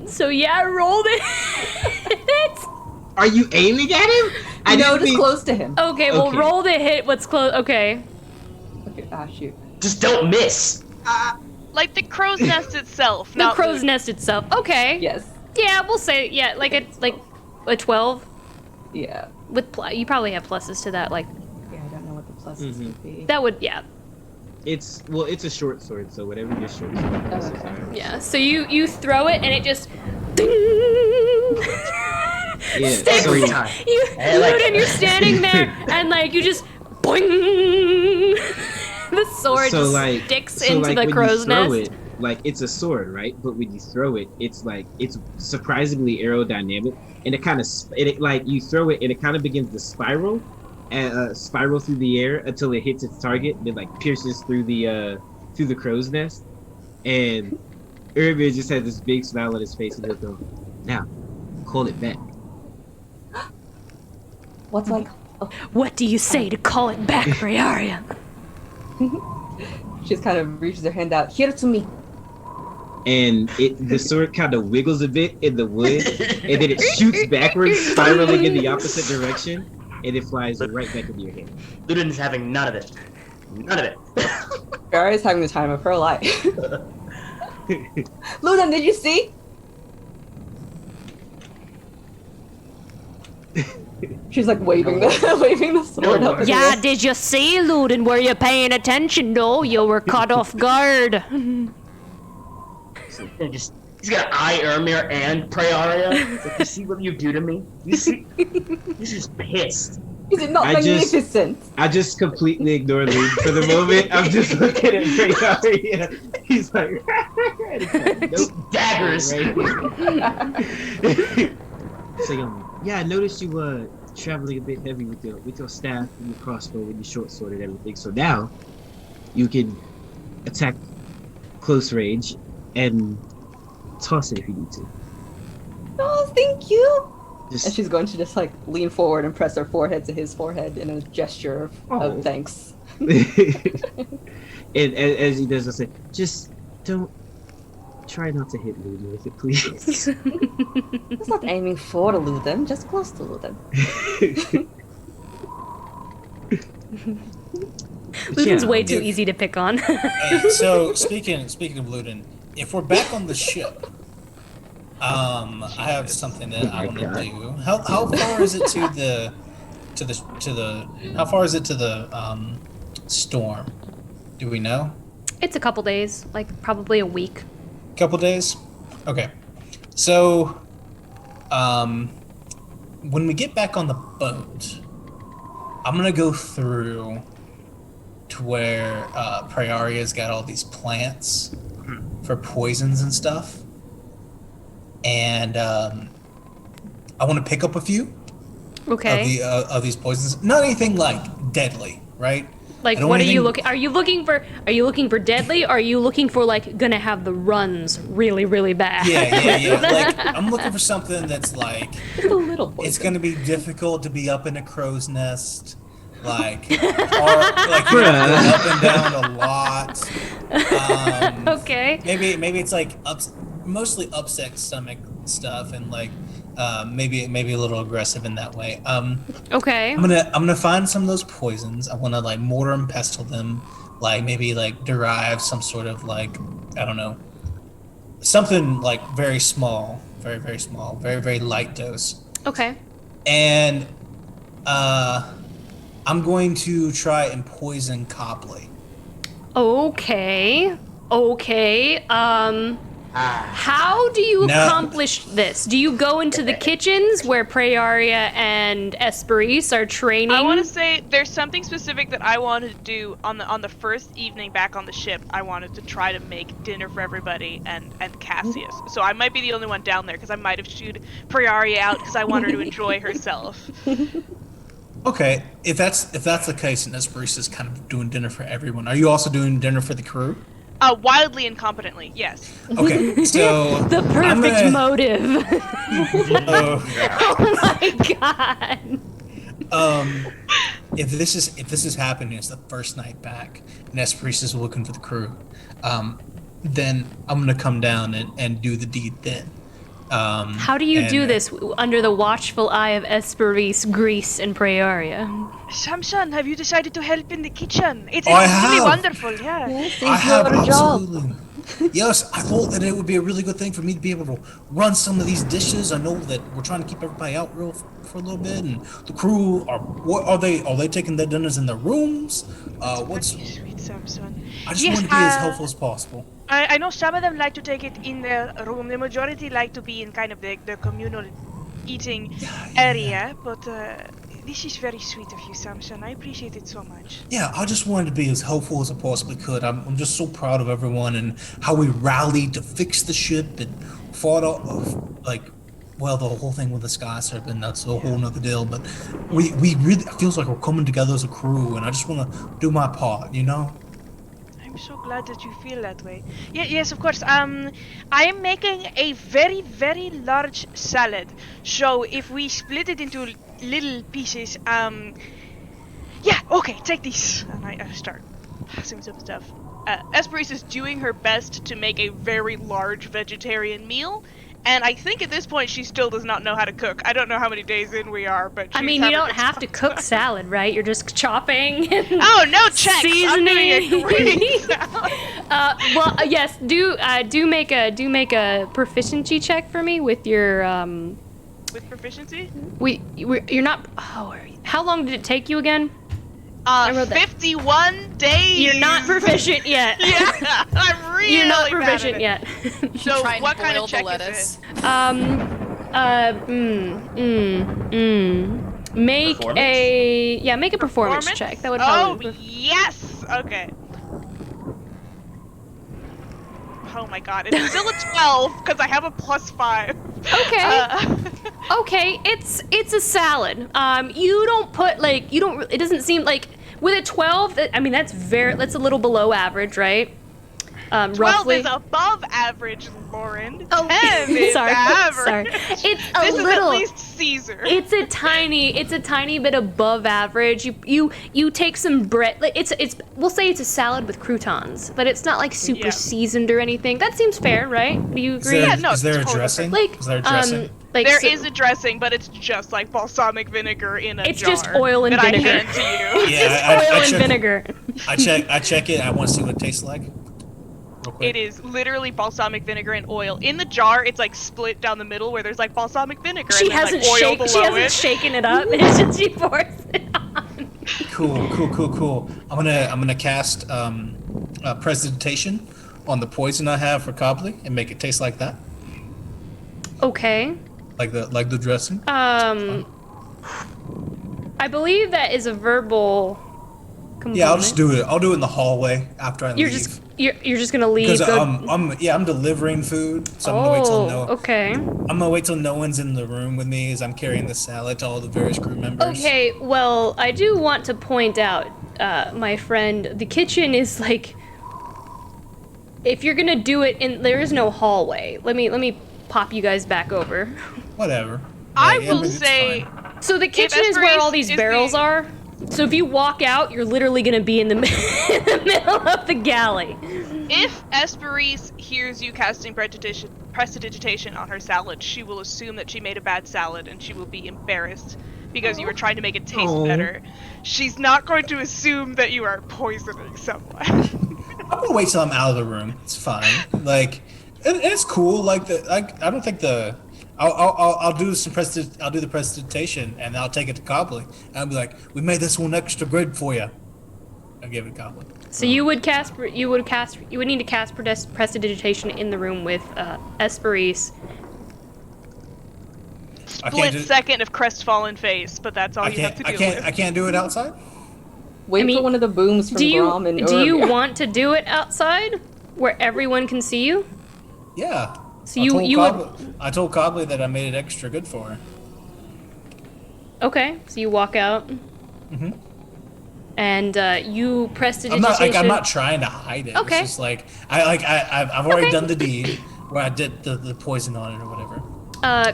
So yeah, rolled it. Are you aiming at him? I know, just close to him. Okay, well, Okay. roll to hit what's close. Okay. Okay, shoot. Just don't miss. Like the crow's nest itself. The not crow's Luden. nest itself. Okay. Yes. Yeah, we'll say, like a 12. Yeah. With you probably have pluses to that, like, Yeah, I don't know what the pluses would be. that would, yeah. It's a short sword, so whatever your short sword is. Okay. Yeah, so you throw it and it just ding! Yeah, Sticks. Every time. You I like Luden, it. you're standing there and like you just boing. The sword So, just like, sticks into the when crow's you throw nest. it, like it's a sword, right? But when you throw it, it's surprisingly aerodynamic, and it kind of like you throw it and it kind of begins to spiral, and spiral through the air until it hits its target, and it like pierces through the crow's nest, and Irvin just has this big smile on his face, and he'll go, "Now, call it back." What's like? Oh, What do you say to call it back, Briaria? she just kind of reaches her hand out. Here to me. And the sword kind of wiggles a bit in the wood, and then it shoots backwards, spiraling in the opposite direction, and it flies right back into your hand. Luden's having none of it. None of it. Ari's having the time of her life. Luden, did you see? She's like waving the sword up. Yeah, did you see, Luden? Were you paying attention? No, you were caught off guard. So he's gonna eye Ermir and Praeria. Like, you see what you do to me? You see? He's just pissed. Is it not magnificent? I just completely ignored Luden for the moment. I'm just looking at Praeria. He's like, nope. Daggers. It's like, yeah, I noticed you were traveling a bit heavy with your staff and your crossbow and your short sword and everything. So now you can attack close range and toss it if you need to. Oh, thank you. Just, And she's going to just like lean forward and press her forehead to his forehead in a gesture of thanks. and as he does, I say, just don't try not to hit Luden with it, please. It's not aiming for Luden, just close to Luden. Luden's way too easy to pick on. Hey, so speaking of Luden, if we're back on the ship, I have something that I want to do. How far is it to the how far is it to the storm? Do we know? It's a couple days, like probably a week. Couple days? Okay. So, when we get back on the boat, I'm gonna go through to where Praeria's got all these plants for poisons and stuff. And I want to pick up a few of these poisons. Not anything like deadly, right? Like, what are you looking? Are you looking for deadly? Or are you looking for like gonna have the runs really, really bad? Yeah. Like, I'm looking for something that's like Just a little poison. it's gonna be difficult to be up in a crow's nest, like, or like you're up and down a lot. Okay. Maybe it's like mostly upset stomach stuff and like maybe a little aggressive in that way. Okay. I'm gonna find some of those poisons. I want to like mortar and pestle them, like maybe like derive some sort of like, I don't know, something like very small, very very small, very very light dose. Okay. And I'm going to try and poison Copley. Okay. How do you accomplish this? Do you go into the kitchens where Praeria and Esperise are training? I want to say there's something specific that I wanted to do on the first evening back on the ship. I wanted to try to make dinner for everybody and Cassius. So I might be the only one down there because I might have shooed Praeria out because I want her to enjoy herself. Okay, if that's the case, and Esperise is kind of doing dinner for everyone, are you also doing dinner for the crew? Wildly incompetently, yes. Okay, so the perfect motive. Oh my god. If this is happening, it's the first night back, and Esperise is looking for the crew, then I'm gonna come down and do the deed then. How do you do this under the watchful eye of Esperise, Greece, and Praeria? Samson, have you decided to help in the kitchen? It's I really have. wonderful, yeah. Yes, I it's have your job. absolutely. Yes, I thought that it would be a really good thing for me to be able to run some of these dishes. I know that we're trying to keep everybody out for a little bit, and the crew are they taking their dinners in their rooms? What's Very sweet, Samson. I just Yes, want to be as helpful as possible. I know some of them like to take it in their room. The majority like to be in kind of the communal eating area, but this is very sweet of you, Samson. I appreciate it so much. Yeah, I just wanted to be as helpful as I possibly could. I'm just so proud of everyone and how we rallied to fix the ship and fought off, like, well, the whole thing with the Sky Serpent, that's a whole nother deal, but we really, it feels like we're coming together as a crew, and I just want to do my part, you know? I'm so glad that you feel that way. Yes, of course. I am making a very, very large salad. So if we split it into little pieces, yeah, okay, take this. And I start passing some stuff. Esperise is doing her best to make a very large vegetarian meal, and I think at this point she still does not know how to cook. I don't know how many days in we are, but I mean, you don't have to cook salad, right? You're just chopping. Oh, no checks! I'm doing a Seasoning. great salad. Yes. Do make a proficiency check for me with your with proficiency. You're not. Oh, how long did it take you again? I wrote that. 51 days. You're not proficient yet. Yeah, I'm really You're not bad at proficient it. yet. So Try and what kind boil of the check lettuce. is Make make a performance check. That would probably. Oh yes. Okay. Oh my god, it's still a 12 because I have a +5. Okay. Okay, it's a salad. You don't put like it doesn't seem like with a 12. I mean that's a little below average, right? 12 Roughly. is above average, Lauren. Oh, 10 is sorry, average. sorry. It's a this little. is at least Caesar. It's a tiny bit above average. You take some bread. Like we'll say it's a salad with croutons, but it's not like super seasoned or anything. That seems fair, right? Do you agree? Is there a dressing? Like, is there a dressing? There is a dressing, but it's just like balsamic vinegar in a jar. It's just oil and that vinegar. I hand to you. It's just oil and vinegar. I check it. I want to see what it tastes like. Real quick. It is literally balsamic vinegar and oil. In the jar, it's like split down the middle where there's like balsamic vinegar She and then, hasn't like, oil below it. shaken it up. It's just she pours it on. Cool. I'm gonna cast Prestidigitation on the poison I have for Cobbly and make it taste like that. Okay. Like the dressing. I believe that is a verbal component. Yeah, I'll just do it. I'll do it in the hallway after I leave. You're just gonna leave. Because I'm delivering food, so I'm gonna wait till okay. I'm gonna wait till no one's in the room with me as I'm carrying the salad to all the various crew members. Okay, well, I do want to point out, my friend, the kitchen is like, if you're gonna do it there is no hallway. Let me pop you guys back over. Whatever. I Yeah, will mean, it's say, fine. So the kitchen is where all these barrels are. So if you walk out, you're literally gonna be in the middle of the galley. if Esperise hears you casting Prestidigitation on her salad, she will assume that she made a bad salad and she will be embarrassed because you were trying to make it taste better. She's not going to assume that you are poisoning someone. I'm gonna wait till I'm out of the room. It's fine. Like, it's cool. Like I don't think I'll do some I'll do the Prestidigitation and I'll take it to Cobbly and I'll be like, we made this one extra good for you. I'll give it to Cobbly. So you would need to cast Prestidigitation in the room with Esperise. Split second of crestfallen face, but that's all you have to do. I can't do it outside. Wait for one of the booms from Grom and Do you want to do it outside, where everyone can see you? Yeah. So I told Cobbly that I made it extra good for her. Okay, so you walk out. Mm-hmm. And you Prestidigitation. I'm not trying to hide it. Okay. It's just like I've already done the deed where I did the poison on it or whatever.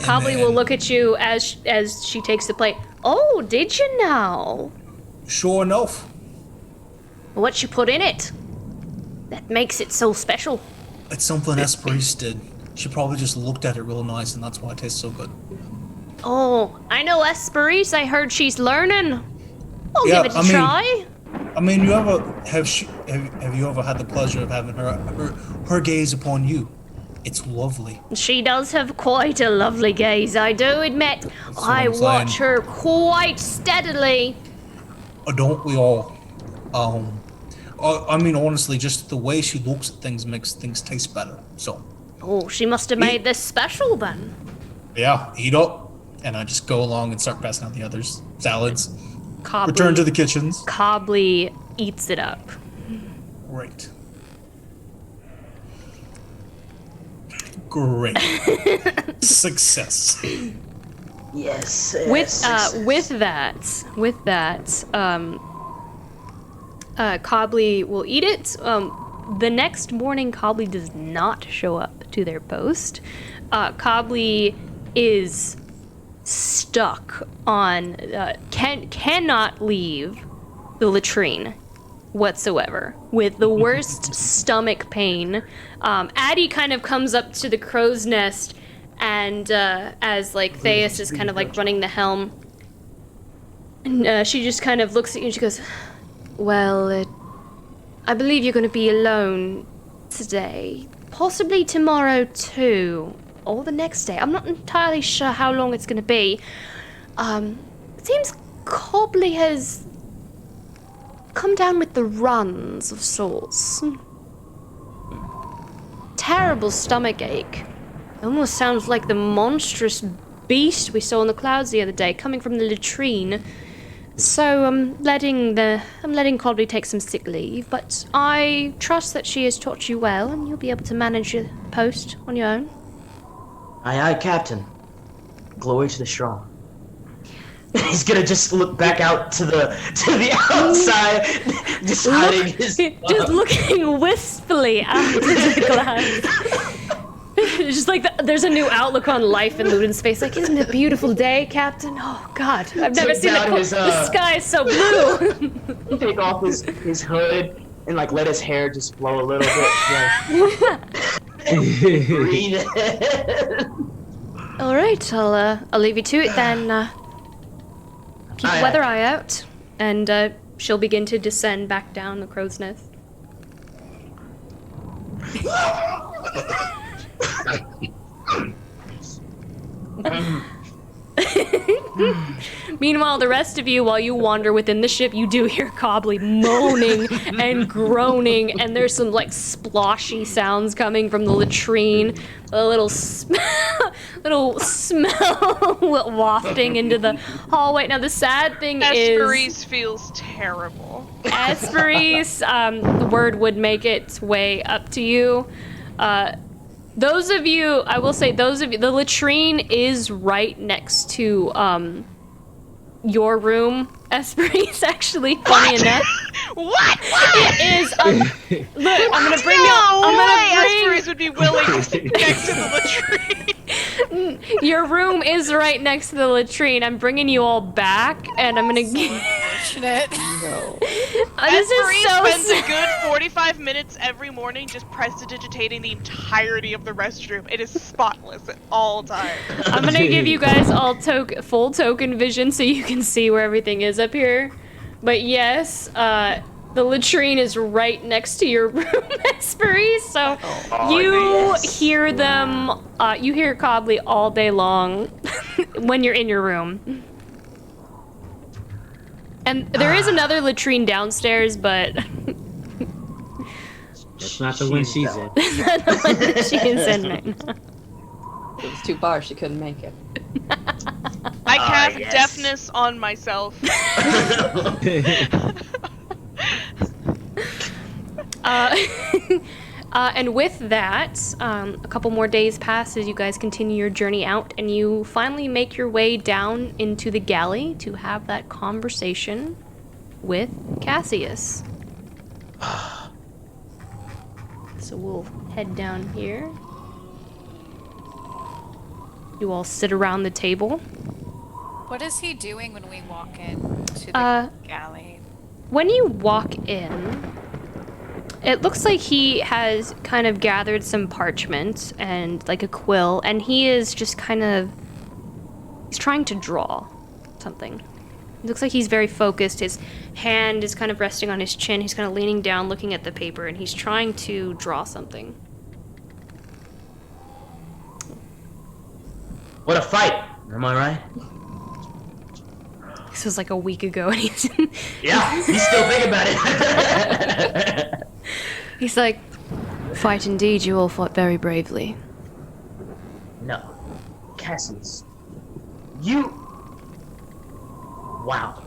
Cobbly will look at you as she takes the plate. Oh, did you know? Sure enough. What you put in it? That makes it so special. It's something Esperise did. She probably just looked at it real nice, and that's why it tastes so good. Oh, I know Esperise. I heard she's learning. I'll give it a try. I mean, have you ever had the pleasure of having her gaze upon you? It's lovely. She does have quite a lovely gaze, I do admit. I watch her quite steadily. Don't we all? I mean, honestly, just the way she looks at things makes things taste better. So. Oh, she must have made this special then. Yeah, eat up. And I just go along and start passing out the others. Salads. Cobbly, return to the kitchens. Cobbly eats it up. Great. Great. Success. Yes. With that, Cobbly will eat it. The next morning, Cobbly does not show up to their post. Cobbly is stuck on, cannot leave the latrine whatsoever, with the worst stomach pain. Addie kind of comes up to the crow's nest, and as like Theus is kind of like running the helm, and she just kind of looks at you and she goes, well, I believe you're going to be alone today. Possibly tomorrow too. or the next day. I'm not entirely sure how long it's going to be. It seems Cobley has come down with the runs of sorts. Terrible stomach ache. It almost sounds like the monstrous beast we saw in the clouds the other day, coming from the latrine. So I'm letting Cobley take some sick leave, but I trust that she has taught you well, and you'll be able to manage your post on your own. Aye, aye, Captain. Glory to the strong. He's gonna just look back out to the outside, just hiding his. Just looking wistfully out into the clouds. It's just like there's a new outlook on life in Ludin's face. Like, isn't it a beautiful day, Captain? Oh God, I've never seen the sky is so blue. Take off his hood and like let his hair just flow a little bit. Breathe in. All right, I'll leave you to it then. Keep a weather eye out, and she'll begin to descend back down the crow's nest. Meanwhile, the rest of you, while you wander within the ship, you do hear Cobley moaning and groaning, and there's some like sploshy sounds coming from the latrine. A little smell wafting into the hallway. Now the sad thing is, Esperise feels terrible. Esperise, the word would make its way up to you. Those of you, I will say, the latrine is right next to your room, Esperise, actually, funny enough. What? It is, look, I'm gonna bring Esperise would be willing to sit next to the latrine. Your room is right next to the latrine. I'm bringing you all back, and I'm gonna Fortunate. No. this is so spends a good 45 minutes every morning just prestidigitating the entirety of the restroom. It is spotless at all times. I'm gonna give you guys all full token vision so you can see where everything is up here. But yes, the latrine is right next to your room, Esperise, so you hear them, you hear Cobley all day long when you're in your room. And there is another latrine downstairs, but... That's not the one she's in. That's not the one that she is in right now. It was too far, she couldn't make it. I cast deafness on myself. And with that, a couple more days pass as you guys continue your journey out, and you finally make your way down into the galley to have that conversation with Cassius. So we'll head down here. You all sit around the table. What is he doing when we walk in to the galley? When you walk in, it looks like he has kind of gathered some parchment and like a quill, and he is just he's trying to draw something. It looks like he's very focused. His hand is kind of resting on his chin. He's kind of leaning down, looking at the paper, and he's trying to draw something. What a fight! Am I right? This was like a week ago, and he's Yeah, he's still thinking about it. he's like, "Fight indeed, you all fought very bravely." No, Cassius, you. Wow,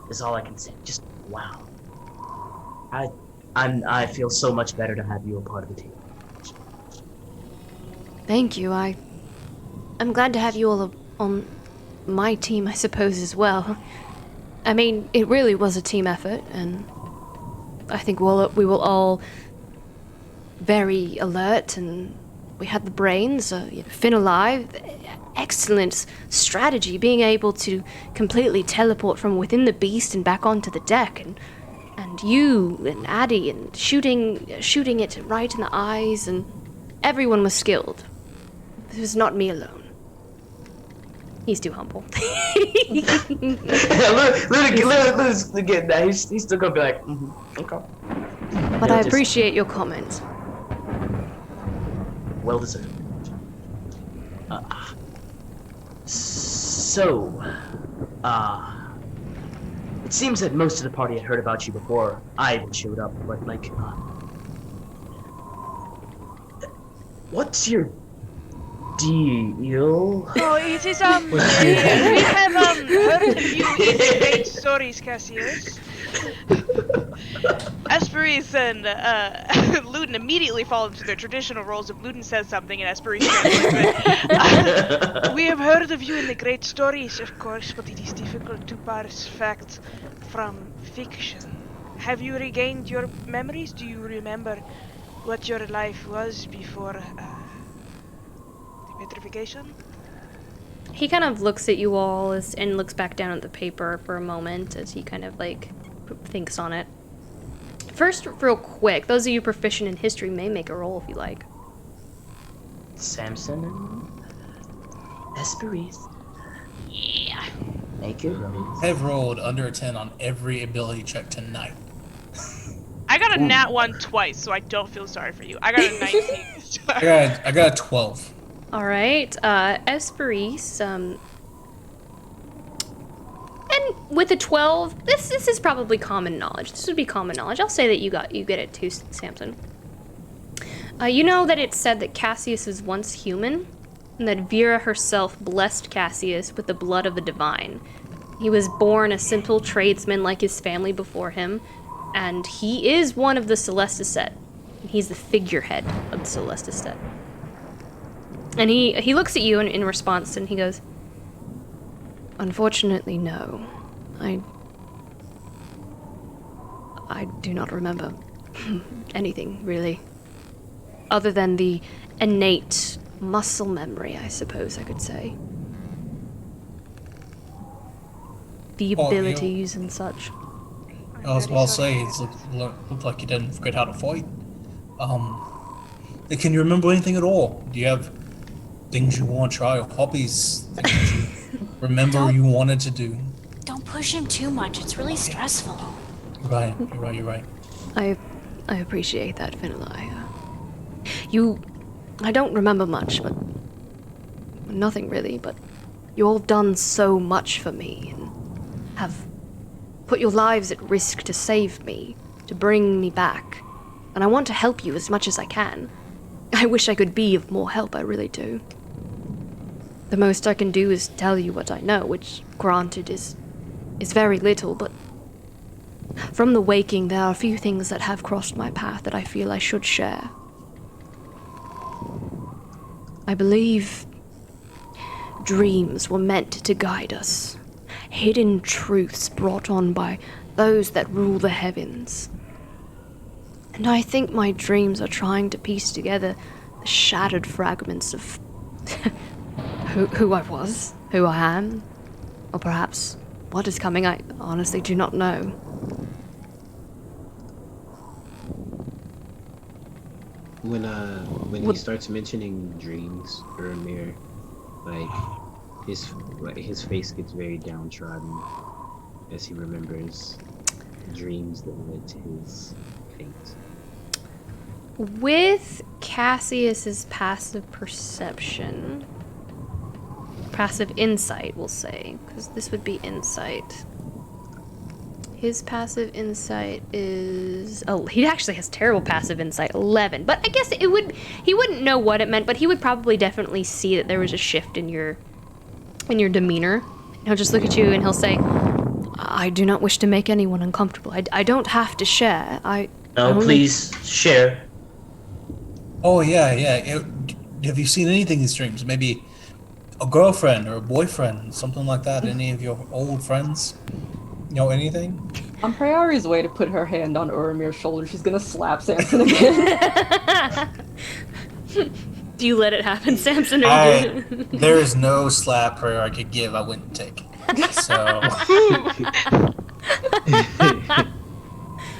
is all I can say. Just wow. I feel so much better to have you a part of the team. Thank you. I'm glad to have you all on my team, I suppose, as well. I mean, it really was a team effort, and I think we were all very alert, and we had the brains. Finn alive, excellent strategy, being able to completely teleport from within the beast and back onto the deck, and you and Addie, and shooting it right in the eyes, and everyone was skilled. It was not me alone. He's too humble. Look again. That he's still gonna be like, okay. But I appreciate your comment. Well deserved. So, it seems that most of the party had heard about you before I even showed up, but like, what's your deal? Oh, it is, we have, heard of you in the great stories, Cassius. Esperis and Luden immediately fall into their traditional roles. If Luden says something and Esperis translates We have heard of you in the great stories, of course, but it is difficult to parse fact from fiction. Have you regained your memories? Do you remember what your life was before the petrification? He kind of looks at you all and looks back down at the paper for a moment as he kind of like thinks on it. First, real quick, those of you proficient in history may make a roll if you like. Samson and Esperis. Yeah. Make it rolls. I've rolled under a 10 on every ability check tonight. I got a nat 1 twice, so I don't feel sorry for you. I got a 19 this time. I got a 12. All right, Esperis, and with a 12, this is probably common knowledge. This would be common knowledge. I'll say that you get it too, Samson. You know that it's said that Cassius was once human, and that Vera herself blessed Cassius with the blood of the divine. He was born a simple tradesman like his family before him, and he is one of the Celesticet. He's the figurehead of the Celesticet. And he looks at you in response, and he goes, "Unfortunately, no. I do not remember anything, really. Other than the innate muscle memory, I suppose I could say. The abilities and such." I'll say it looked like you didn't forget how to fight. Can you remember anything at all? Do you have things you want to try, or hobbies, things you remember you wanted to do? Don't push him too much. It's really stressful. You're right. I appreciate that, Ink&Lyre. I don't remember much, but nothing really, but you all done so much for me, and have put your lives at risk to save me, to bring me back, and I want to help you as much as I can. I wish I could be of more help, I really do. The most I can do is tell you what I know, which, granted, is very little, but from the waking, there are a few things that have crossed my path that I feel I should share. I believe dreams were meant to guide us, hidden truths brought on by those that rule the heavens. And I think my dreams are trying to piece together the shattered fragments of who I was, who I am, or perhaps what is coming. I honestly do not know. When he starts mentioning dreams, Ermir, like his face gets very downtrodden as he remembers dreams that led to his fate. With Cassius's passive perception, passive insight, we'll say, because this would be insight. His passive insight is... Oh, he actually has terrible passive insight, 11. But I guess he wouldn't know what it meant, but he would probably definitely see that there was a shift in your demeanor. He'll just look at you and he'll say, "I do not wish to make anyone uncomfortable. I don't have to share. Please share." Oh, yeah. Have you seen anything in these dreams? Maybe a girlfriend or a boyfriend, something like that? Any of your old friends? You know, anything? On Priori's way to put her hand on Oromir's shoulder, she's gonna slap Samson again. Do you let it happen, Samson? Or There is no slap prayer I could give I wouldn't take. So...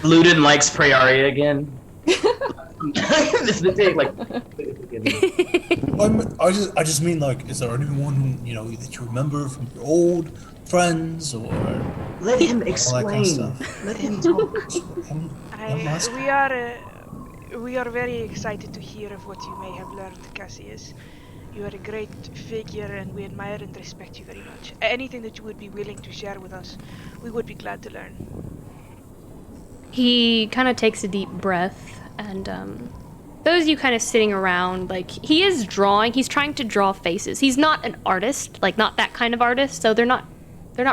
Luden likes Priori again. This is the take, like. I just mean, like, is there anyone that you remember from your old friends or? Let him explain. All that kind of stuff. Let him talk. We are very excited to hear of what you may have learned, Cassius. You are a great figure and we admire and respect you very much. Anything that you would be willing to share with us, we would be glad to learn. He kind of takes a deep breath, and those of you kind of sitting around, like, he is drawing. He's trying to draw faces. He's not an artist, like, not that kind of artist, so they're not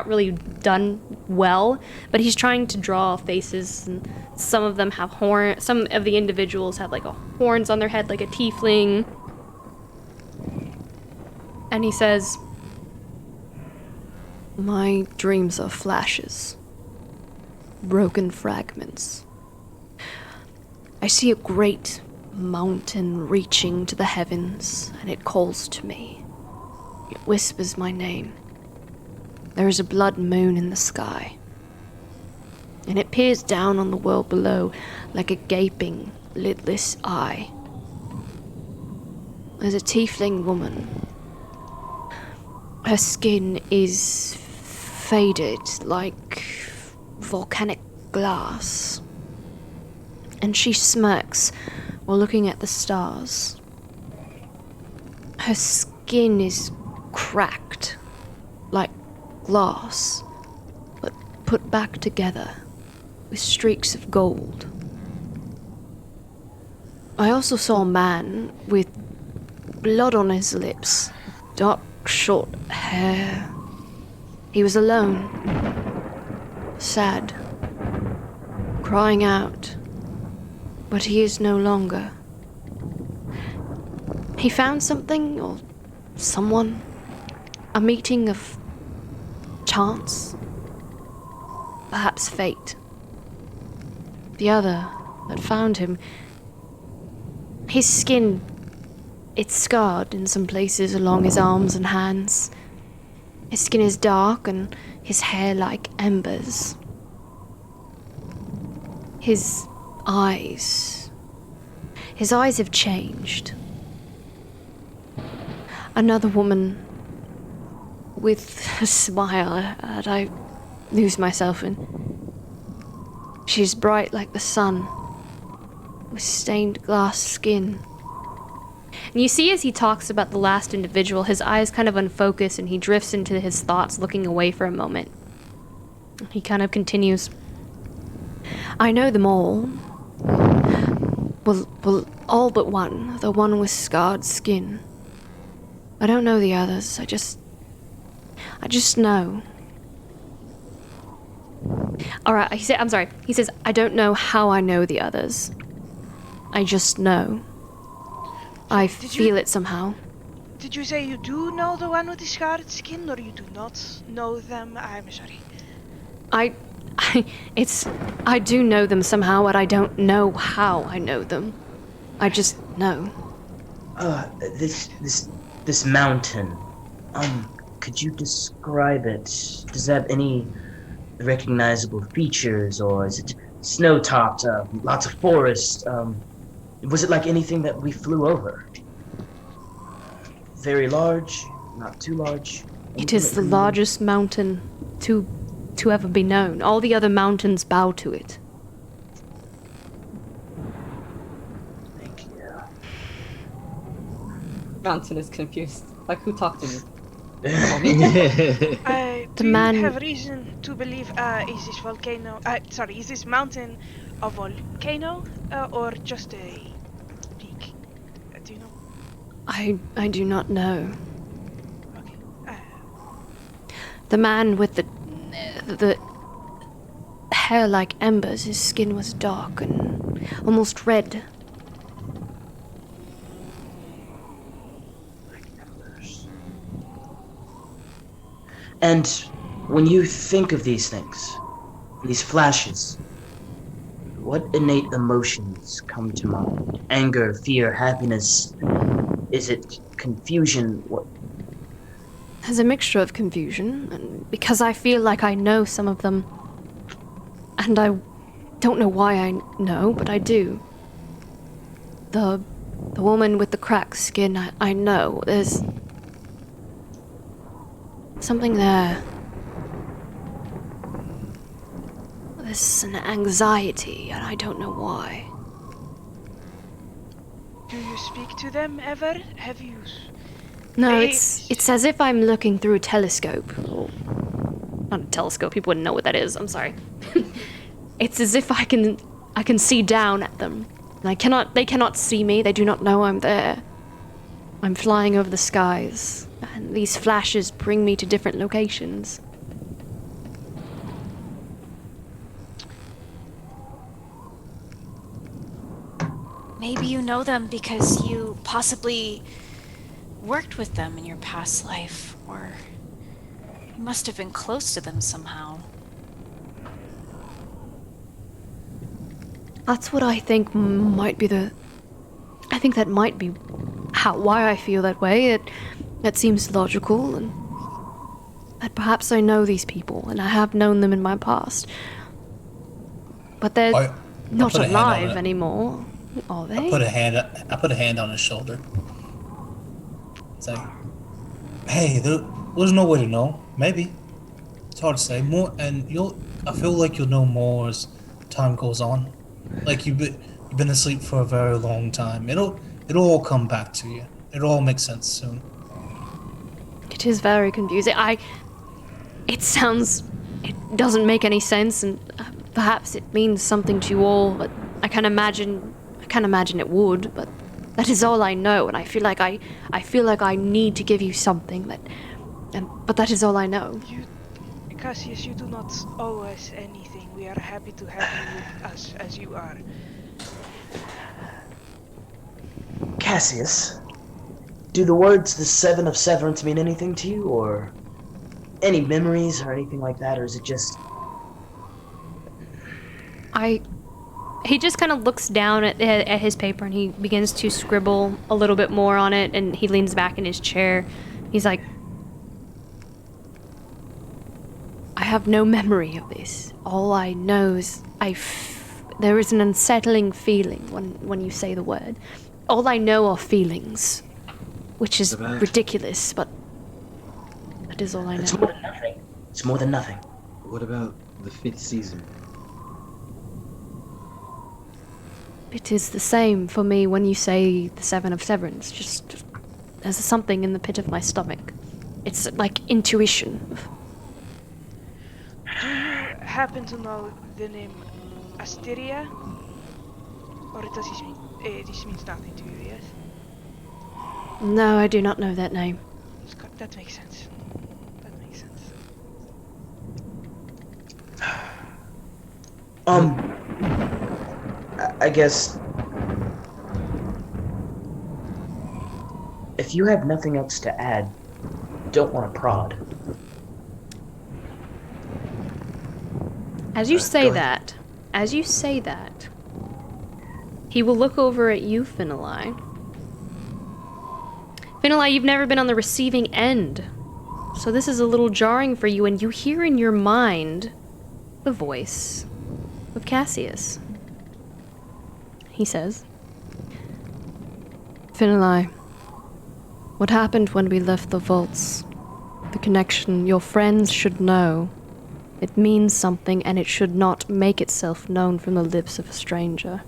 really done well, but he's trying to draw faces, and some of them have horns. Some of the individuals have, like, horns on their head, like a tiefling. And he says, "My dreams are flashes. Broken fragments. I see a great mountain reaching to the heavens, and it calls to me. It whispers my name. There is a blood moon in the sky, and it peers down on the world below like a gaping, lidless eye. There's a tiefling woman. Her skin is faded like volcanic glass, and she smirks while looking at the stars. Her skin is cracked like glass, but put back together with streaks of gold. I also saw a man with blood on his lips, dark short hair. He was alone, sad, crying out, but he is no longer. He found something or someone, a meeting of chance, perhaps fate. The other that found him, his skin, it's scarred in some places along his arms and hands. His skin is dark and his hair like embers. His eyes have changed. Another woman with a smile that I lose myself in. She's bright like the sun, with stained glass skin. And you see as he talks about the last individual, his eyes kind of unfocus and he drifts into his thoughts, looking away for a moment. He kind of continues, I know them all. Well, all but one, the one with scarred skin. I don't know the others, I just know. Alright, he says, I don't know how I know the others. I just know. I feel it somehow. Did you say you do know the one with the scarred skin, or you do not know them? I'm sorry. I do know them somehow, but I don't know how I know them. I just know. This mountain. Could you describe it? Does it have any recognizable features, or is it snow-topped, lots of forest? Was it like anything that we flew over? Very large, not too large? It is the largest mountain to ever be known. All the other mountains bow to it. Thank you. Mountain is confused. Like, who talked to me? Do you have reason to believe, is this mountain a volcano, or just a peak? Do you know? I do not know. Okay. The man with the hair like embers, his skin was dark and almost red. And when you think of these things, these flashes, what innate emotions come to mind? Anger, fear, happiness? Is it confusion? What? There's a mixture of confusion, and because I feel like I know some of them, and I don't know why I know, but I do. The woman with the cracked skin, I know. There's something there. There's an anxiety, and I don't know why. Do you speak to them ever? No, it's as if I'm looking through a telescope. Or, not a telescope, people wouldn't know what that is, I'm sorry. It's as if I can see down at them. And they cannot see me, they do not know I'm there. I'm flying over the skies, and these flashes bring me to different locations. Maybe you know them because you possibly worked with them in your past life, or you must have been close to them somehow. That's what I think might be I think that might be why I feel that way. That seems logical, and that perhaps I know these people, and I have known them in my past. But they're not alive anymore, are they? I put a hand on his shoulder. It's like, hey, there's no way to know. Maybe. It's hard to say. I feel like you'll know more as time goes on. Like you've been asleep for a very long time. It'll all come back to you. It'll all make sense soon. It is very confusing. It doesn't make any sense, and perhaps it means something to you all, but I can't imagine it would, but that is all I know, and I feel like I need to give you something but that is all I know. Cassius, you do not owe us anything. We are happy to have you with us as you are. Cassius, do the words the Seven of Severance mean anything to you, or any memories or anything like that, or is it just... He just kind of looks down at his paper and he begins to scribble a little bit more on it, and he leans back in his chair. He's like, I have no memory of this. All I know is there is an unsettling feeling when you say the word. All I know are feelings, which is ridiculous, but that is all I know. It's more than nothing. It's more than nothing. What about the 5th season? It is the same for me when you say the Seven of Severance. Just there's something in the pit of my stomach. It's like intuition. Do you happen to know the name Asteria? Or does this mean this means nothing to you, yes? No, I do not know that name. That makes sense. That makes sense. I guess if you have nothing else to add, don't want to prod. As you say that, he will look over at you, Ink&Lyre. Ink&Lyre, you've never been on the receiving end, so this is a little jarring for you, and you hear in your mind the voice of Cassius. He says, Ink&Lyre, what happened when we left the vaults? The connection your friends should know. It means something, and it should not make itself known from the lips of a stranger.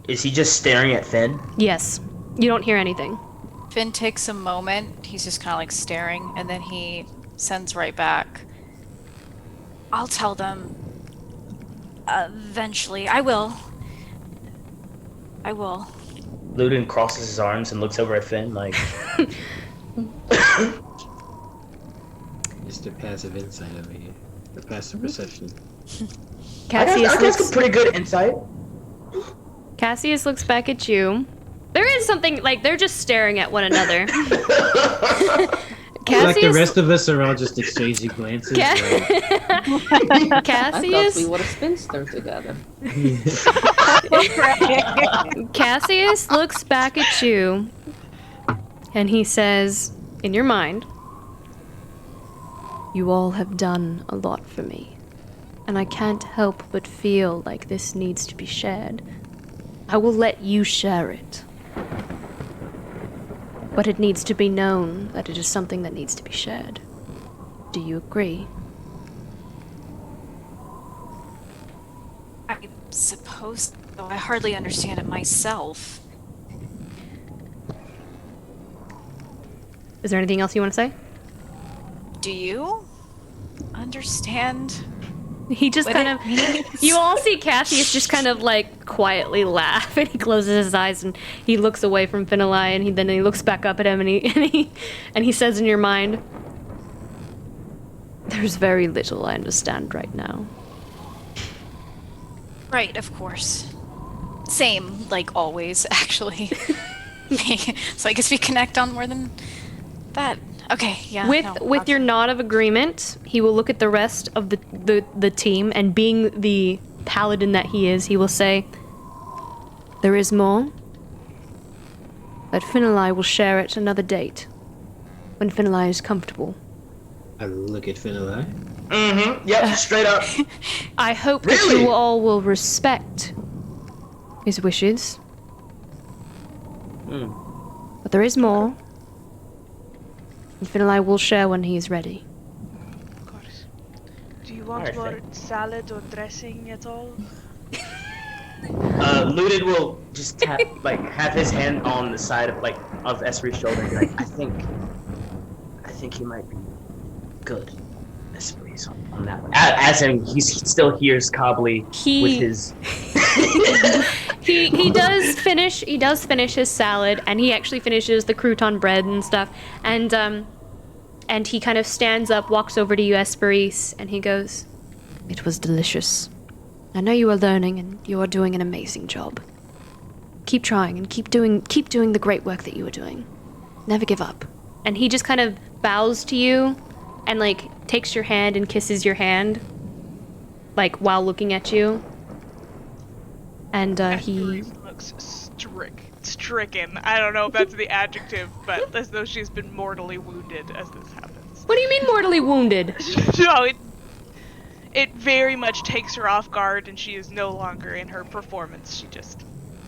Is he just staring at Finn? Yes. You don't hear anything. Finn takes a moment. He's just kind of like staring, and then he sends right back. I'll tell them. Eventually. I will. Ludin crosses his arms and looks over at Finn like... Mr. Passive Insight over here. The passive perception. Cassius I got pretty good insight. Cassius looks back at you. There is something, like, they're just staring at one another. Cassius... Like the rest of us are all just exchanging glances. I Cassius... thought we were a spinster together. Cassius looks back at you, and he says, in your mind, you all have done a lot for me, and I can't help but feel like this needs to be shared. I will let you share it. But it needs to be known that it is something that needs to be shared. Do you agree? I suppose, though I hardly understand it myself. Is there anything else you want to say? Do you understand? He just What kind it of. means? You all see Cassius just kind of like quietly laugh, and he closes his eyes and he looks away from Finnelie, and then he looks back up at him, and he says in your mind, "There's very little I understand right now." Right, of course. Same, like always, actually. So I guess we connect on more than that. Okay, yeah. With your nod of agreement, he will look at the rest of the team, and being the paladin that he is, he will say, "There is more, but Finnelie will share at another date, when Finnelie is comfortable. I look at Finnelie. Mm-hmm. Yep, straight up. I hope that Really? you all will respect his wishes. But there is more, and Finnelie will share when he is ready." Of course. Do you want Alright, more salad or dressing at all? Looted will just tap, have his hand on the side of Esri's shoulder and be like, I think he might be good. Esri's on that one. As him, he still hears Cobbly with his... He does finish his salad, and he actually finishes the crouton bread and stuff, and he kind of stands up, walks over to you, Esperise, and he goes, "It was delicious. I know you are learning, and you are doing an amazing job. Keep trying, and keep doing the great work that you are doing. Never give up." And he just kind of bows to you, and takes your hand and kisses your hand, while looking at you. And he looks stricken. I don't know if that's the adjective, but as though she's been mortally wounded as this happens. What do you mean mortally wounded? No, it very much takes her off guard, and she is no longer in her performance. She just...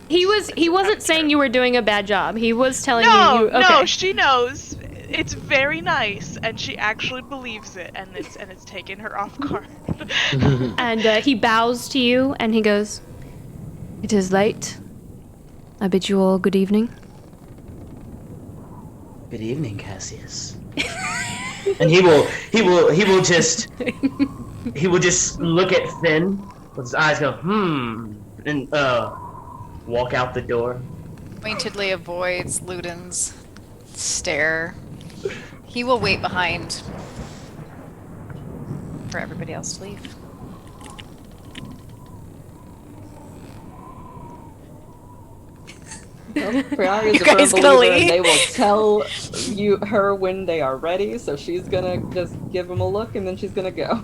He wasn't saying you were doing a bad job. He was telling you. Okay. No, she knows. It's very nice, and she actually believes it, and it's taken her off guard. And he bows to you, and he goes, "It is late. I bid you all good evening." Good evening, Cassius. And he will just look at Finn with his eyes go, and walk out the door. Pointedly avoids Luden's stare. He will wait behind for everybody else to leave. Priori is You a firm guys gonna believer, leave? and they will tell her when they are ready, so she's gonna just give them a look, and then she's gonna go.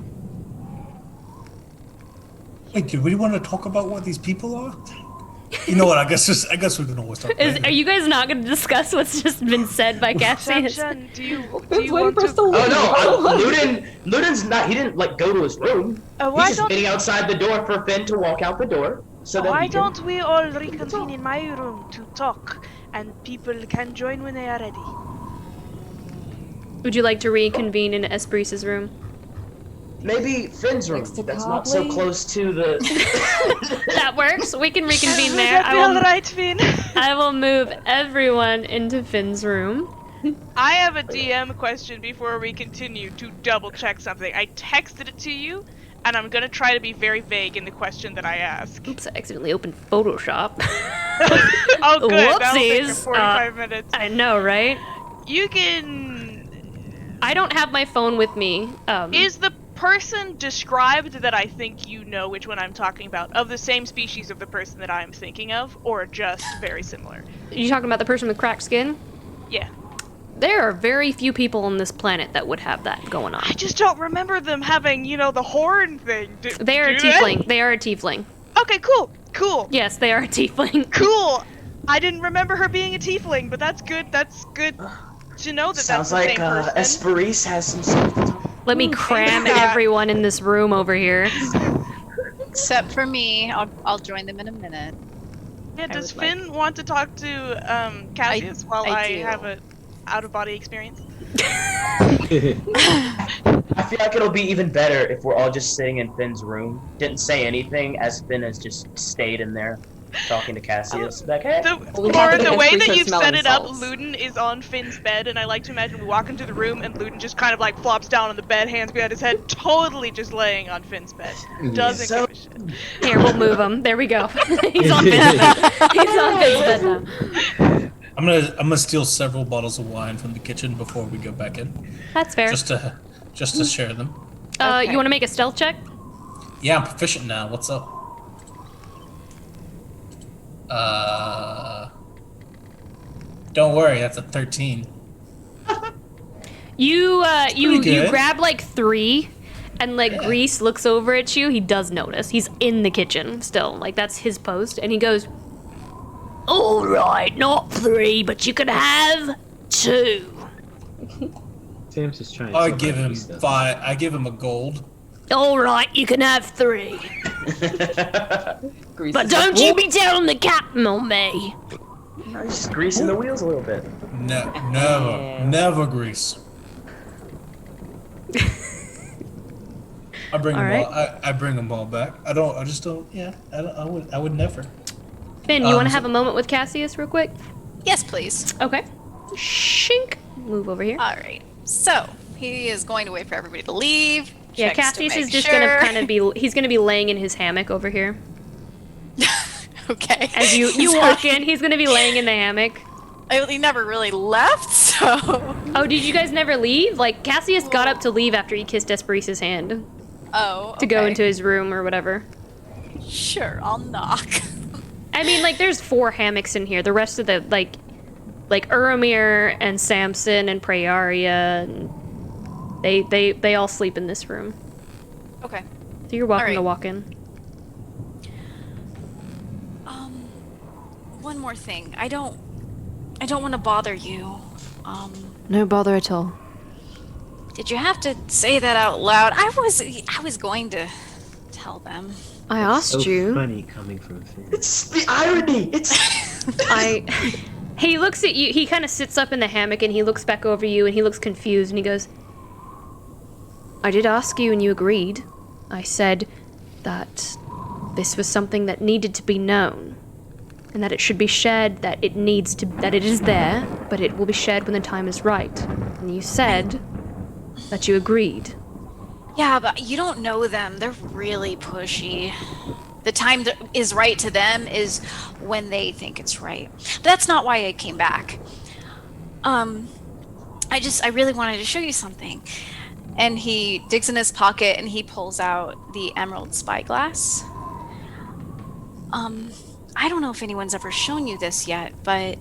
Wait, do we want to talk about what these people are? You know what? I guess we can always talk. Are you guys not going to discuss what's just been said by Cassius? Samson, do you waiting want for us to to... leave. Oh no, Luden's not. He didn't go to his room. why He's just waiting outside the door for Finn to walk out the door. So that Why he can... don't we all reconvene in my room to talk, and people can join when they are ready? Would you like to reconvene in Esperise's room? Maybe Finn's room. Next to That's not so Cobley? close to the. That works. We can reconvene Would there. that be alright, Finn? I will move everyone into Finn's room. I have a DM question before we continue to double check something. I texted it to you, and I'm gonna try to be very vague in the question that I ask. Oops, I accidentally opened Photoshop. Oh, good. That'll take her Whoopsies. 45 minutes. I know, right? You can... I don't have my phone with me. Is the person described that I think you know which one I'm talking about of the same species of the person that I'm thinking of, or just very similar? You talking about the person with cracked skin? Yeah. There are very few people on this planet that would have that going on. I just don't remember them having, the horn thing. They are a tiefling. They are a tiefling. Okay, cool. Yes, they are a tiefling. Cool. I didn't remember her being a tiefling, but that's good. That's good to know that Sounds that's the like same person. Esperise has some stuff to talk. Let me cram Yeah. everyone in this room over here. Except for me, I'll join them in a minute. Yeah, does would like- Finn want to talk to Cassius while I I do. have a out-of-body experience? I feel like it'll be even better if we're all just sitting in Finn's room. Didn't say anything as Finn has just stayed in there. talking to Cassius. Like, hey, we have Or to the get way Rita that you've set smelling it up, salts. Luden is on Finn's bed, and I like to imagine we walk into the room and Luden just kind of like flops down on the bed, hands behind his head, totally just laying on Finn's bed. Doesn't So- give a shit. Here, we'll move him. There we go. He's on Finn's bed. He's on Finn's bed now. I'm gonna steal several bottles of wine from the kitchen before we go back in, That's fair. just to share them. You want to make a stealth check? Yeah, I'm proficient now. What's up? Don't worry, that's a 13. You pretty good. grab like 3, and like Grease looks over at you. He does notice. He's in the kitchen still. Like that's his post, and he goes, "All right, not 3, but you can have 2." Sam's just trying to I talk give about him these stuff. 5. I give him a gold. All right, you can have 3, Grease but is like, don't you be telling the captain on me. just greasing the wheels a little bit. Never grease. I bring All them right. all. I bring them all back. I just don't. Yeah. I would never. Finn, you want to so- have a moment with Cassius real quick? Yes, please. Okay. Shink. Move over here. All right. So he is going to wait for everybody to leave. Yeah, checks to Cassius is make just sure. gonna kind of be. He's gonna be laying in his hammock over here. Okay. As you walk in, he's gonna be laying in the hammock. He never really left, so. Oh, did you guys never leave? Like Cassius got up to leave after he kissed Esperisa's hand Oh. to go okay. into his room or whatever. Sure, I'll knock. I mean, like there's 4 hammocks in here. The rest of the like Uromir and Samson and Praeria, and they all sleep in this room. Okay. So you're welcome All right. to walk in. One more thing. I don't want to bother you. No bother at all. Did you have to say that out loud? I was going to tell them. I asked So you. funny coming from Finn. It's the irony. It's He looks at you. He kind of sits up in the hammock and he looks back over you and he looks confused and he goes, "I did ask you and you agreed. I said that this was something that needed to be known and that it should be shared, that it is there, but it will be shared when the time is right. And you said that you agreed." Yeah, but you don't know them. They're really pushy. The time that is right to them is when they think it's right. But that's not why I came back. I really wanted to show you something. And he digs in his pocket and he pulls out the emerald spyglass. I don't know if anyone's ever shown you this yet, but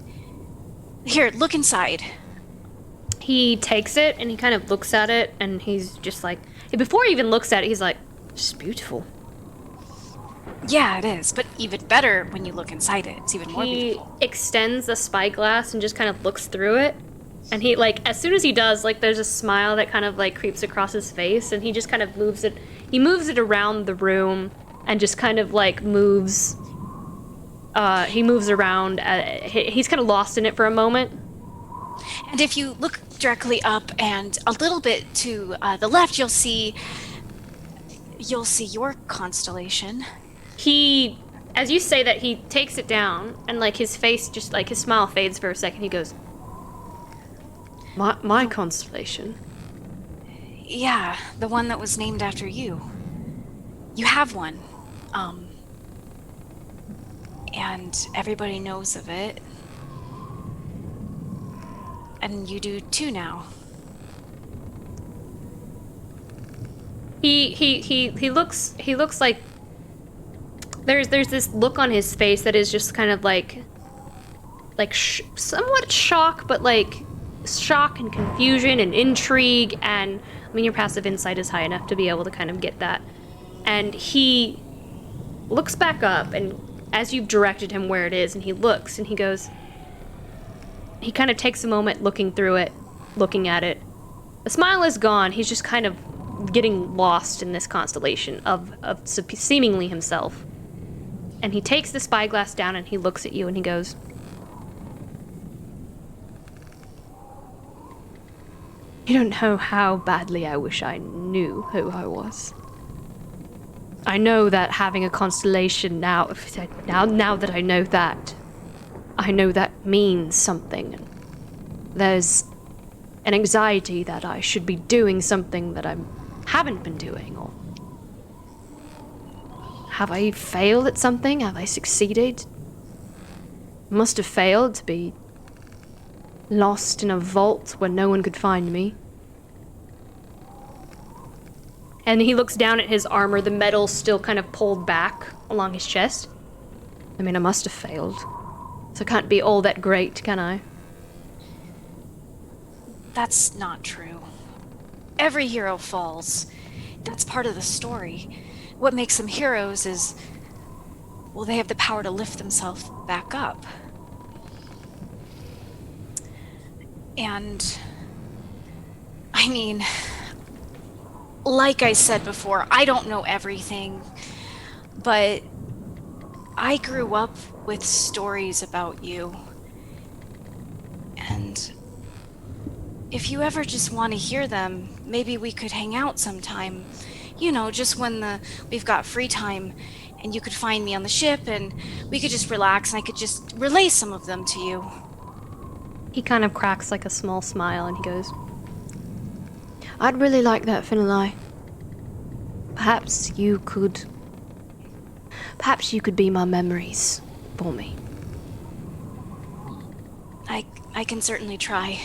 here, look inside. He takes it and he kind of looks at it and he's just like, before he even looks at it, he's like, "It's beautiful." Yeah, it is, but even better when you look inside it. It's even more He beautiful. extends the spyglass and just kind of looks through it. And he, like, as soon as he does, like, there's a smile that kind of, like, creeps across his face. And he just kind of moves it. He moves it around the room and just kind of, like, moves. He moves around. He's kind of lost in it for a moment. And if you look directly up and a little bit to the left, you'll see your constellation. He, as you say that, he takes it down. And, like, his face just, like, his smile fades for a second. He goes, My constellation. Yeah, the one that was named after you. You have one. And everybody knows of it. And you do too now. He looks like there's this look on his face that is just kind of like somewhat shock, but like shock and confusion and intrigue, and I mean your passive insight is high enough to be able to kind of get that. And he looks back up, and as you've directed him where it is, and he looks and he goes, he kind of takes a moment looking through it, looking at it. The smile is gone. He's just kind of getting lost in this constellation of seemingly himself. And he takes the spyglass down and he looks at you and he goes, "You don't know how badly I wish I knew who I was. I know that having a constellation now that I know that means something. There's an anxiety that I should be doing something that I haven't been doing, or have I failed at something? Have I succeeded? Must have failed to be lost in a vault where no one could find me. And he looks down at his armor, the metal still kind of pulled back along his chest. I mean, I must have failed. So I can't be all that great, can I? That's not true. Every hero falls. That's part of the story. What makes them heroes is, well, they have the power to lift themselves back up. And, I mean, like I said before, I don't know everything, but I grew up with stories about you. And if you ever just want to hear them, maybe we could hang out sometime. You know, just when we've got free time, and you could find me on the ship, and we could just relax, and I could just relay some of them to you. He kind of cracks like a small smile, and he goes, I'd really like that, Finlay. Perhaps you could be my memories for me. I can certainly try.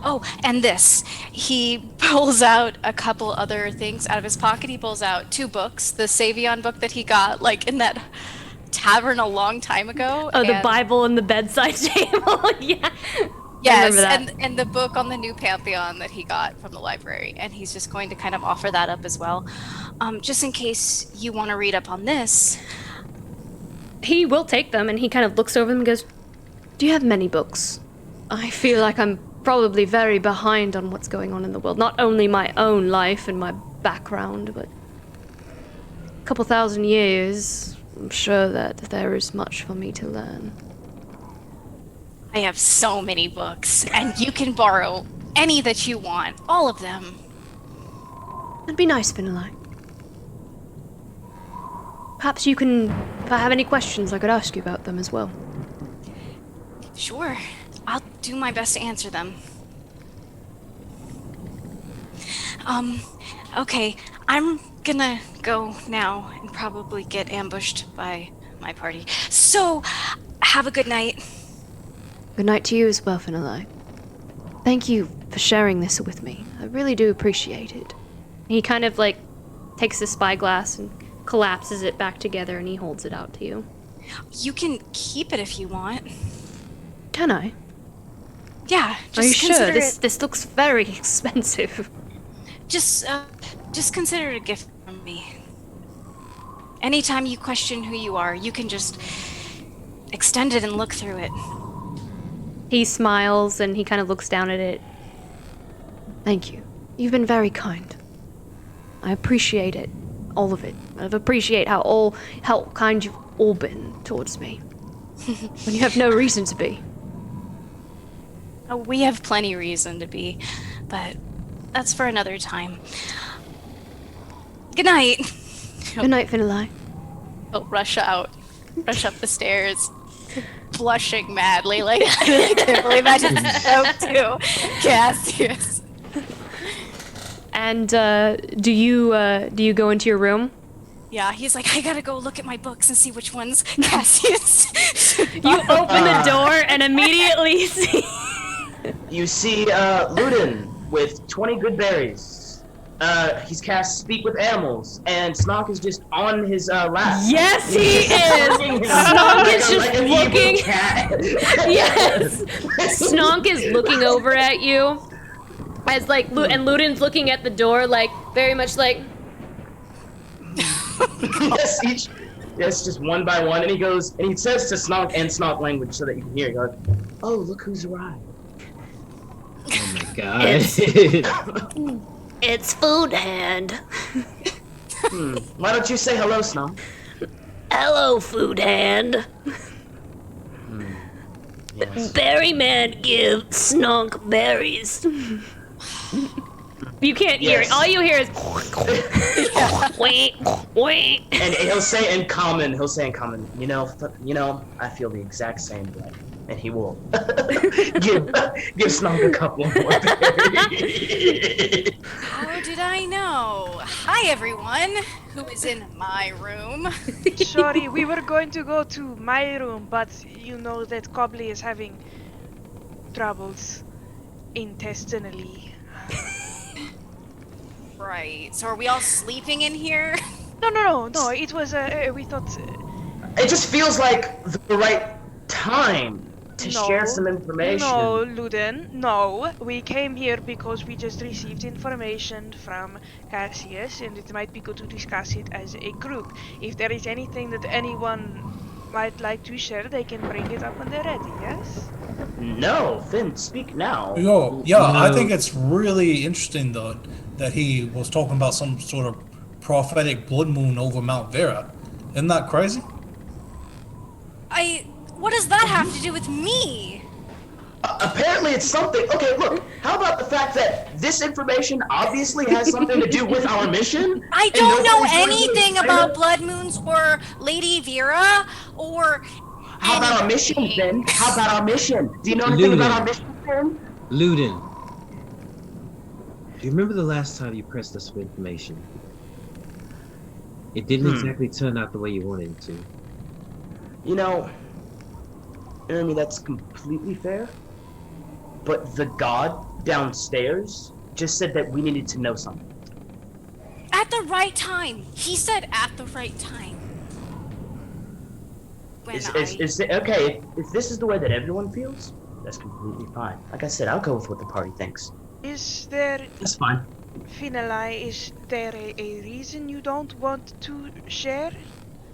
Oh, and this. He pulls out a couple other things out of his pocket. He pulls out 2 books. The Savion book that he got, like, in that tavern a long time ago. Oh, the Bible and the bedside table. Yeah. Yes, that. and the book on the new Pantheon that he got from the library. And he's just going to kind of offer that up as well. Just in case you want to read up on this. He will take them, and he kind of looks over them and goes, do you have many books? I feel like I'm probably very behind on what's going on in the world. Not only my own life and my background, but a couple thousand years. I'm sure that there is much for me to learn. I have so many books, and you can borrow any that you want. All of them. That'd be nice, Finlay. Perhaps you can, if I have any questions, I could ask you about them as well. Sure. I'll do my best to answer them. Okay. I'm gonna go now and probably get ambushed by my party. So, have a good night. Good night to you as well, Finlay. Thank you for sharing this with me. I really do appreciate it. He kind of, like, takes the spyglass and collapses it back together, and he holds it out to you. You can keep it if you want. Can I? Yeah, just Are you sure? consider This looks very expensive. Just consider it a gift from me. Anytime you question who you are, you can just extend it and look through it. He smiles, and he kind of looks down at it. Thank you. You've been very kind. I appreciate it. All of it. I appreciate how kind you've all been towards me. When you have no reason to be. Oh, we have plenty reason to be, but that's for another time. Good night. Good night, Finlay. He'll rush out. Rush up the stairs. Blushing madly, like, I can't believe I just spoke to Cassius. And, do you go into your room? Yeah, he's like, I gotta go look at my books and see which one's Cassius. You open the door and immediately see... You see Ludin with 20 good berries. He's cast Speak with Animals, and Snog is just on his lap. Yes, he is! Snog is just looking... Yes! Snog is looking over at you. As, like, and Ludin's looking at the door, like, very much like... Yes, just one by one, and he goes, and he says to Snog and Snog language so that you can hear. He goes, oh, look who's arrived. Oh my god. It's Food Hand. Why don't you say hello, Snog? Hello, Food Hand. Yes. Berry Man give Snog berries. You can't hear it. Yes. All you hear is wait, wait. And he'll say in common, you know, I feel the exact same way. And he will give Snog a couple more berries. How did I know? Hi, everyone who is in my room. Sorry, we were going to go to my room, but you know that Cobbly is having troubles intestinally. Right. So are we all sleeping in here? No. It was we thought. It just feels like the right time to share some information. No, Luden, no. We came here because we just received information from Cassius, and it might be good to discuss it as a group. If there is anything that anyone might like to share, they can bring it up when they're ready, yes? No, Finn, speak now. I think it's really interesting though that he was talking about some sort of prophetic blood moon over Mount Vera. Isn't that crazy? What does that have to do with me? Apparently it's something. Okay, look, how about the fact that this information obviously has something to do with our mission? I don't know anything about blood moons or Lady Vera or How about our mission, Finn? How about our mission? Do you know anything about our mission, Finn? Luden, do you remember the last time you pressed us for information? It didn't exactly turn out the way you wanted it to. You know, Jeremy, that's completely fair. But the god downstairs just said that we needed to know something. at the right time. He said at the right time. Okay, if this is the way that everyone feels, that's completely fine. Like I said, I'll go with what the party thinks. Is there... That's fine. Finalai, is there a reason you don't want to share?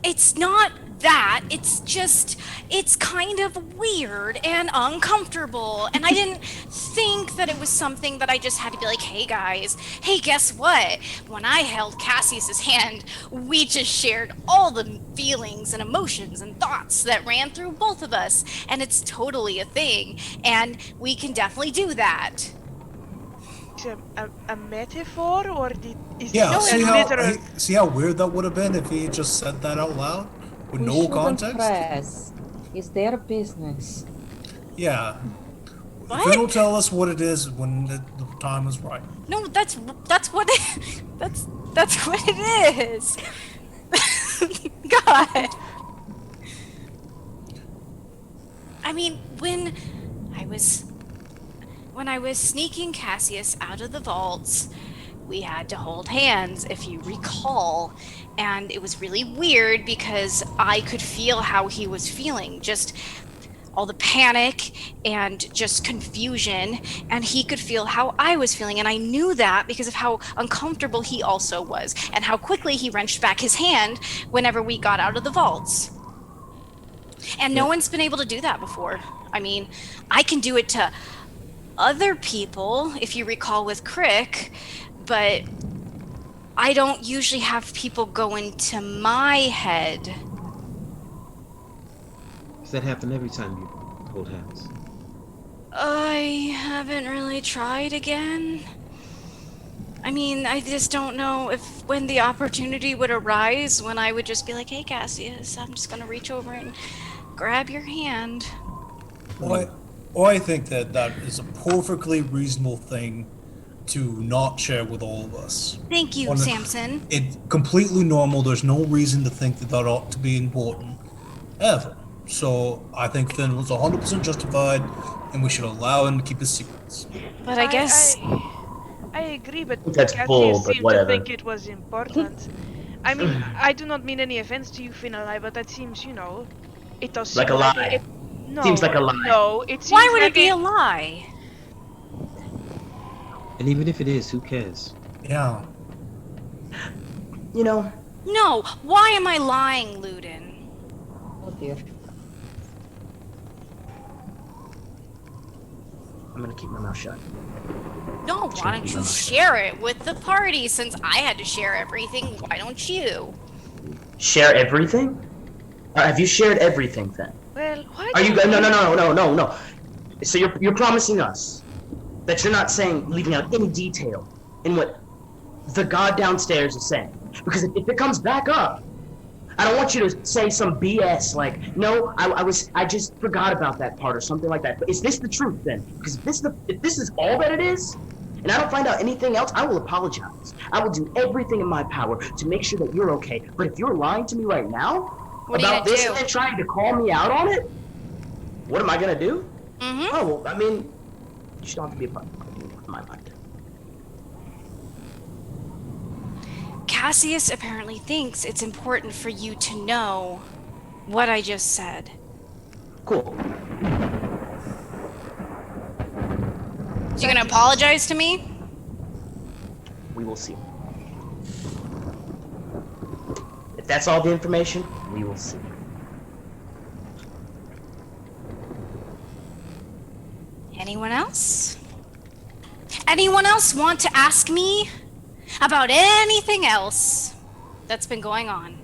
It's not that, it's just, it's kind of weird and uncomfortable, and I didn't think that it was something that I just had to be like, hey guys, hey, guess what? When I held Cassius's hand, we just shared all the feelings and emotions and thoughts that ran through both of us, and it's totally a thing, and we can definitely do that. A metaphor, or is Yeah, it literal? see how weird that would have been if he just said that out loud with We no shouldn't context? press. It's their business. Yeah. What? Finn will tell us what it is when the time is right. No, that's what it, that's what it is. God. I mean, when I was sneaking Cassius out of the vaults, we had to hold hands, if you recall, and it was really weird because I could feel how he was feeling, just all the panic and just confusion, and he could feel how I was feeling, and I knew that because of how uncomfortable he also was, and how quickly he wrenched back his hand whenever we got out of the vaults. And no one's been able to do that before. I mean, I can do it to other people, if you recall with Crick, but I don't usually have people go into my head. Does that happen every time you hold hands? I haven't really tried again. I mean, I just don't know if when the opportunity would arise, when I would just be like, hey Cassius, I'm just gonna reach over and grab your hand. Well, I think that is a perfectly reasonable thing to not share with all of us. Thank you, Samson. It's completely normal. There's no reason to think that ought to be important, ever. So I think Finn was 100% justified, and we should allow him to keep his secrets. But I guess... I agree, but That's Cassius bull, but seemed whatever. to think it was important. I mean, I do not mean any offense to you, Finalai, but that seems, it does Like seem a lie. No, Seems like a lie. No, it seems Why would like it be a lie? And even if it is, who cares? Yeah. No, why am I lying, Luden? Oh dear. I'm gonna keep my mouth shut. No, why don't you share it with the party? Since I had to share everything, why don't you? Share everything? Have you shared everything then? Well, why Are you? don't No. So you're promising us that you're not leaving out any detail in what the god downstairs is saying. Because if it comes back up, I don't want you to say some BS like, no, I just forgot about that part or something like that. But is this the truth then? Because if this is all that it is, and I don't find out anything else, I will apologize. I will do everything in my power to make sure that you're okay. But if you're lying to me right now What are you about gonna this do? and trying to call me out on it, what am I gonna do? Mm-hmm. Oh, well, I mean, you should have to be a part of my mind. Cassius apparently thinks it's important for you to know what I just said. Cool. So you're gonna apologize to me? We will see. If that's all the information, we will see. Anyone else? Anyone else want to ask me about anything else that's been going on?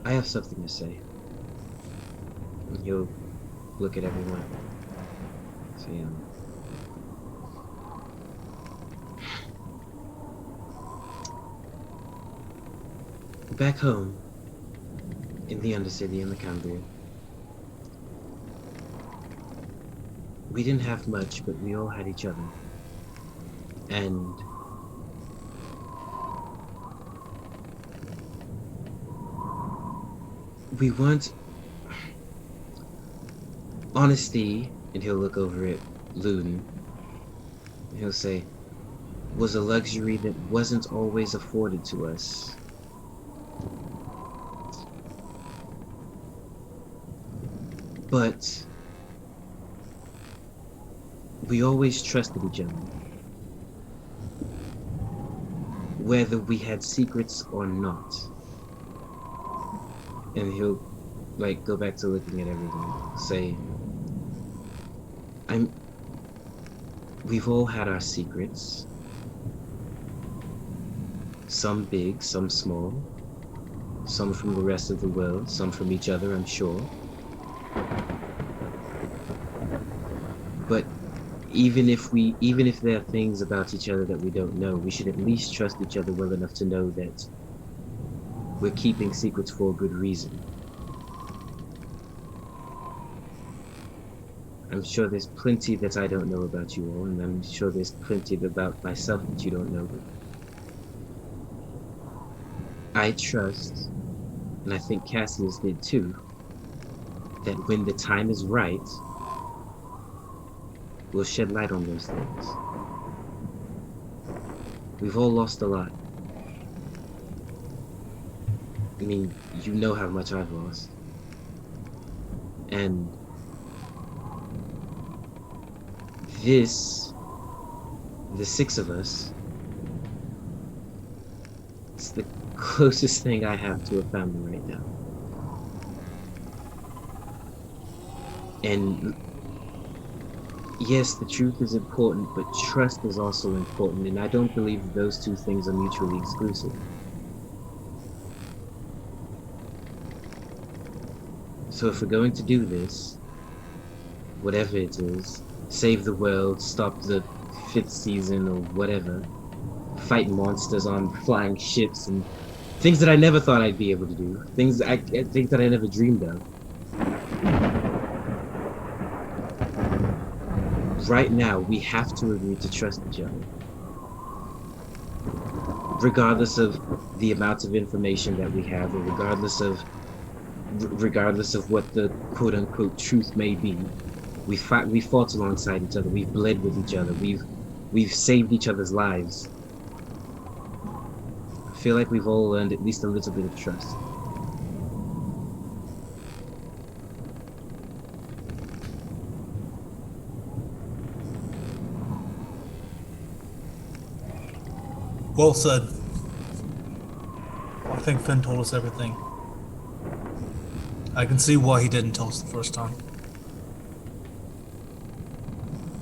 I have something to say. And he'll look at everyone. See, back home, in the Undercity in the Cambria, we didn't have much, but we all had each other. And we weren't... Honesty, and he'll look over at Luden, and he'll say, was a luxury that wasn't always afforded to us. But we always trusted each other, whether we had secrets or not. And he'll like go back to looking at everyone, say, we've all had our secrets, some big, some small, some from the rest of the world, some from each other, I'm sure. But even if there are things about each other that we don't know, we should at least trust each other well enough to know that we're keeping secrets for a good reason. I'm sure there's plenty that I don't know about you all, and I'm sure there's plenty about myself that you don't know. I trust, and I think Cassius did too, that when the time is right, we'll shed light on those things. We've all lost a lot. I mean, you know how much I've lost. And this, the six of us, it's the closest thing I have to a family right now. And yes, the truth is important, but trust is also important, and I don't believe those two things are mutually exclusive. So if we're going to do this, whatever it is, save the world, stop the 5th season or whatever, fight monsters on flying ships and things that I never thought I'd be able to do, things that I never dreamed of. Right now, we have to agree to trust each other. Regardless of the amount of information that we have, or regardless of what the quote-unquote truth may be, we fought alongside each other, we've bled with each other, we've saved each other's lives. I feel like we've all earned at least a little bit of trust. Well said. I think Finn told us everything. I can see why he didn't tell us the first time.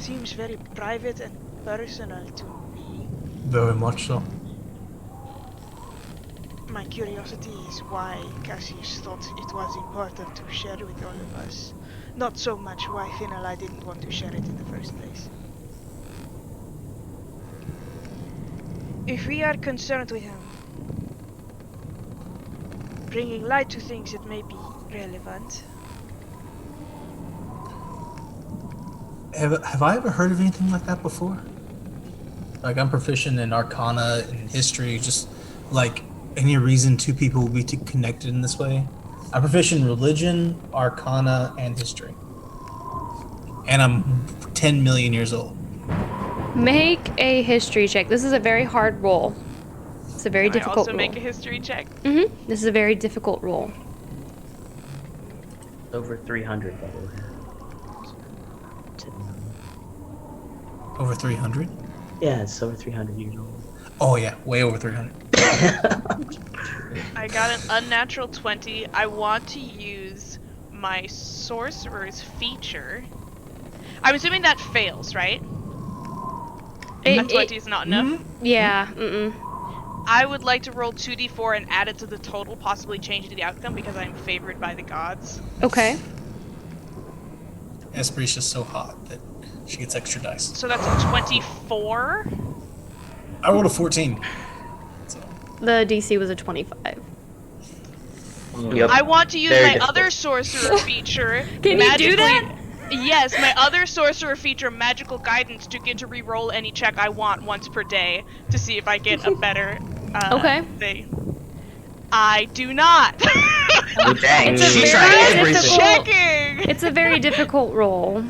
Seems very private and personal to me. Very much so. My curiosity is why Cassius thought it was important to share with all of us. Not so much why Finali didn't want to share it in the first place. If we are concerned with him, bringing light to things that may be relevant. Have I ever heard of anything like that before? Like, I'm proficient in Arcana and history, just like any reason two people will be connected in this way. I'm proficient in religion, Arcana, and history. And I'm 10 million years old. Make a history check. This is a very hard roll. It's a very difficult also roll. make a history check. This is a very difficult roll. Over 300, by the way. Over 300? Yeah, it's over 300 years old. Oh yeah, way over 300. I got an unnatural 20. I want to use my sorcerer's feature. I'm assuming that fails, right? A 20 is not enough. Yeah. I would like to roll 2d4 and add it to the total, possibly changing the outcome because I'm favored by the gods. Okay. Esprit's just so hot that she gets extra dice. So that's a 24. I rolled a 14. So. The DC was a 25. Yep. I want to use Very my difficult. other sorcerer feature. Can you do that? Yes, my other sorcerer feature, magical guidance, to get to re-roll any check I want once per day to see if I get a better Okay. thing. I do not. Oh, dang. It's a She very tried everything. difficult- Checking. It's a very difficult roll.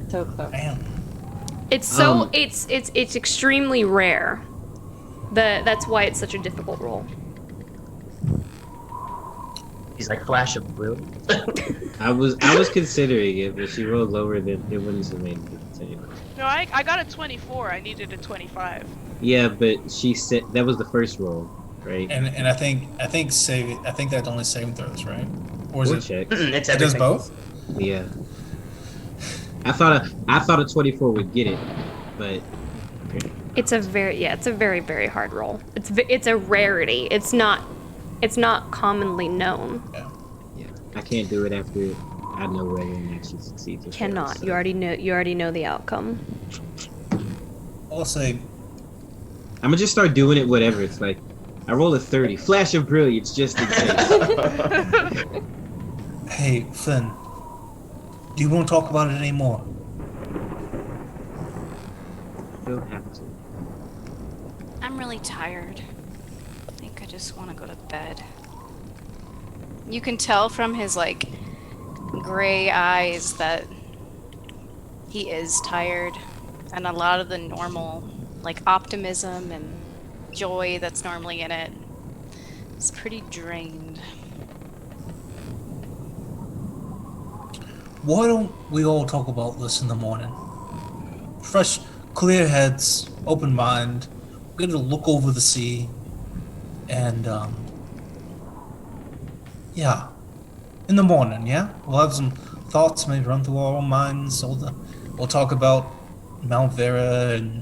So close. Damn. It's so it's extremely rare. That's why it's such a difficult roll. He's like flash of brilliance. I was considering it, but she rolled lower than it wouldn't have made a difference anyway. No, I got a 24. I needed a 25. Yeah, but she said that was the first roll, right? And I think that's only saving throws, right? Or is Or it? checks. It's It does everything. both. Yeah. I thought a 24 would get it, but It's a very very hard roll. It's a rarity. It's not commonly known. yeah, I can't do it after I know whether or not she succeeds. or Cannot. fails, You already know the outcome. I'll say. I'm gonna just start doing it. Whatever. It's like I roll a 30, flash of brilliance, just in case. Hey, Finn. Do you want to talk about it anymore? Don't have to. I'm really tired. I think I just want to go to bed. You can tell from his, like, gray eyes that he is tired. And a lot of the normal, like, optimism and joy that's normally in it is pretty drained. Why don't we all talk about this in the morning? Fresh, clear heads, open mind. We're gonna look over the sea, and yeah, in the morning. Yeah, we'll have some thoughts maybe run through our own minds. We'll talk about Mount Vera and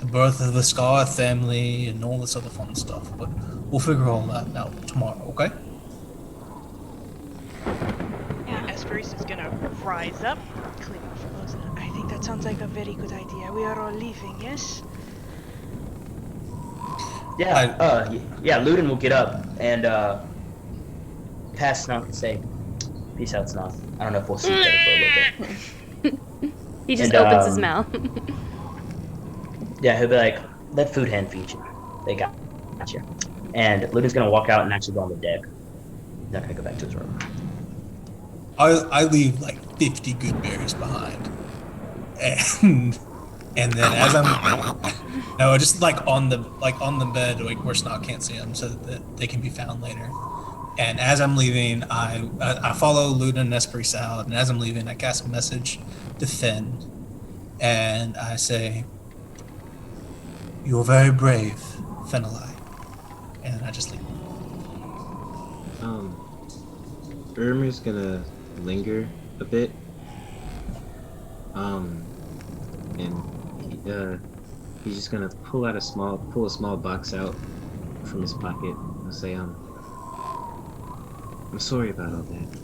the birth of the Scar family and all this other fun stuff. But we'll figure all that out tomorrow. Okay? Esperis is gonna rise up. Clean off clothes. I think that sounds like a very good idea. We are all leaving, yes? Yeah, yeah, Ludin will get up and pass Snout and say, peace out, Snout. I don't know if we'll see each other for a little bit. He just And, opens his mouth. Yeah, he'll be like, that food hand feed you. They got you. And Ludin's gonna walk out and actually go on the deck. He's not gonna go back to his room. I leave like 50 good berries behind, and then as I'm just like on the bed, like where Snot can't see them, so that they can be found later. And as I'm leaving, I follow Ludin and Esprit Salad, and as I'm leaving, I cast a message to Finn, and I say, "You are very brave, Fenelai," and I just leave. Irma's gonna linger a bit. And he's just gonna pull a small box out from his pocket. He'll say, I'm sorry about all that.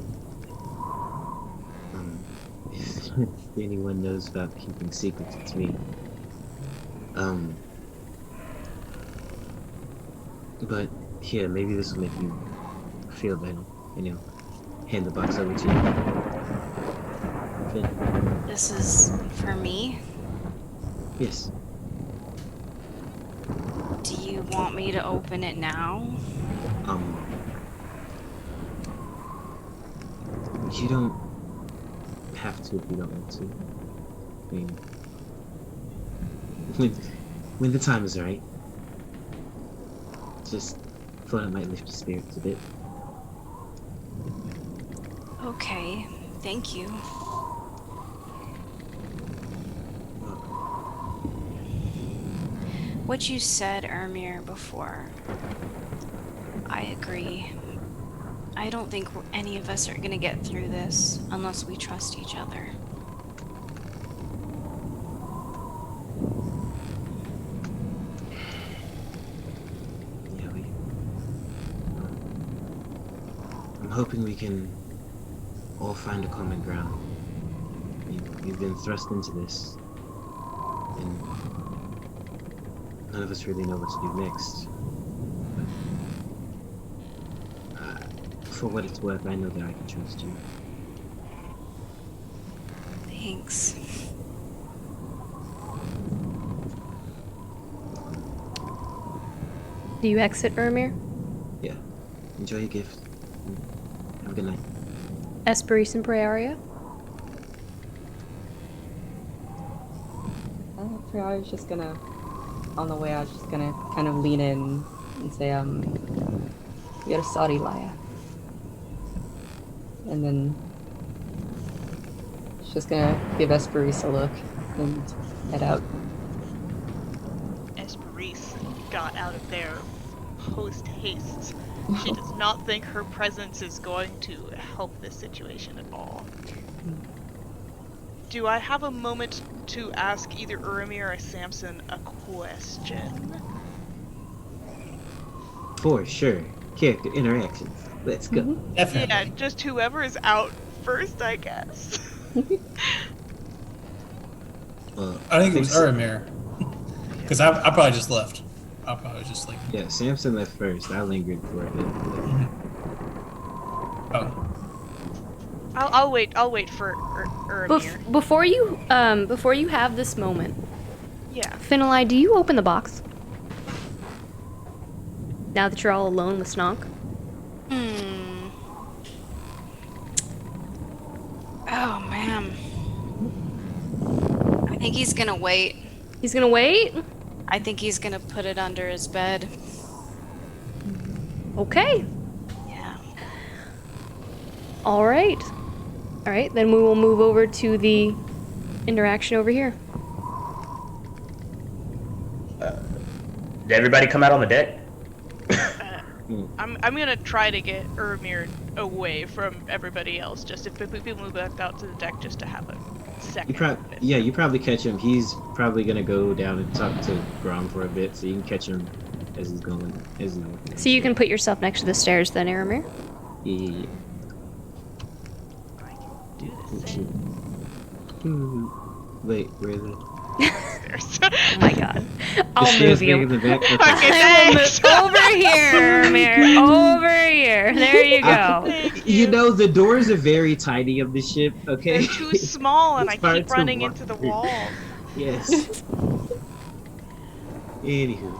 If anyone knows about keeping secrets, it's me. But here, maybe this will make you feel better. Hand the box over to you. Finn. This is for me? Yes. Do you want me to open it now? You don't have to if you don't want to. I mean, when the time is right. Just thought it might lift your spirits a bit. Okay, thank you. What you said, Ermir, before, I agree. I don't think any of us are gonna get through this unless we trust each other. Yeah, I'm hoping we can all find a common ground. We've been thrust into this, and none of us really know what to do next. For what it's worth, I know that I can trust you. Thanks. Do you exit, Ermir? Yeah. Enjoy your gift. Have a good night. Esperis and Praeria? I was just gonna, on the way, I was just gonna kind of lean in and say, we are sorry, Lyre. And then she's just gonna give Esperis a look and head out. Esperis got out of there post haste. She does not think her presence is going to help this situation at all. Do I have a moment to ask either Urmir or Samson a question? For sure. Character interactions. Let's go. Definitely. Yeah, just whoever is out first, I guess. Well, I think it was Uramir. Because I probably just left. I'll probably just leave. Yeah, Samson left first. I lingered for a bit. Oh. I'll wait for Urmir. Before you have this moment, Yeah. Finali, do you open the box? Now that you're all alone with Snog? Oh, man. I think he's gonna wait. He's gonna wait? I think he's gonna put it under his bed. Okay. Yeah. Alright. Alright, then we will move over to the interaction over here. Did everybody come out on the deck? I'm gonna try to get Urmir away from everybody else. Just if people move back out to the deck, just to have a second. You probably catch him. He's probably gonna go down and talk to Grom for a bit, so you can catch him as he's going. So you can put yourself next to the stairs then, Aramir? Yeah. I can do this. Wait, really? Oh my god. I'll move you. In the back? Okay. I will move over here, Aramir. Over here. There you go. You know, the doors are very tiny of the ship, okay? They're too small and I It's hard keep to running walk into the through. wall. Yes. Anywho.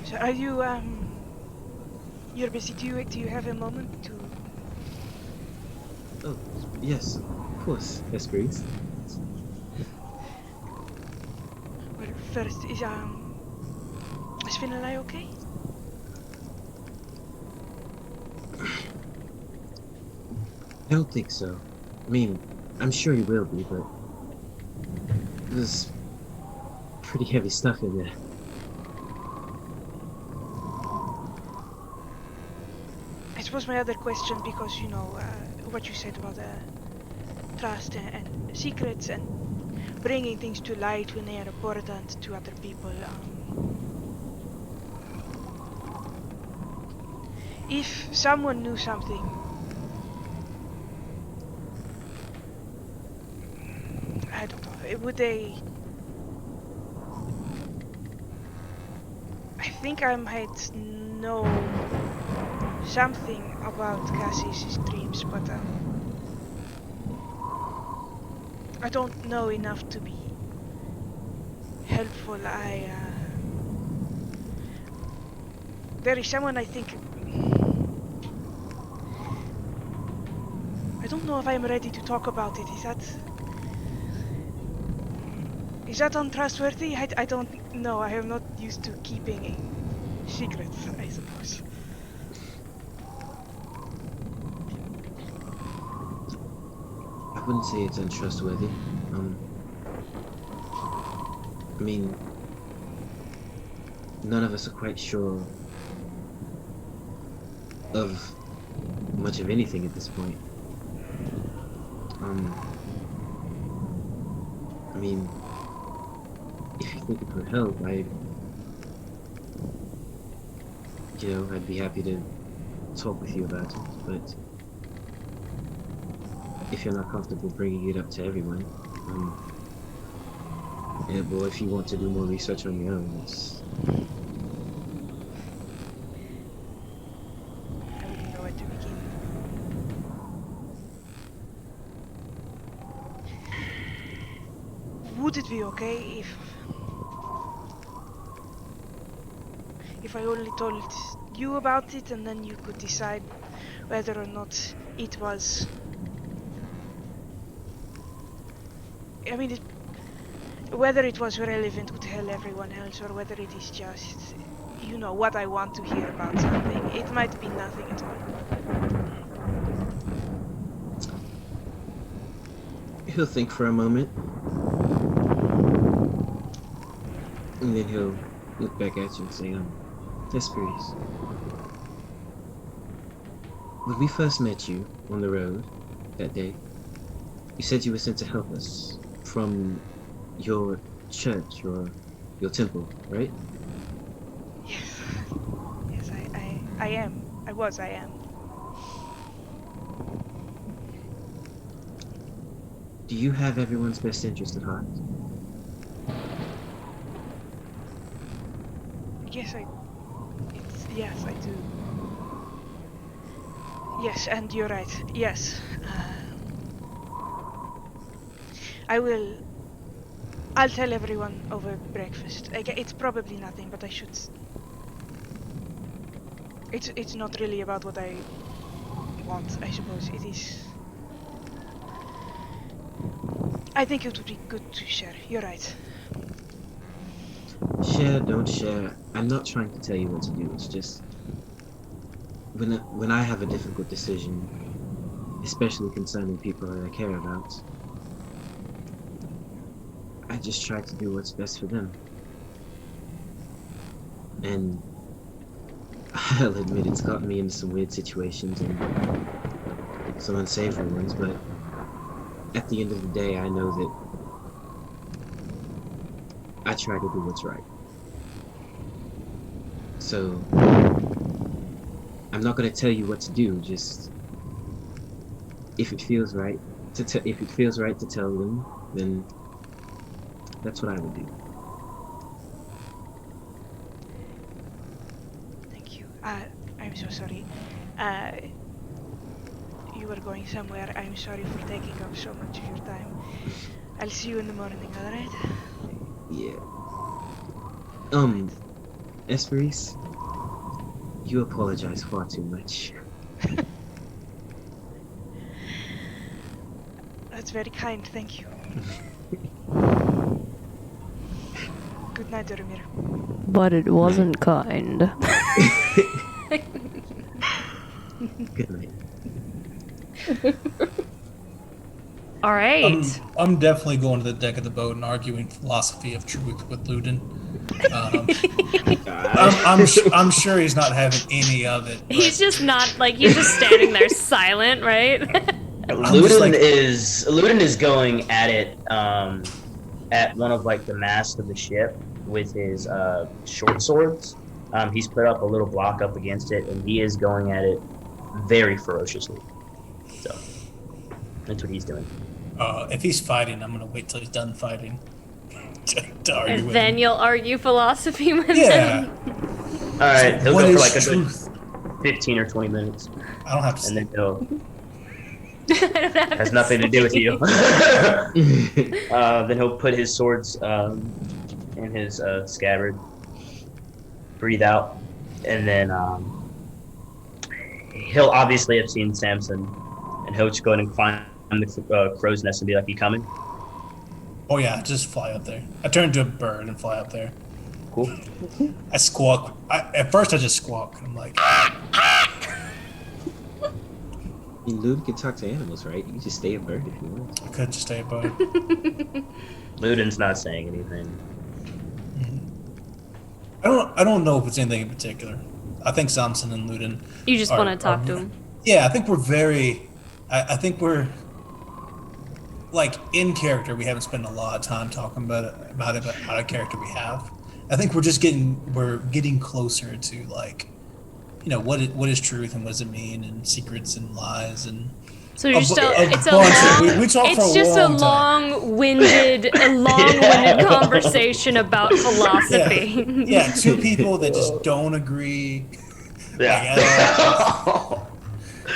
So are you, you're busy. Do you have a moment to... Oh, yes, of course, Esperis. Well, first, is Finlay okay? I don't think so. I mean, I'm sure he will be, but there's pretty heavy stuff in there. I suppose my other question, because, you know, what you said about trust and secrets and bringing things to light when they are important to other people. if someone knew something, I don't know, would they... I think I might know something about Cassie's dreams, but I don't know enough to be helpful. There is someone I think... I don't know if I'm ready to talk about it. Is that untrustworthy? I don't know. I am not used to keeping secrets, I suppose. I wouldn't say it's untrustworthy. I mean, none of us are quite sure of much of anything at this point. I mean, if you think it would help, I'd be happy to talk with you about it, but if you're not comfortable bringing it up to everyone, well, if you want to do more research on your own, it's... I wouldn't know where to begin. Would it be okay if I only told you about it and then you could decide whether or not it was... I mean, whether it was relevant to tell everyone else or whether it is just, what I want to hear about something. It might be nothing at all. He'll think for a moment, and then he'll look back at you and say, Vespers, when we first met you on the road that day, you said you were sent to help us from your church or your temple, right? Yes. Yes, I am. I am. Do you have everyone's best interest at heart? Yes, I do. Yes, and you're right. Yes. I'll tell everyone over breakfast. It's probably nothing, but I should... It's not really about what I want, I suppose. It is... I think it would be good to share. You're right. Share, don't share. I'm not trying to tell you what to do. It's just... When I have a difficult decision, especially concerning people that I care about, I just try to do what's best for them. And I'll admit it's gotten me into some weird situations and some unsavory ones, but at the end of the day, I know that I try to do what's right. So, I'm not going to tell you what to do, just if it feels right to tell them, then that's what I would do. Thank you. I'm so sorry. You were going somewhere. I'm sorry for taking up so much of your time. I'll see you in the morning, alright? Yeah. Esperis, you apologize far too much. That's very kind, thank you. Good night, Dormir. But it wasn't kind. Good night. All right. I'm definitely going to the deck of the boat and arguing philosophy of truth with Luden. I'm sure he's not having any of it. He's just not he's just standing there silent, right? Luden is going at it at one of the masts of the ship with his short swords, He's put up a little block up against it, and he is going at it very ferociously. So that's what he's doing. If he's fighting, I'm gonna wait till he's done fighting to argue And with then him. you'll argue philosophy with Yeah. him. All right, he'll What go for is like a truth? good 15 or 20 minutes, I don't have to. and then he'll I don't have has to nothing to do with say. you. Then he'll put his swords in his scabbard, breathe out, and then he'll obviously have seen Samson, and he'll just go ahead and climb the crow's nest and be like, "You coming?" Oh yeah, just fly up there. I turn into a bird and fly up there. Cool. I squawk. At first, I just squawk. I'm like, Lude can talk to animals, right? You can just stay a bird if you want. I could just stay a bird. Luden's not saying anything. I don't know if it's anything in particular. I think Samson and Luden. You just want to talk to him. Yeah, I think we're very. I think we're like in character. We haven't spent a lot of time talking about a character we have. I think we're getting closer to like, you know, what is truth and what does it mean, and secrets and lies and. So you're just it's a bunch of- long, we talk for it's a just long a time. long-winded conversation about philosophy. Yeah, two people that just don't agree. Yeah.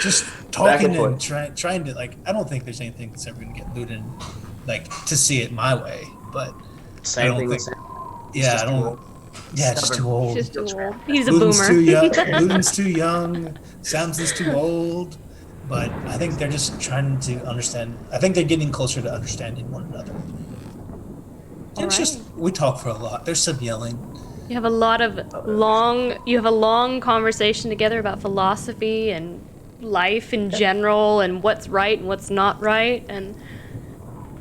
Just Back talking and and trying to like. I don't think there's anything that's ever gonna get Luden like to see it my way, but Same I don't thing with think. Sam. Yeah, just I too don't. old. Yeah, it's just too old. Just too old. He's a Luden's boomer. too young. Luden's too young. Samson's too old. But I think they're just trying to understand. I think they're getting closer to understanding one another. And it's just we talk for a lot. There's some yelling. You have a lot of long conversation together about philosophy and life in general and what's right and what's not right. And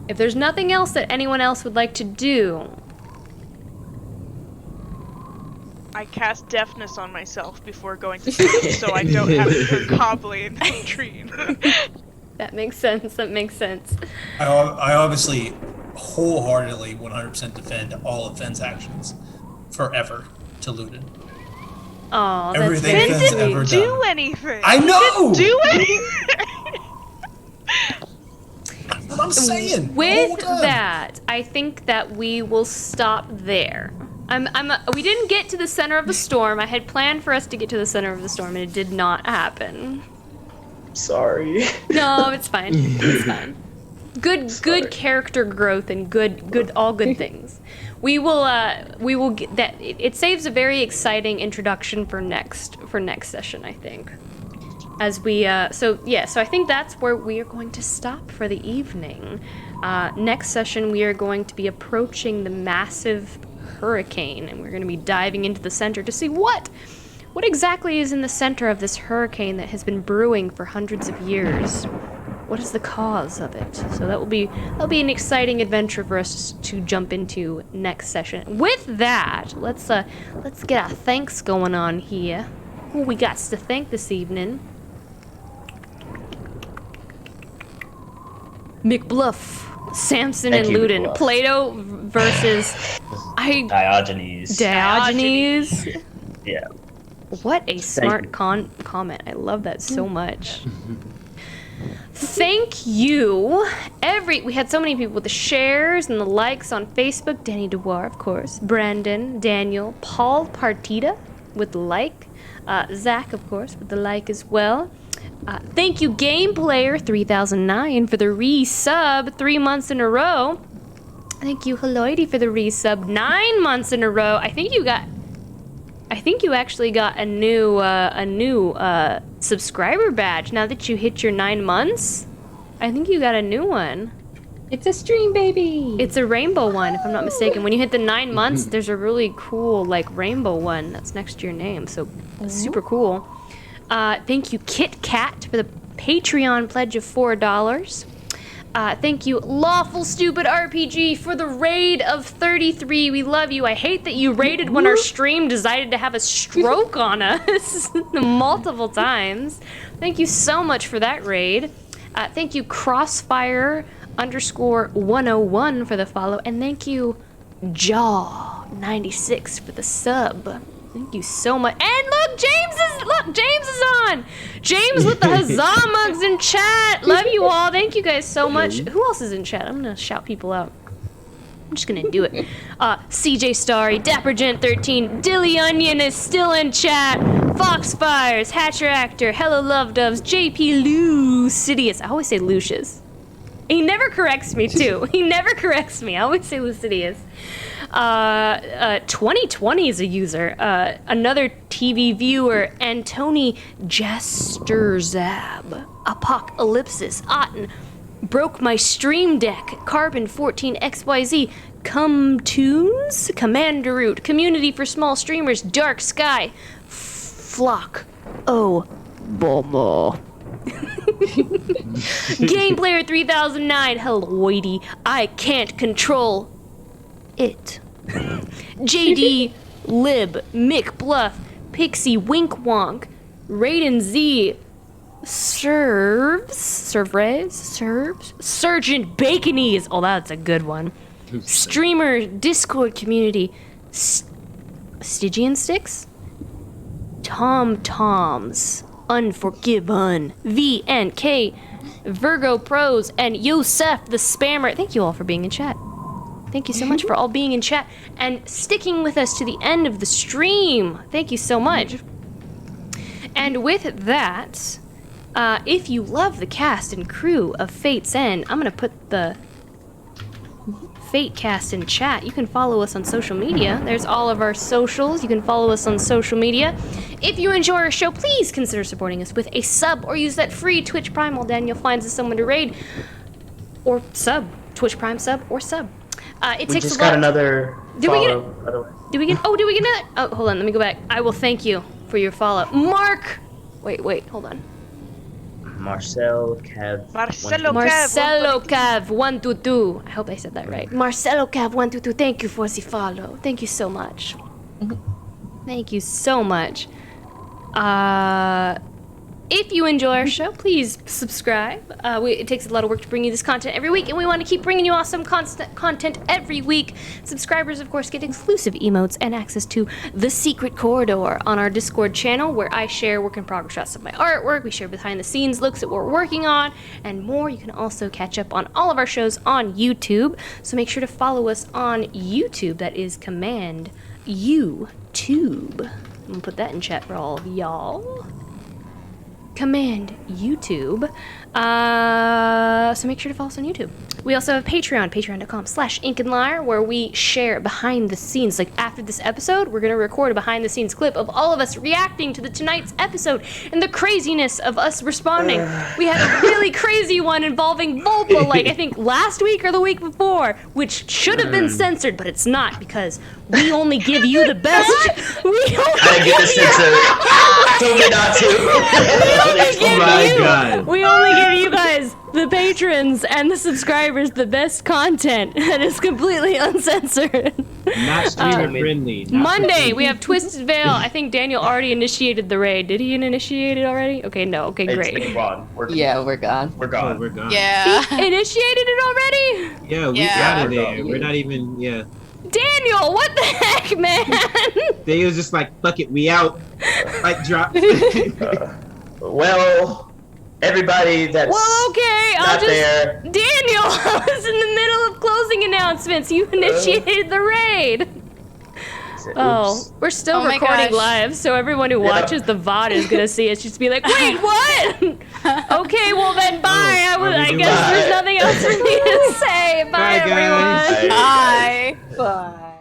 if there's nothing else that anyone else would like to do, I cast deafness on myself before going to sleep, so I don't have to hear gobbling and dream. that makes sense. That makes sense. I obviously wholeheartedly 100% defend all of Fenn's actions forever to Luden. Oh, that's Everything very Fenn's sweet. ever Do done. anything. I know! Do anything. That's what I'm saying. the With whole time. that, I think that we will stop there. We didn't get to the center of the storm. I had planned for us to get to the center of the storm, and it did not happen. Sorry. No, it's fine. It's fine. Good character growth and all good things. We will get that. It saves a very exciting introduction for next session, I think. As we so I think that's where we are going to stop for the evening. Next session we are going to be approaching the massive hurricane, and we're going to be diving into the center to see what exactly is in the center of this hurricane that has been brewing for hundreds of years. What is the cause of it? So that'll be an exciting adventure for us to jump into next session. With that, let's get our thanks going on here. Who we got to thank this evening? McBluff, Samson, Thank and you, Luden. McBluff. Plato versus Diogenes. Diogenes. Yeah. What a smart you. comment. I love that so much. Thank you. We had so many people with the shares and the likes on Facebook. Danny DeWar, of course. Brandon, Daniel, Paul Partita with the like. Zach, of course, with the like as well. Thank you, Game Player 3009 for the resub 3 months in a row. Thank you, Heloidy, for the resub 9 months in a row. I think you actually got a new subscriber badge now that you hit your 9 months. I think you got a new one. It's a stream, baby. It's a rainbow one, if I'm not mistaken. When you hit the 9 months, there's a really cool like rainbow one that's next to your name. So super cool. Thank you, Kit Kat, for the Patreon pledge of $4. Thank you, Lawful Stupid RPG, for the raid of 33. We love you. I hate that you raided when our stream decided to have a stroke on us multiple times. Thank you so much for that raid. Thank you, Crossfire_101 for the follow. And thank you, Jaw96 for the sub. Thank you so much. And look, James is on. James with the huzzah mugs in chat. Love you all. Thank you guys so much. Who else is in chat? I'm gonna shout people out. I'm just gonna do it. CJ Starry, Dapper Gent 13, Dilly Onion is still in chat. Foxfires, Hatcher Actor, Hello Love Doves, JP Lucidius. I always say Lucius. He never corrects me too. He never corrects me. I always say Lucidius. 2020 is a user. Another TV viewer, Antony Jasterzab, Apocalypsis, Otten, Broke My Stream Deck, Carbon 14 XYZ, Tunes, Commander Root, Community for Small Streamers, Dark Sky, Flock, Oh, Bomo. Game Player 3009, Helloidy, I Can't Control It. JD Lib, Mick Bluff, Pixie Wink Wonk, Raiden Z, Serves, Sergeant Baconese, oh that's a good one. Streamer, Discord community, Stygian Sticks, Toms, Unforgiven, VNK, Virgo Pros, and Yosef the Spammer. Thank you all for being in chat. Thank you so much for all being in chat and sticking with us to the end of the stream. Thank you so much. And with that, if you love the cast and crew of Fate's End, I'm going to put the Fate cast in chat. You can follow us on social media. There's all of our socials. You can follow us on social media. If you enjoy our show, please consider supporting us with a sub or use that free Twitch Prime while Daniel finds us someone to raid. Or sub. Twitch Prime sub or sub. It We takes just a lot. got another follow, by the way. Did we get another? Oh, hold on. Let me go back. I will thank you for your follow. Mark! Wait, hold on. Marcelo Cav. Marcelo Cav 122. I hope I said that right. Marcelo Cav 122. Thank you for the follow. Thank you so much. Thank you so much. If you enjoy our show, please subscribe. It takes a lot of work to bring you this content every week, and we want to keep bringing you awesome content every week. Subscribers, of course, get exclusive emotes and access to the Secret Corridor on our Discord channel, where I share work in progress shots of my artwork. We share behind-the-scenes looks at what we're working on, and more. You can also catch up on all of our shows on YouTube, so make sure to follow us on YouTube. That is Command YouTube. I'm gonna put that in chat for all of y'all. Command YouTube. So make sure to follow us on YouTube. We also have Patreon, patreon.com/Ink&Lyre, where we share behind the scenes. Like after this episode, we're going to record a behind the scenes clip of all of us reacting to tonight's episode and the craziness of us responding. We had a really crazy one involving Volpa, like I think last week or the week before, which should have been censored, but it's not because we only give you the best. I didn't get the censor. Told me not to. We only give you guys, the patrons and the subscribers, the best content that is completely uncensored. Not streamer friendly. Monday, we have Twisted Veil. I think Daniel already initiated the raid. Did he initiate it already? Okay, no. Okay, great. It's gone. We're gone. We're gone. Oh, we're gone. Yeah. He initiated it already? Yeah, we got it there. We're not even, Daniel, what the heck, man? They was just like, fuck it, we out. Like, drop. Well, everybody that's I'll just... there. Daniel, I was in the middle of closing announcements. You initiated the raid. Oh, we're still recording live, so everyone who watches the VOD is going to see us just be like, wait, what? Okay, well then, bye. I guess there's nothing else for me to say. Bye, everyone. Guys. Bye. Bye.